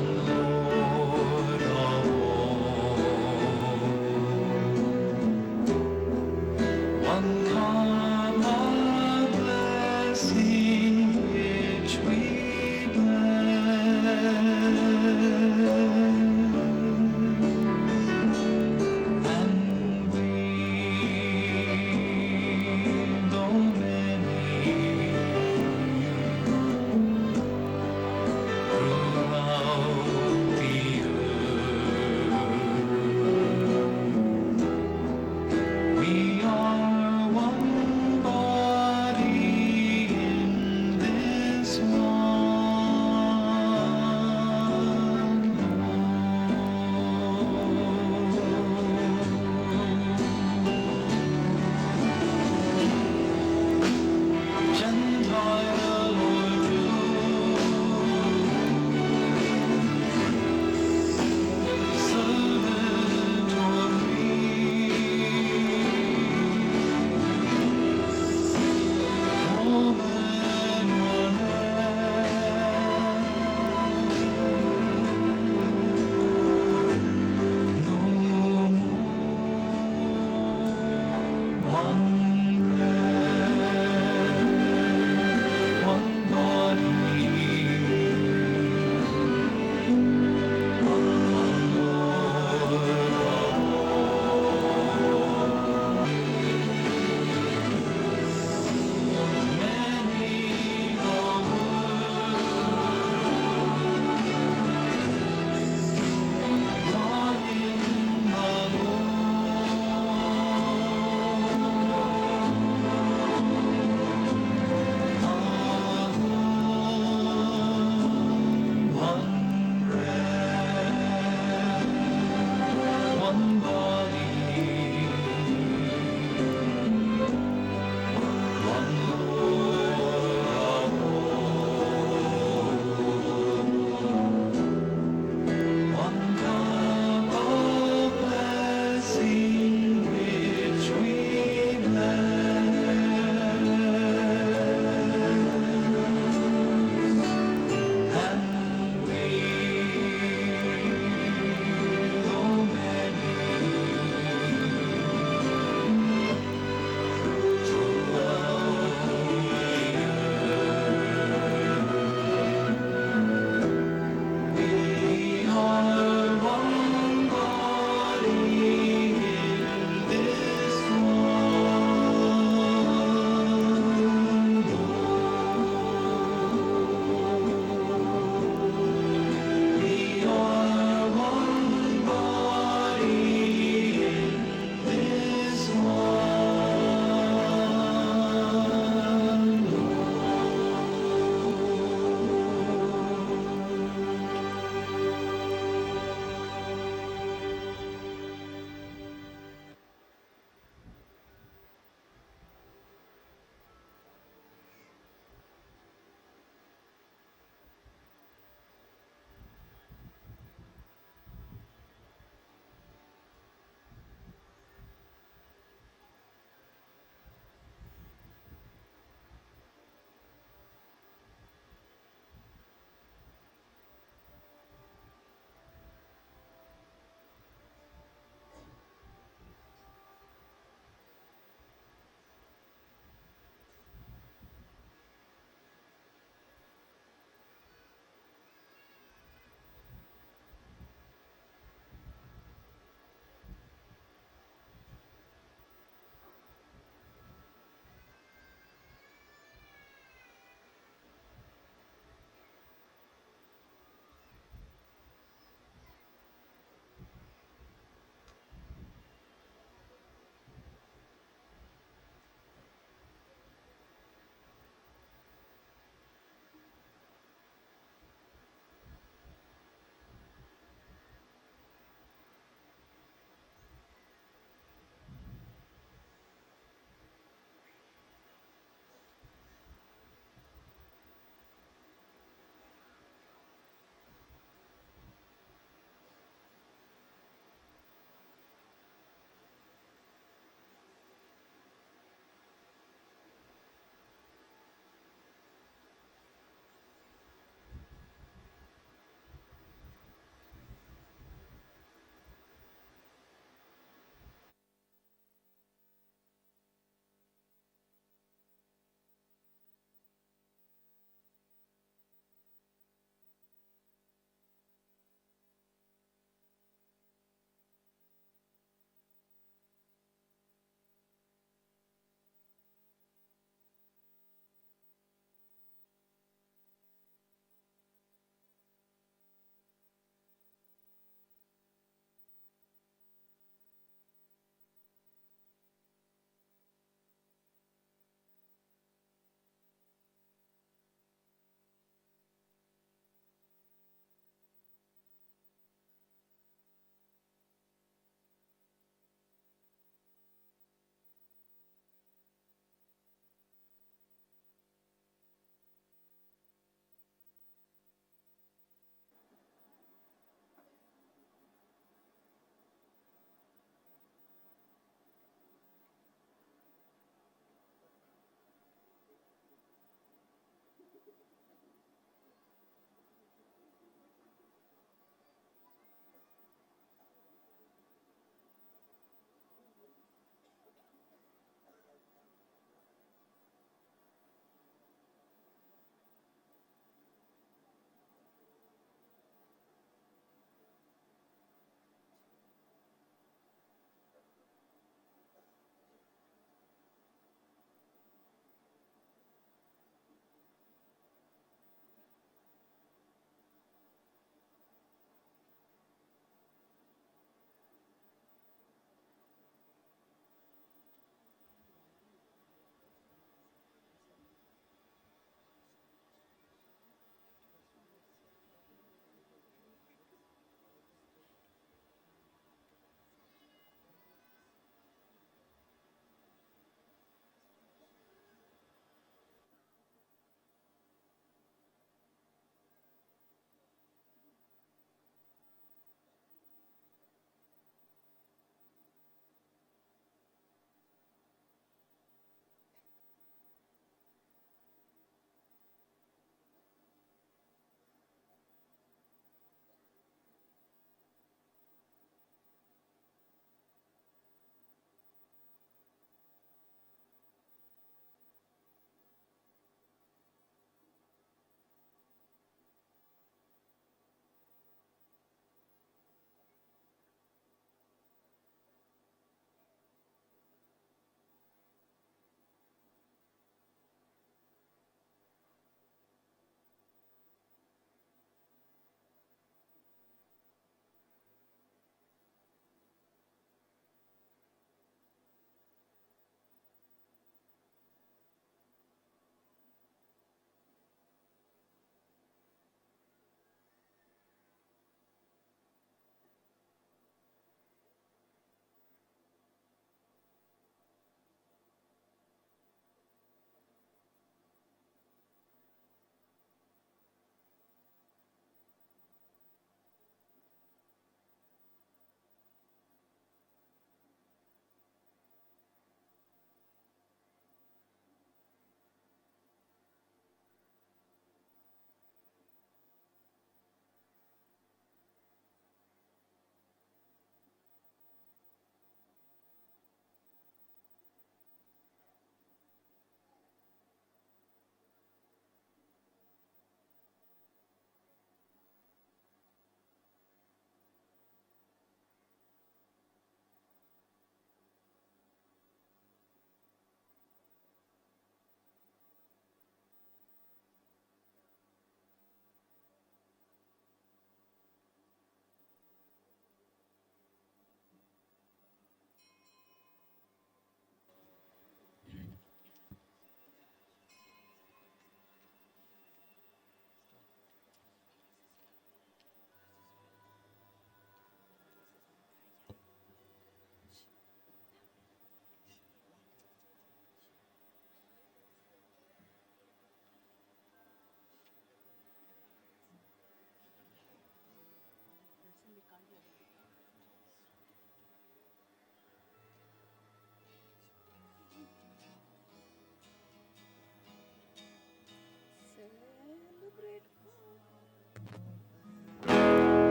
Lord of all. One common blessing which we bless, and breathe, though many, throughout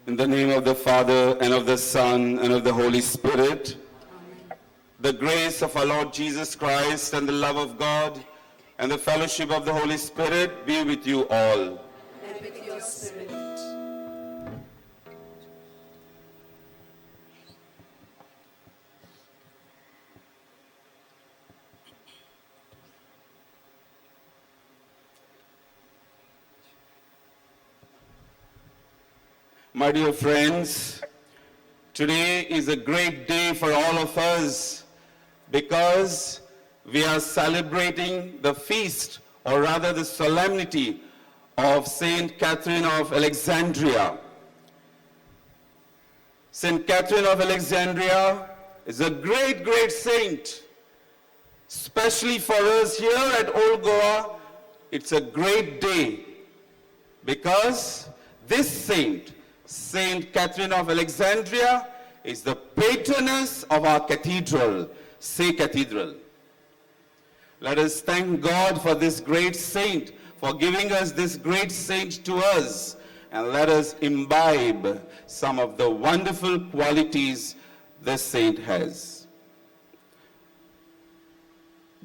In the name of the Father, and of the Son, and of the Holy Spirit, the grace of our Lord Jesus Christ, and the love of God, and the fellowship of the Holy Spirit be with you all. And with your spirit. My dear friends, today is a great day for all of us because we are celebrating the feast, or rather the solemnity, of Saint Catherine of Alexandria. Saint Catherine of Alexandria is a great, great saint. Especially for us here at Old Goa, it's a great day because this saint, Saint Catherine of Alexandria, is the patroness of our cathedral, Say Cathedral. Let us thank God for this great saint, for giving us this great saint to us, and let us imbibe some of the wonderful qualities this saint has.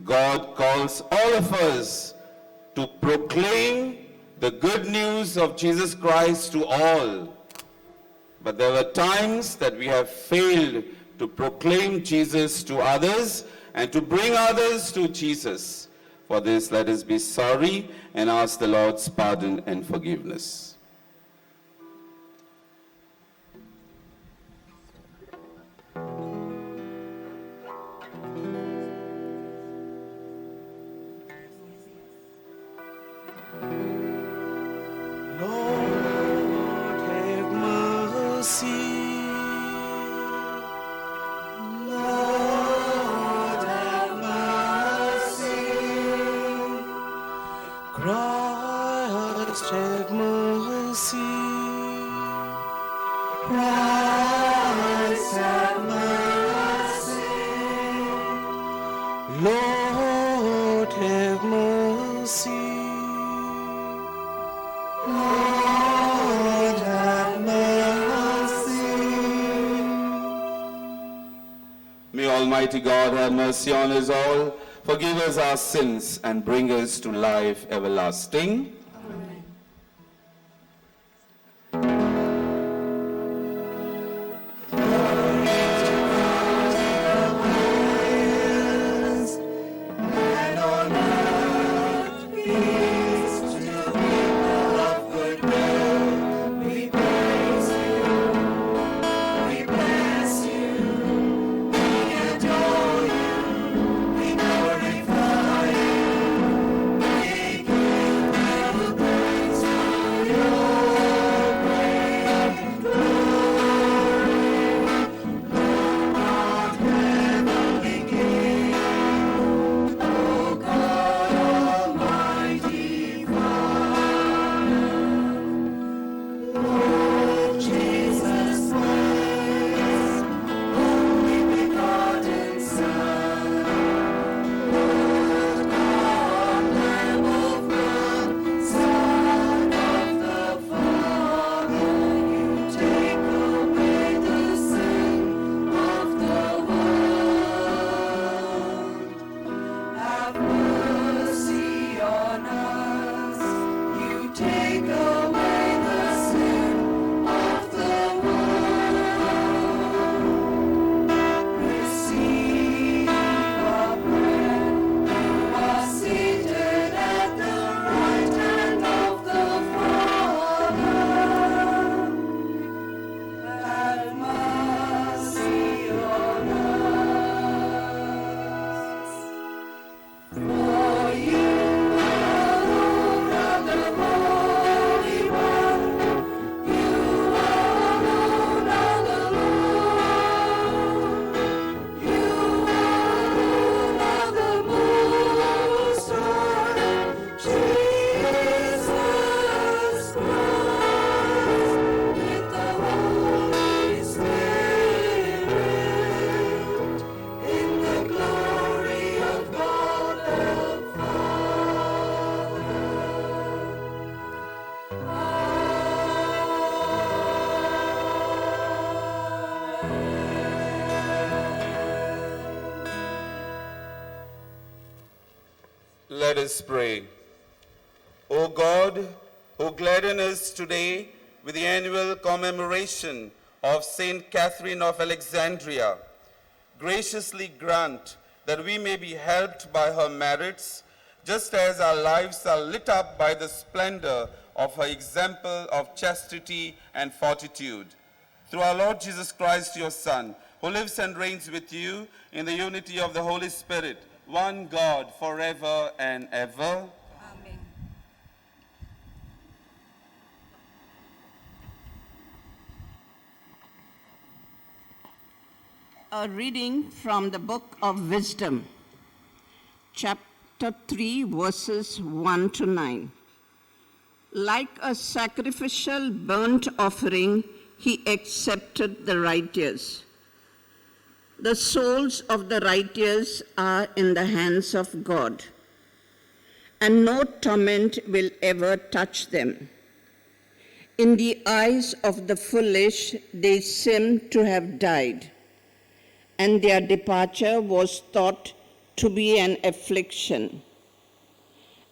God calls all of us to proclaim the good news of Jesus Christ to all. But there were times that we have failed to proclaim Jesus to others and to bring others to Jesus. For this, let us be sorry and ask the Lord's pardon and forgiveness. Lord, have mercy. Lord, have mercy. Christ, have mercy. Christ, have mercy. Lord, have mercy. Lord, have mercy. May Almighty God have mercy on us all, forgive us our sins, and bring us to life everlasting. And on earth peace to people of good will. We praise you, we bless you, we adore you, we glorify you, we give you Let us pray. O God, who gladden us today with the annual commemoration of Saint Catherine of Alexandria, graciously grant that we may be helped by her merits, just as our lives are lit up by the splendor of her example of chastity and fortitude. Through our Lord Jesus Christ, your Son, who lives and reigns with you in the unity of the Holy Spirit, one God, forever and ever. Amen. A reading from the Book of Wisdom, chapter 3, verses 1 to 9. Like a sacrificial burnt offering, he accepted the righteous. The souls of the righteous are in the hands of God, and no torment will ever touch them. In the eyes of the foolish, they seem to have died, and their departure was thought to be an affliction,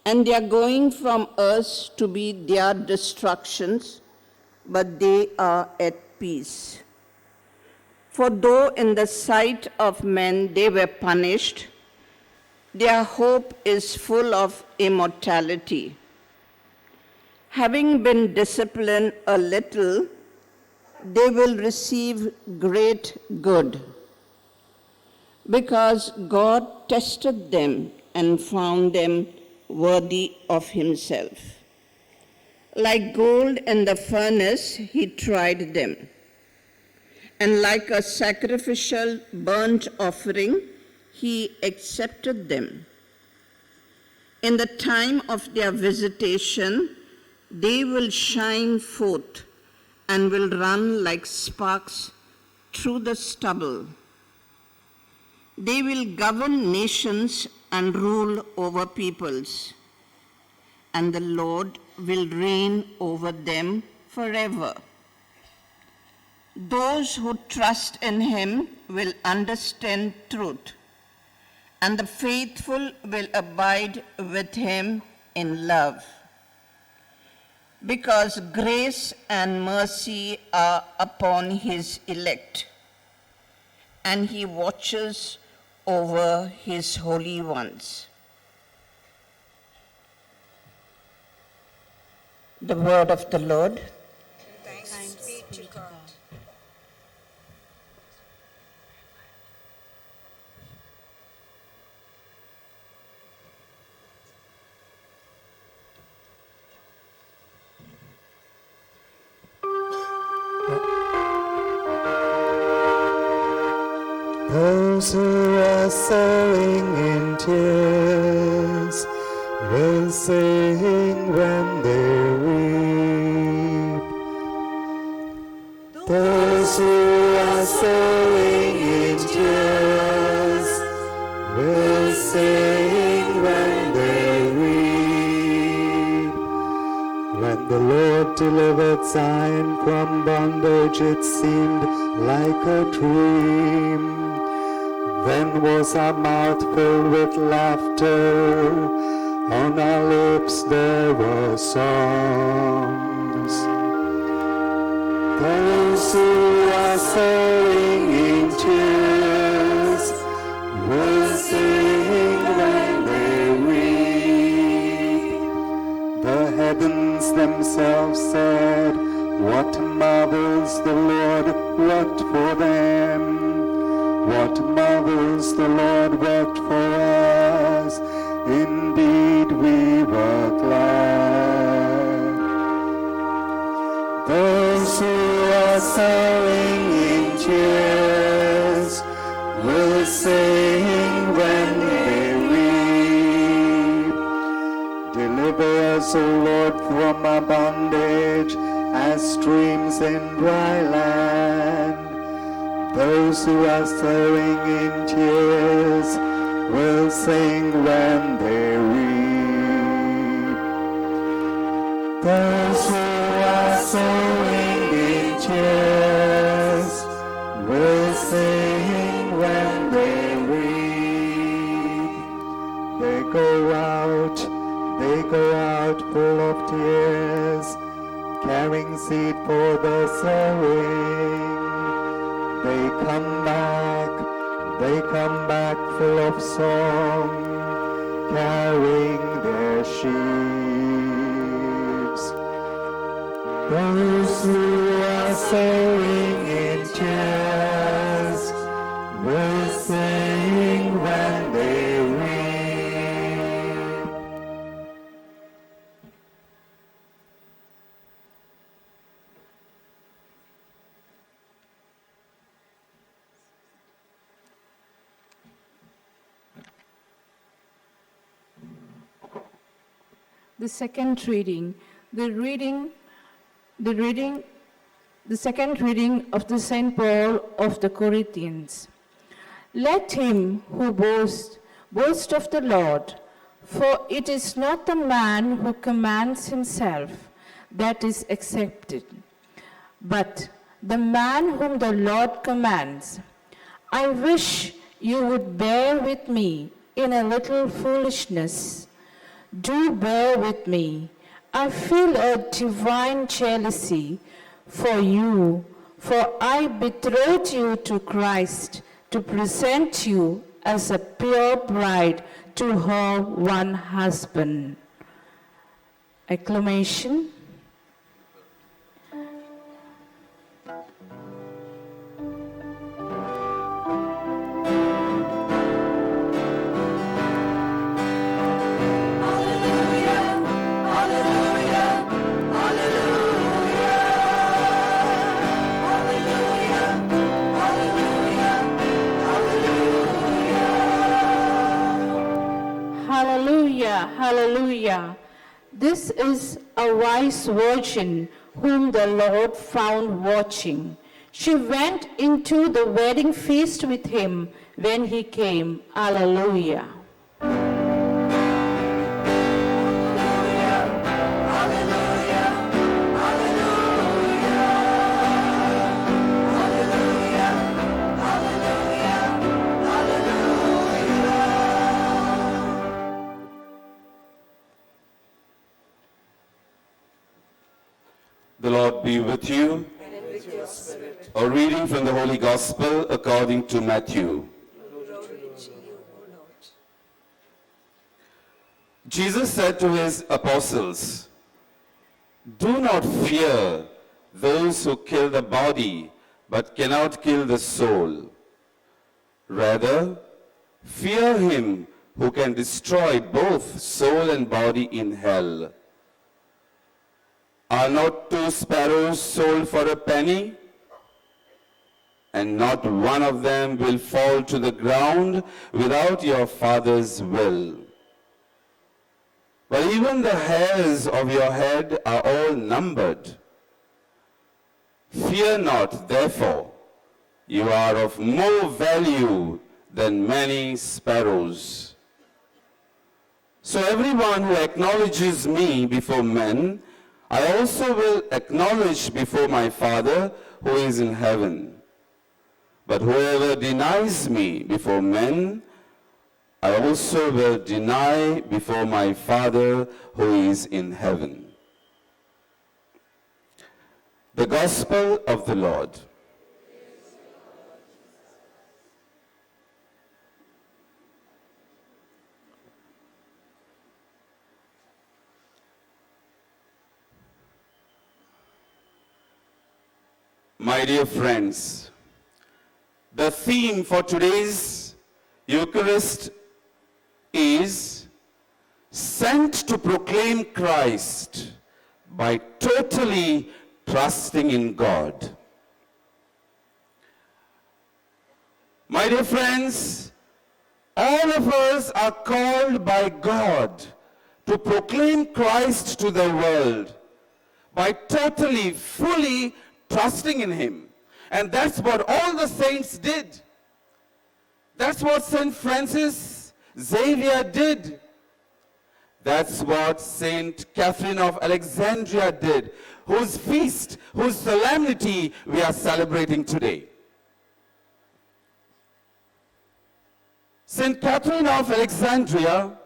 and their going from us to be their destructions, but they are at peace. For though in the sight of men they were punished, their hope is full of immortality. Having been disciplined a little, they will receive great good, because God tested them and found them worthy of himself. Like gold in the furnace, he tried them, and like a sacrificial burnt offering, he accepted them. In the time of their visitation, they will shine forth and will run like sparks through the stubble. They will govern nations and rule over peoples, and the Lord will reign over them forever. Those who trust in him will understand truth, and the faithful will abide with him in love. Because grace and mercy are upon his elect, and he watches over his holy ones. The word of the Lord. Thanks be to God. Those who are sowing in tears will sing when they reap. Those who are sowing in tears will sing when they reap. When the Lord delivered Zion from bondage, it seemed like a dream. Then was our mouth filled with laughter, on our lips there were songs. Those who are sowing in tears will sing when they reap. The heavens themselves said, what marvels the Lord worked for them. What marvels the Lord worked for us, indeed we were glad. Those who are sowing in tears will sing when they reap. Deliver us, O Lord, from our bondage, as streams in dry land. Those who are sowing in tears will sing when they reap. Those who are sowing in tears will sing when they reap. They go out seed for the sowing. They come back full of song, carrying their sheaves. Those who are sowing in tears will sing when they reap. The second reading, the second reading of the St. Paul of the Corinthians. Let him who boasts, boast of the Lord, for it is not the man who commands himself that is accepted, but the man whom the Lord commands. I wish you would bear with me in a little foolishness. Do bear with me. I feel a divine jealousy for you, for I betrothed you to Christ to present you as a pure bride to her one husband. Acclamation. Hallelujah, hallelujah. This is a wise virgin whom the Lord found watching. She went into the wedding feast with him when he came. Hallelujah. The Lord be with you. And with your spirit. A reading from the Holy Gospel according to Matthew. Jesus said to his apostles, "Do not fear those who kill the body, but cannot kill the soul. Rather, fear him who can destroy both soul and body in hell. Are not 2 sparrows sold for a penny? And not one of them will fall to the ground without your Father's will. But even the hairs of your head are all numbered. Fear not, therefore, you are of more value than many sparrows. So everyone who acknowledges me before men, I also will acknowledge before my Father who is in heaven. But whoever denies me before men, I also will deny before my Father who is in heaven." The Gospel of the Lord. My dear friends, the theme for today's Eucharist is sent to proclaim Christ by totally trusting in God. My dear friends, all of us are called by God to proclaim Christ to the world by totally, fully trusting in him. And that's what all the saints did. That's what St. Francis Xavier did. That's what St. Catherine of Alexandria did, whose feast, whose solemnity we are celebrating today. St. Catherine of Alexandria,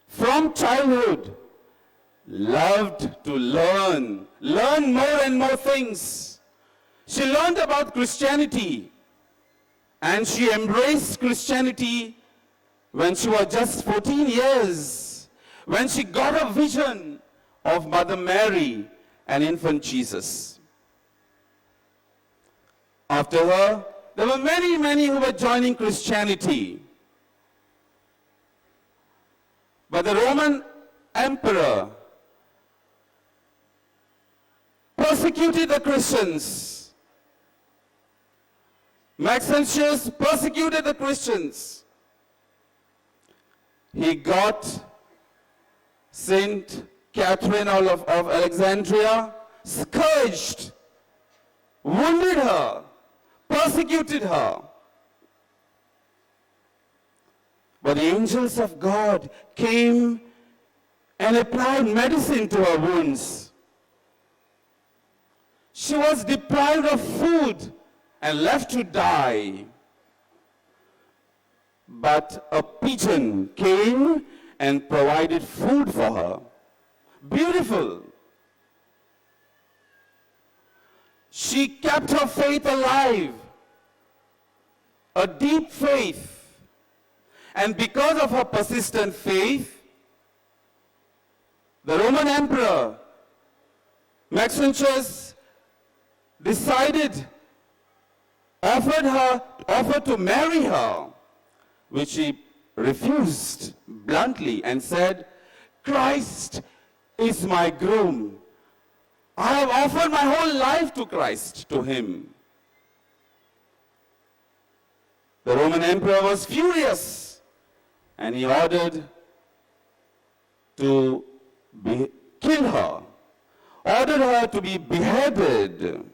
from childhood, loved to learn more and more things. She learned about Christianity, and she embraced Christianity when she was just 14 years, when she got a vision of Mother Mary and infant Jesus. After her, there were many who were joining Christianity. But the Roman emperor persecuted the Christians. Maxentius persecuted the Christians. He got Saint Catherine of Alexandria, scourged, wounded her, persecuted her. But the angels of God came and applied medicine to her wounds. She was deprived of food and left to die. But a pigeon came and provided food for her. Beautiful. She kept her faith alive, a deep faith. And because of her persistent faith, the Roman Emperor Maxentius offered to marry her, which she refused bluntly and said, "Christ is my groom. I have offered my whole life to Christ, to him." The Roman Emperor was furious, and he ordered to kill her, ordered her to be beheaded.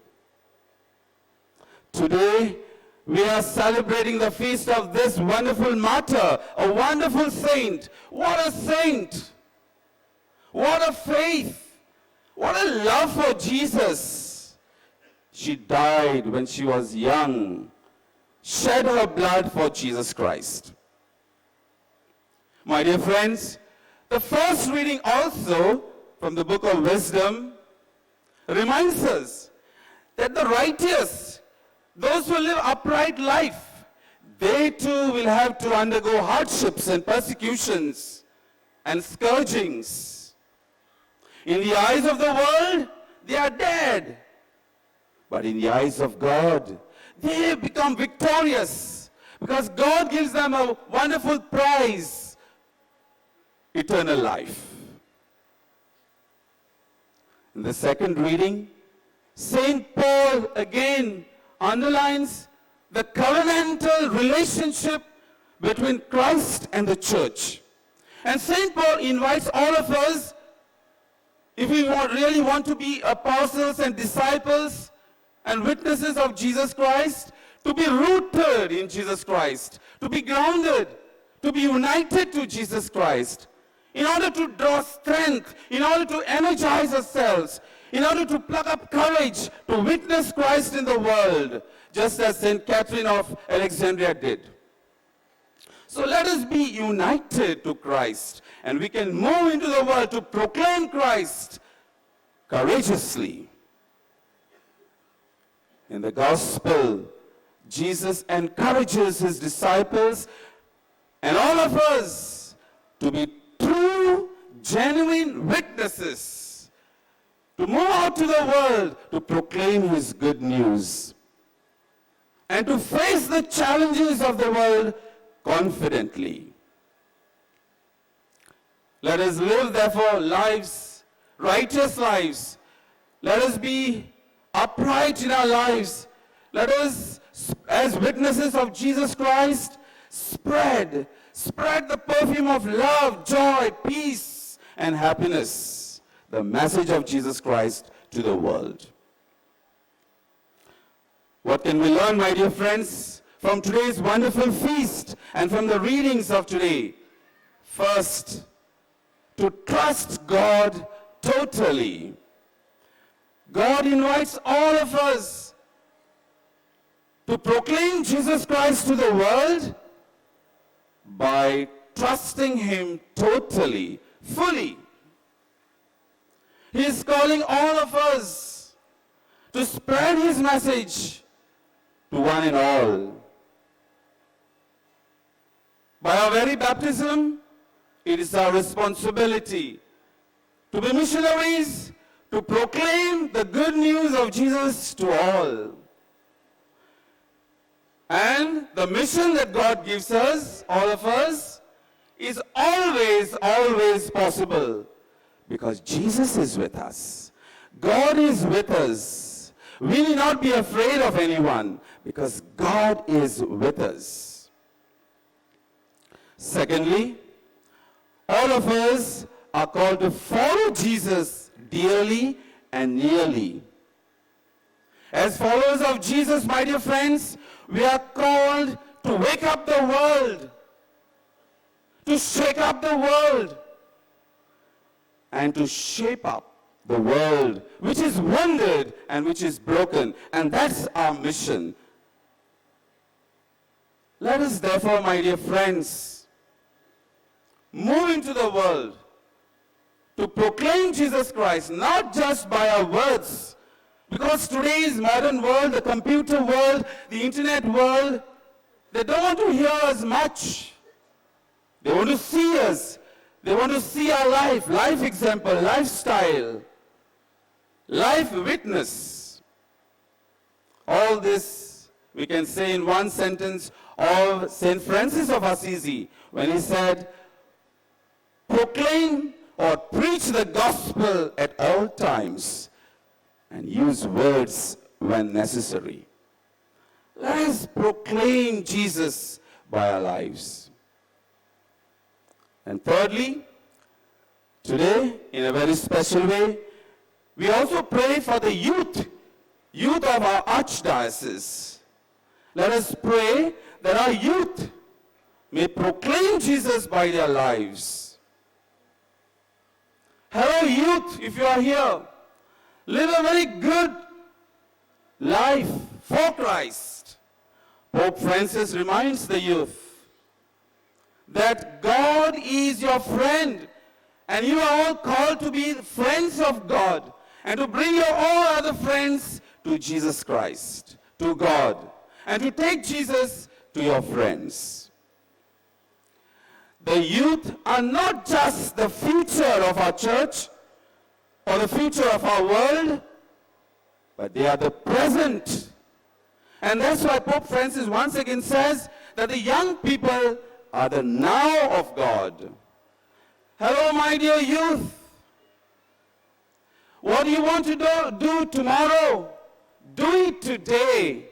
Today, we are celebrating the feast of this wonderful martyr, a wonderful saint. What a saint! What a faith! What a love for Jesus! She died when she was young, shed her blood for Jesus Christ. My dear friends, the first reading also from the book of Wisdom reminds us that the righteous, those who live upright life, they too will have to undergo hardships and persecutions and scourgings. In the eyes of the world, they are dead. But in the eyes of God, they become victorious because God gives them a wonderful prize, eternal life. In the second reading, St. Paul again underlines the covenantal relationship between Christ and the church. And St. Paul invites all of us, if we really want to be apostles and disciples and witnesses of Jesus Christ, to be rooted in Jesus Christ, to be grounded, to be united to Jesus Christ, in order to draw strength, in order to energize ourselves, in order to pluck up courage to witness Christ in the world, just as St. Catherine of Alexandria did. So let us be united to Christ, and we can move into the world to proclaim Christ courageously. In the gospel, Jesus encourages his disciples and all of us to be true, genuine witnesses, to move out to the world to proclaim his good news, and to face the challenges of the world confidently. Let us live, therefore, lives, righteous lives. Let us be upright in our lives. Let us, as witnesses of Jesus Christ, spread the perfume of love, joy, peace, and happiness, the message of Jesus Christ to the world. What can we learn, my dear friends, from today's wonderful feast and from the readings of today? First, to trust God totally. God invites all of us to proclaim Jesus Christ to the world by trusting him totally, fully. He is calling all of us to spread His message to one and all. By our very baptism, it is our responsibility to be missionaries, to proclaim the good news of Jesus to all. And the mission that God gives us, all of us, is always, always possible because Jesus is with us. God is with us. We need not be afraid of anyone because God is with us. Secondly, all of us are called to follow Jesus dearly and nearly. As followers of Jesus, my dear friends, we are called to wake up the world, to shake up the world, and to shape up the world which is wounded and which is broken. And that's our mission. Let us therefore, my dear friends, move into the world to proclaim Jesus Christ, not just by our words, because today's modern world, the computer world, the internet world, they don't want to hear us much. They want to see us. They want to see our life example, lifestyle, life witness. All this we can say in one sentence of St. Francis of Assisi when he said, proclaim or preach the gospel at all times and use words when necessary. Let us proclaim Jesus by our lives. And thirdly, today, in a very special way, we also pray for the youth of our archdiocese. Let us pray that our youth may proclaim Jesus by their lives. Hello, youth, if you are here, live a very good life for Christ. Pope Francis reminds the youth that God is your friend, and you are all called to be friends of God and to bring your all other friends to Jesus Christ, to God, and to take Jesus to your friends. The youth are not just the future of our church or the future of our world, but they are the present. And that's why Pope Francis once again says that the young people are the now of God. Hello, my dear youth. What do you want to do tomorrow? Do it today.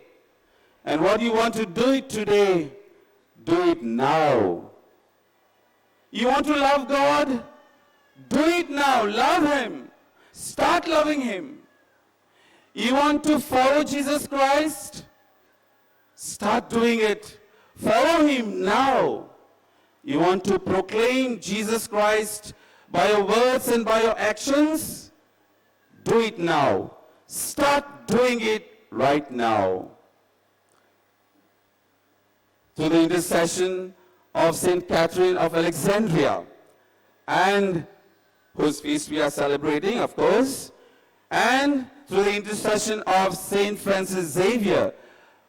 And what do you want to do it today? Do it now. You want to love God? Do it now. Love Him. Start loving Him. You want to follow Jesus Christ? Start doing it. Follow Him now. You want to proclaim Jesus Christ by your words and by your actions? Do it now. Start doing it right now. Through the intercession of St. Catherine of Alexandria, and whose feast we are celebrating, of course, and through the intercession of St. Francis Xavier,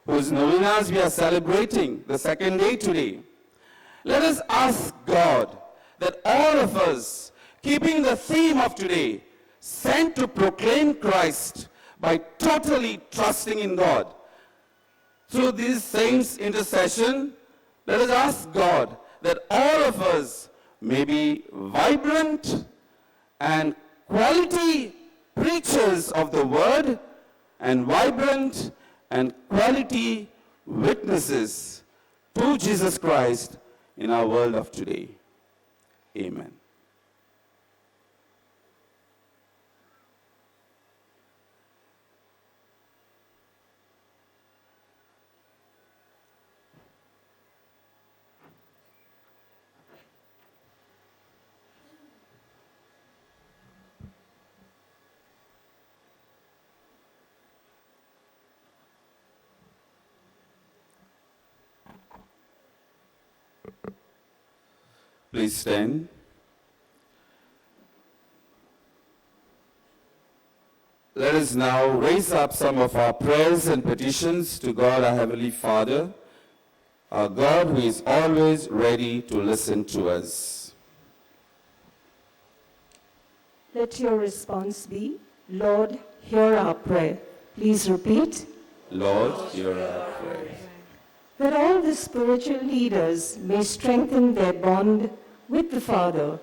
whose novenas we are celebrating the second day today. Let us ask God that all of us, keeping the theme of today, sent to proclaim Christ by totally trusting in God. Through these saints' intercession, let us ask God that all of us may be vibrant and quality preachers of the word and vibrant and quality witnesses to Jesus Christ in our world of today. Amen. Please stand. Let us now raise up some of our prayers and petitions to God, our Heavenly Father, our God who is always ready to listen to us. Let your response be, Lord, hear our prayer. Please repeat. Lord, hear our prayer. That all the spiritual leaders may strengthen their bond with the Father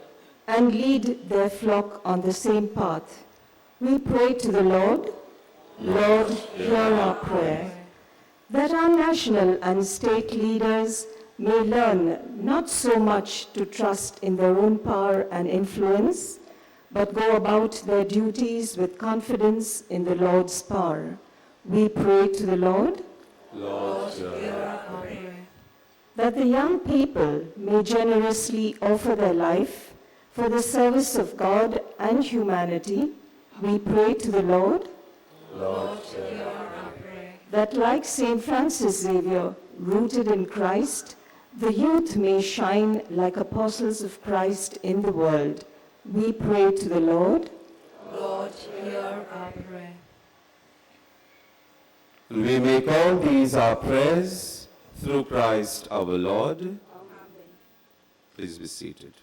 and lead their flock on the same path. We pray to the Lord. Lord, hear our prayer. That our national and state leaders may learn not so much to trust in their own power and influence, but go about their duties with confidence in the Lord's power. We pray to the Lord. Lord, hear our prayer. That the young people may generously offer their life for the service of God and humanity. We pray to the Lord. Lord, hear our prayer. That like St. Francis Xavier, rooted in Christ, the youth may shine like apostles of Christ in the world. We pray to the Lord. Lord, hear our prayer. We make all these our prayers through Christ our Lord. Amen. Please be seated.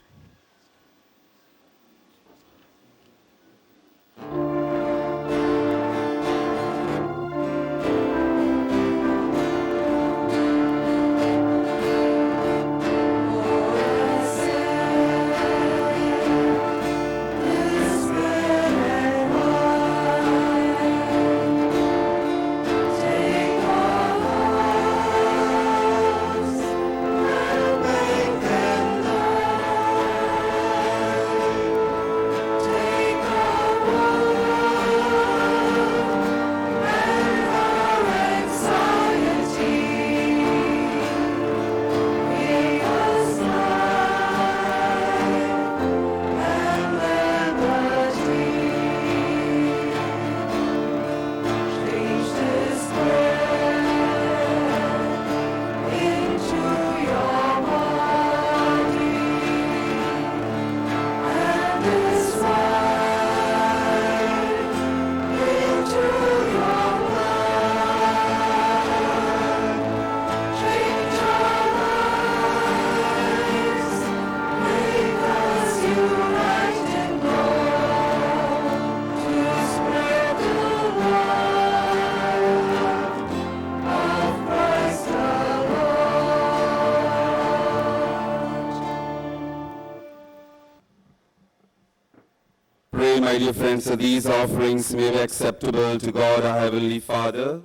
My dear friends, that these offerings may be acceptable to God, our Heavenly Father.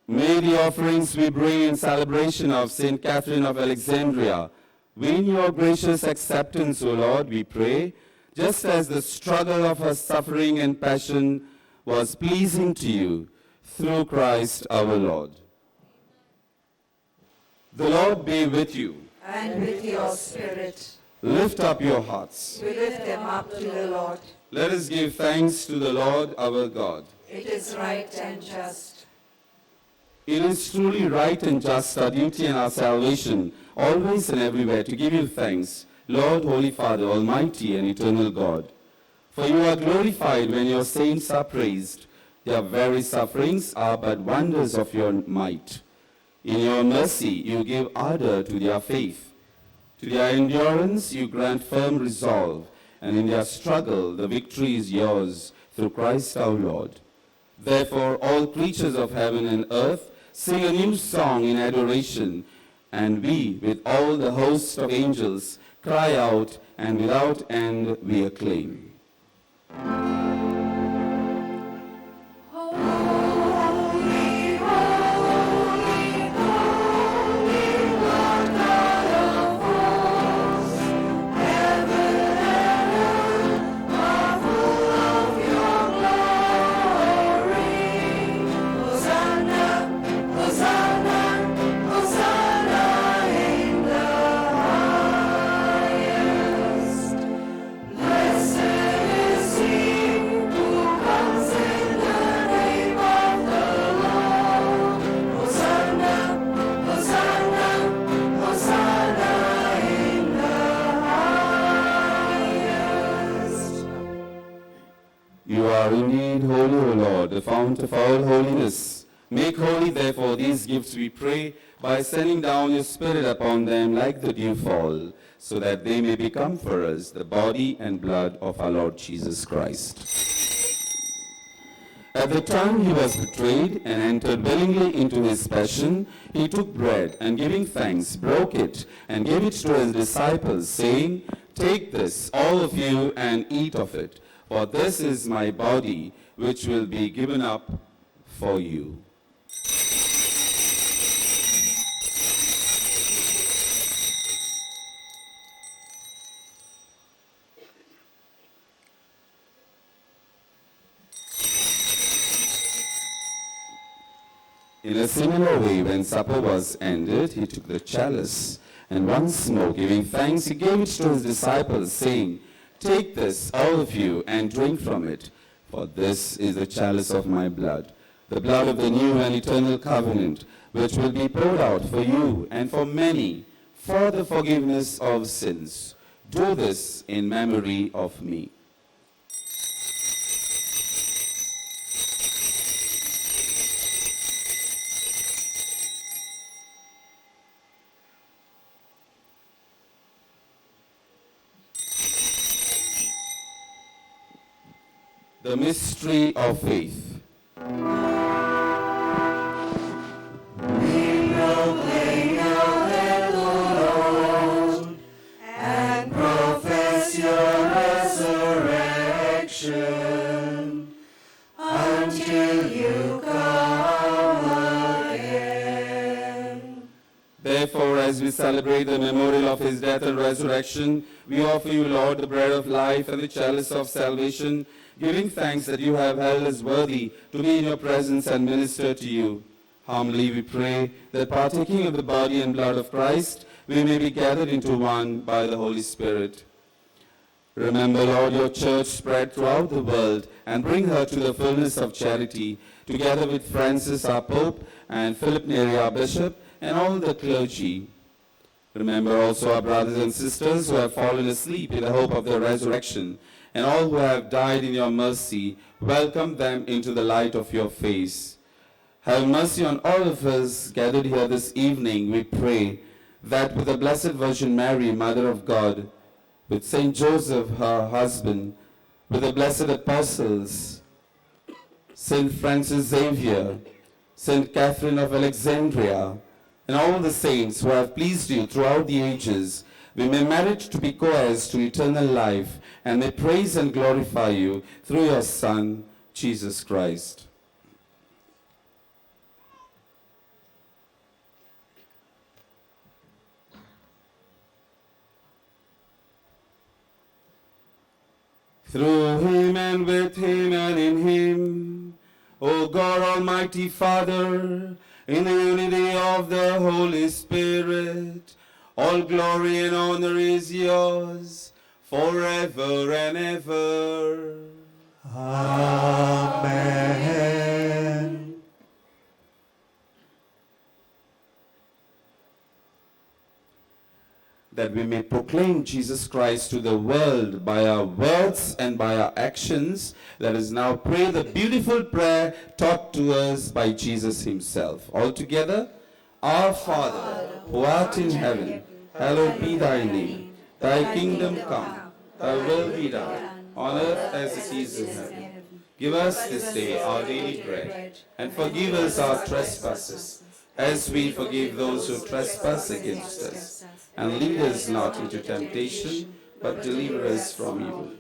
May the offerings we bring in celebration of St. Catherine of Alexandria win your gracious acceptance, O Lord, we pray, just as the struggle of her suffering and passion was pleasing to you, through Christ our Lord. The Lord be with you. And with your spirit. Lift up your hearts. We lift them up to the Lord. Let us give thanks to the Lord our God. It is right and just. It is truly right and just, our duty and our salvation, always and everywhere, to give you thanks, Lord, Holy Father, Almighty and eternal God. For you are glorified when your saints are praised. Their very sufferings are but wonders of your might. In your mercy, you give ardor to their faith. To their endurance, you grant firm resolve, and in their struggle, the victory is yours, through Christ our Lord. Therefore, all creatures of heaven and earth sing a new song in adoration, and we, with all the host of angels, cry out, and without end we acclaim. Blessed is he are indeed holy, O Lord, the fount of all holiness. Make holy, therefore, these gifts, we pray, by sending down your Spirit upon them like the dewfall, so that they may become for us the body and blood of our Lord Jesus Christ. At the time he was betrayed and entered willingly into his passion, he took bread and giving thanks, broke it and gave it to his disciples, saying, "Take this, all of you, and eat of it, for this is my body, which will be given up for you." In a similar way, when supper was ended, he took the chalice, and once more giving thanks, he gave it to his disciples, saying, "Take this, all of you, and drink from it, for this is the chalice of my blood, the blood of the new and eternal covenant, which will be poured out for you and for many for the forgiveness of sins. Do this in memory of me." The mystery of faith. Proclaim your death, O Lord, and profess your resurrection until you come again. Therefore, as we celebrate the memorial of his death and resurrection, we offer you, Lord, the bread of life and the chalice of salvation, giving thanks that you have held us worthy to be in your presence and minister to you. Humbly we pray that partaking of the body and blood of Christ, we may be gathered into one by the Holy Spirit. Remember, Lord, your church spread throughout the world, and bring her to the fullness of charity, together with Francis our Pope and Philip Neri our Bishop, and all the clergy. Remember also our brothers and sisters who have fallen asleep in the hope of the resurrection, and all who have died in your mercy. Welcome them into the light of your face. Have mercy on all of us gathered here this evening, we pray, that with the Blessed Virgin Mary, Mother of God, with Saint Joseph, her husband, with the blessed apostles, Saint Francis Xavier, Saint Catherine of Alexandria, and all the saints who have pleased you throughout the ages, we may merit to be co-heirs to eternal life, and may praise and glorify you through your Son, Jesus Christ. Through him and with him and in him, O God, Almighty Father, in the unity of the Holy Spirit, all glory and honor is yours, forever and ever. Amen. That we may proclaim Jesus Christ to the world by our words and by our actions, let us now pray the beautiful prayer taught to us by Jesus himself. All together, Our Father, who art in heaven, hallowed be thy name. Thy kingdom come, thy will be done, on earth as it is in heaven. Give us this day our daily bread, and forgive us our trespasses, as we forgive those who trespass against us. And lead us not into temptation, but deliver us from evil.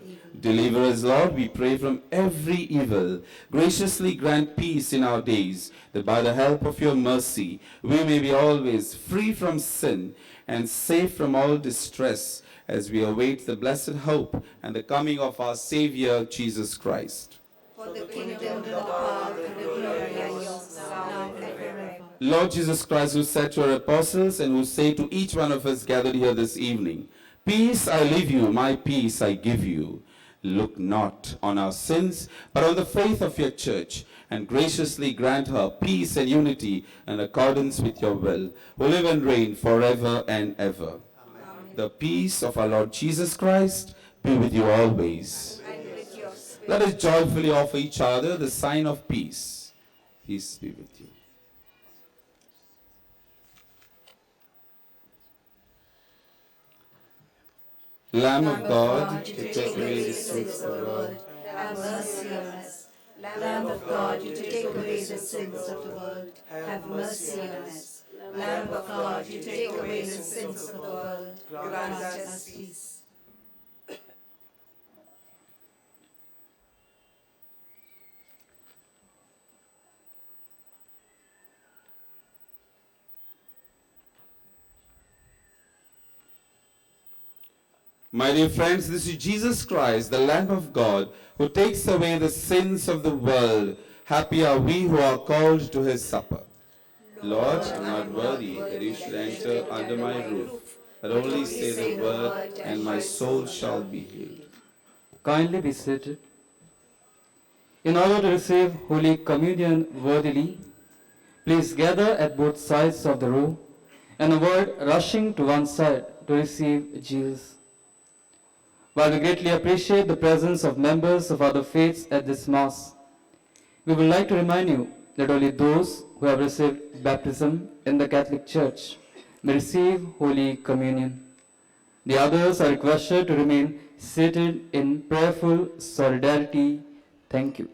Deliver us, Lord, we pray, from every evil. Graciously grant peace in our days, that by the help of your mercy we may be always free from sin and safe from all distress, as we await the blessed hope and the coming of our Savior, Jesus Christ. For the kingdom, the power, and the glory are yours, now and forever. Lord Jesus Christ, who said to your apostles and who say to each one of us gathered here this evening, "Peace I leave you, my peace I give you." Look not on our sins, but on the faith of your church, and graciously grant her peace and unity in accordance with your will, who live and reign forever and ever. Amen. The peace of our Lord Jesus Christ be with you always. And with your spirit. Let us joyfully offer each other the sign of peace. Peace be with you. Lamb of God, you take away the sins of the world, have mercy on us. Lamb of God, you take away the sins of the world, have mercy on us. Lamb of God, you take away the sins of the world, grant us peace. My dear friends, this is Jesus Christ, the Lamb of God, who takes away the sins of the world. Happy are we who are called to his supper. Lord, I am not worthy that you should enter under my roof, but only say the word, and my soul shall be healed. Kindly be seated. In order to receive Holy Communion worthily, please gather at both sides of the row and avoid rushing to one side to receive Jesus. While we greatly appreciate the presence of members of other faiths at this Mass, we would like to remind you that only those who have received baptism in the Catholic Church may receive Holy Communion. The others are requested to remain seated in prayerful solidarity. Thank you.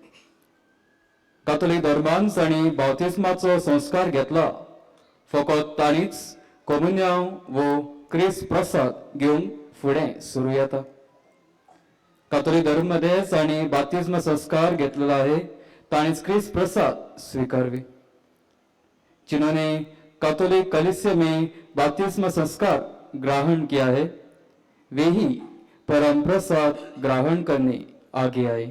कातोलीक धर्मान जाणी बाप्तिस्माचो संस्कार घेतला, फकत ताणीच कम्युन्याव वो क्रिस्त प्रसाद घेवन फुडें सुरू येता. कातोलिक धर्ममध्ये जाणी बाप्तिस्म संस्कार घेतलेला आहे, ताणीच क्रिस्त प्रसाद स्वीकारवी. जिन्होंने कैथोलिक कलीसिया में बपतिस्मा संस्कार ग्रहण किया है, वे ही परम प्रसाद ग्रहण करने आगे आए.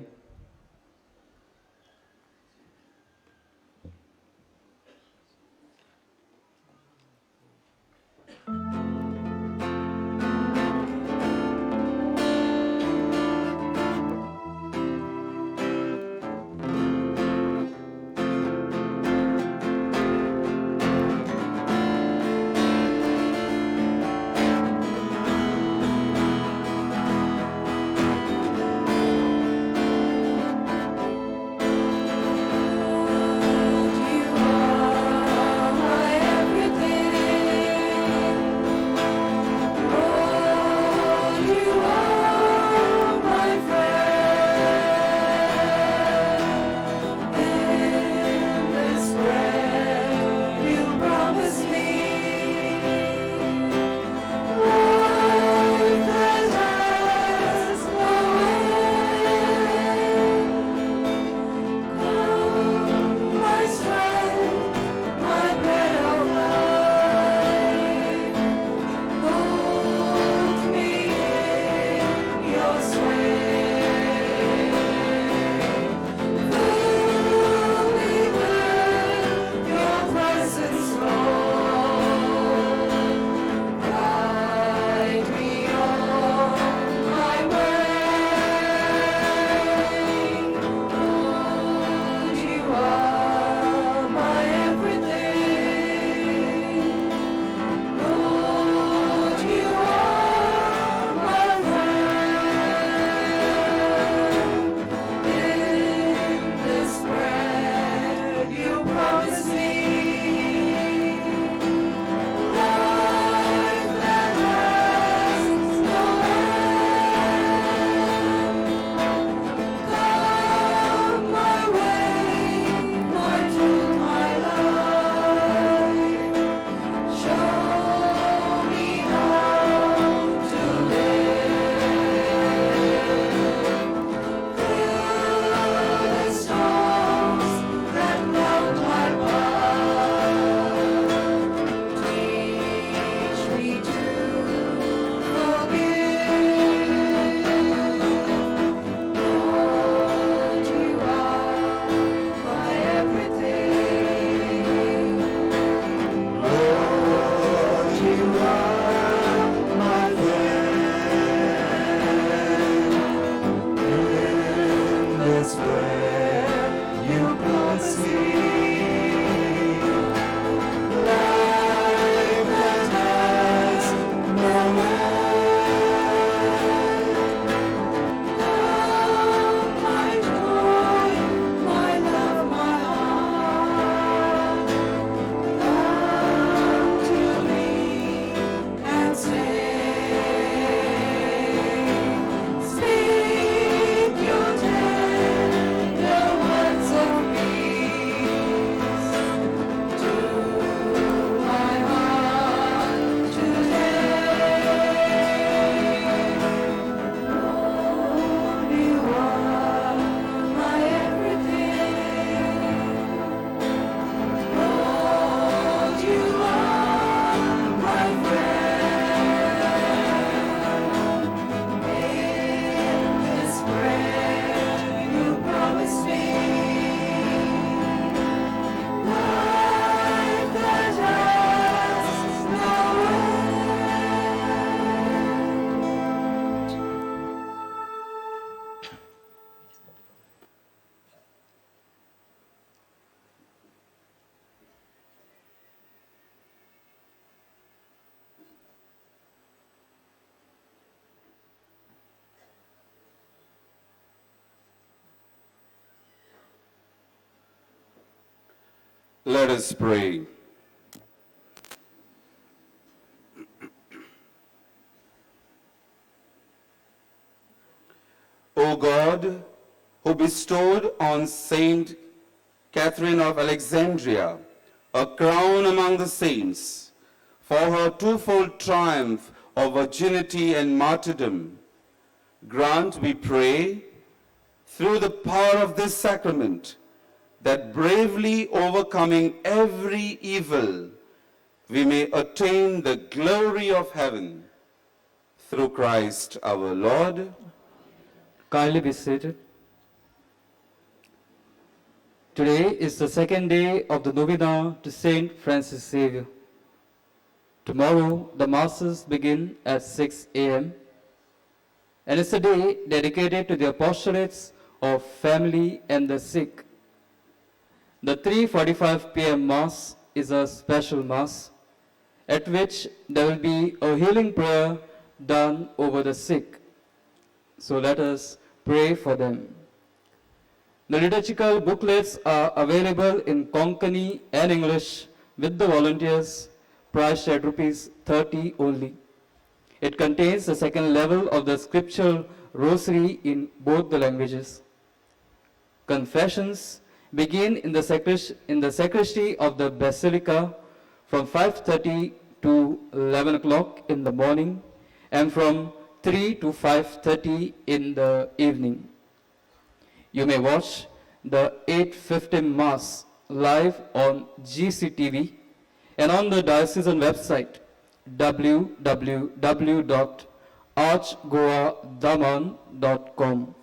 Let us pray. O God, who bestowed on Saint Catherine of Alexandria a crown among the saints for her twofold triumph of virginity and martyrdom, grant, we pray, through the power of this sacrament, that bravely overcoming every evil, we may attain the glory of heaven. Through Christ our Lord. Kindly be seated. Today is the second day of the novena to Saint Francis Xavier. Tomorrow the masses begin at 6 a.m. and it's a day dedicated to the apostolates of family and the sick. The 3:45 p.m. Mass is a special Mass at which there will be a healing prayer done over the sick. So let us pray for them. The liturgical booklets are available in Konkani and English with the volunteers, priced at ₹30 only. It contains the second level of the scriptural rosary in both the languages. Confessions begin in the sacristy of the Basilica from 5:30 to 11 o'clock in the morning and from 3 to 5:30 in the evening. You may watch the 8:15 Mass live on GCTV and on the diocesan website www.archgoadaman.com.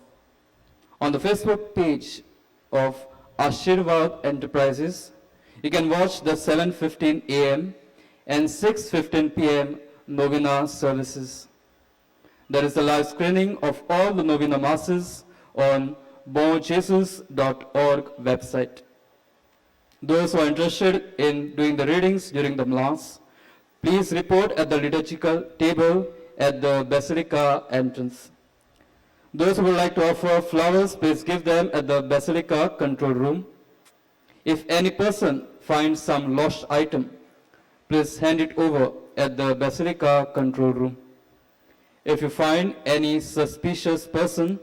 On the Facebook page of Ashirvad Enterprises, you can watch the 7:15 a.m. and 6:15 p.m. novena services. There is a live screening of all the novena masses on bonjesus.org website. Those who are interested in doing the readings during the Mass, please report at the liturgical table at the Basilica entrance. Those who would like to offer flowers, please give them at the Basilica control room. If any person finds some lost item, please hand it over at the Basilica control room. If you find any suspicious person,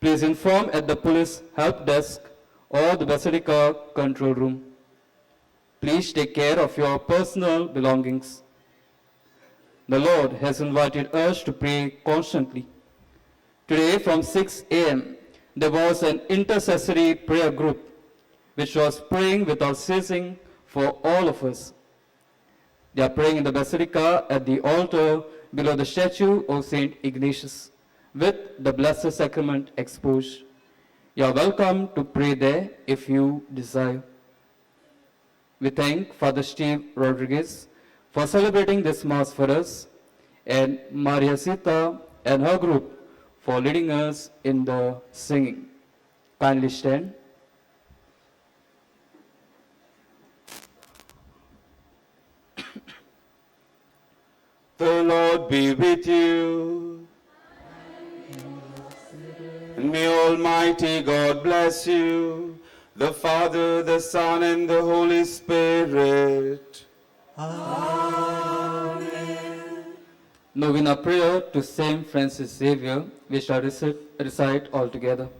please inform at the police help desk or the Basilica control room. Please take care of your personal belongings. The Lord has invited us to pray constantly. Today from 6 a.m., there was an intercessory prayer group which was praying without ceasing for all of us. They are praying in the Basilica at the altar below the statue of St. Ignatius with the Blessed Sacrament exposed. You are welcome to pray there if you desire. We thank Father Steve Rodriguez for celebrating this Mass for us and Maria Sita and her group for leading us in the singing. Kindly stand. The Lord be with you. And may Almighty God bless you, the Father, the Son, and the Holy Spirit. Novena prayer to Saint Francis Xavier, we shall recite all together.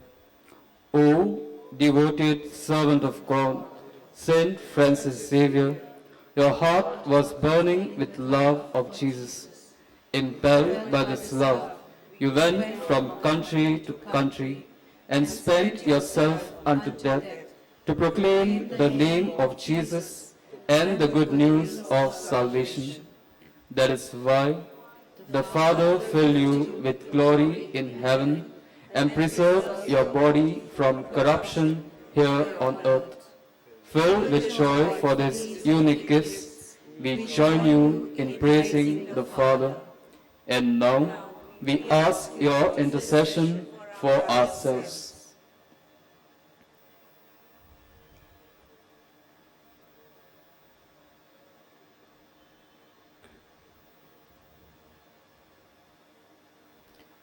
O devoted servant of God, Saint Francis Xavier, your heart was burning with love of Jesus. Impelled by this love, you went from country to country and spent yourself unto death to proclaim the name of Jesus and the good news of salvation. That is why the Father fill you with glory in heaven and preserve your body from corruption here on earth. Filled with joy for these unique gifts, we join you in praising the Father. And now we ask your intercession for ourselves.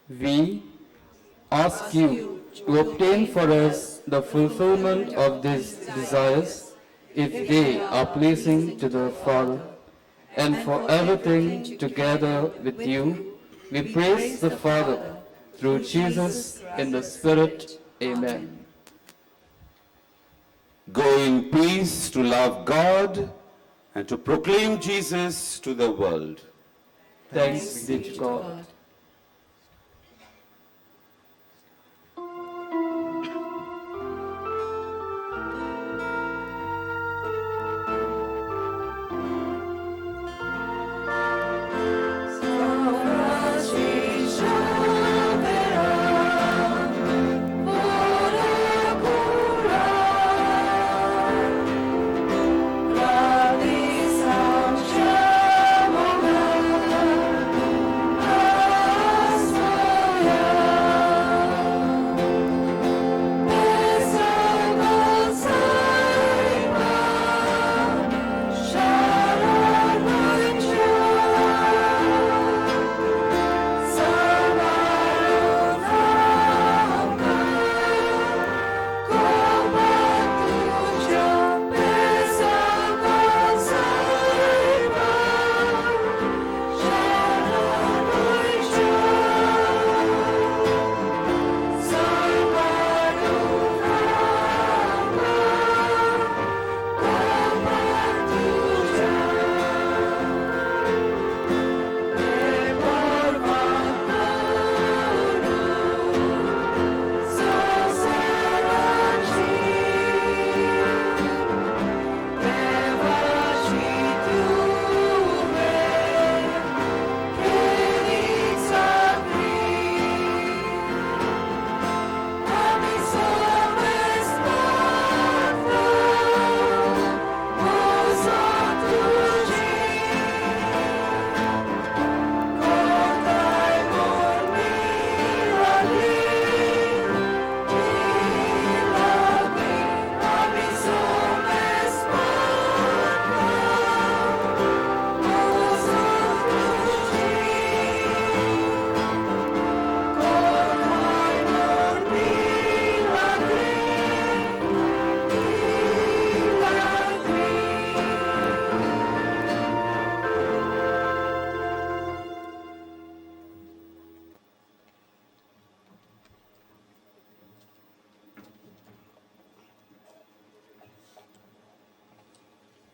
We ask you to obtain for us the fulfillment of these desires if they are pleasing to the Father. And for everything together with you, we praise the Father through Jesus in the Spirit. Amen. Go in peace to love God and to proclaim Jesus to the world. Thanks be to God.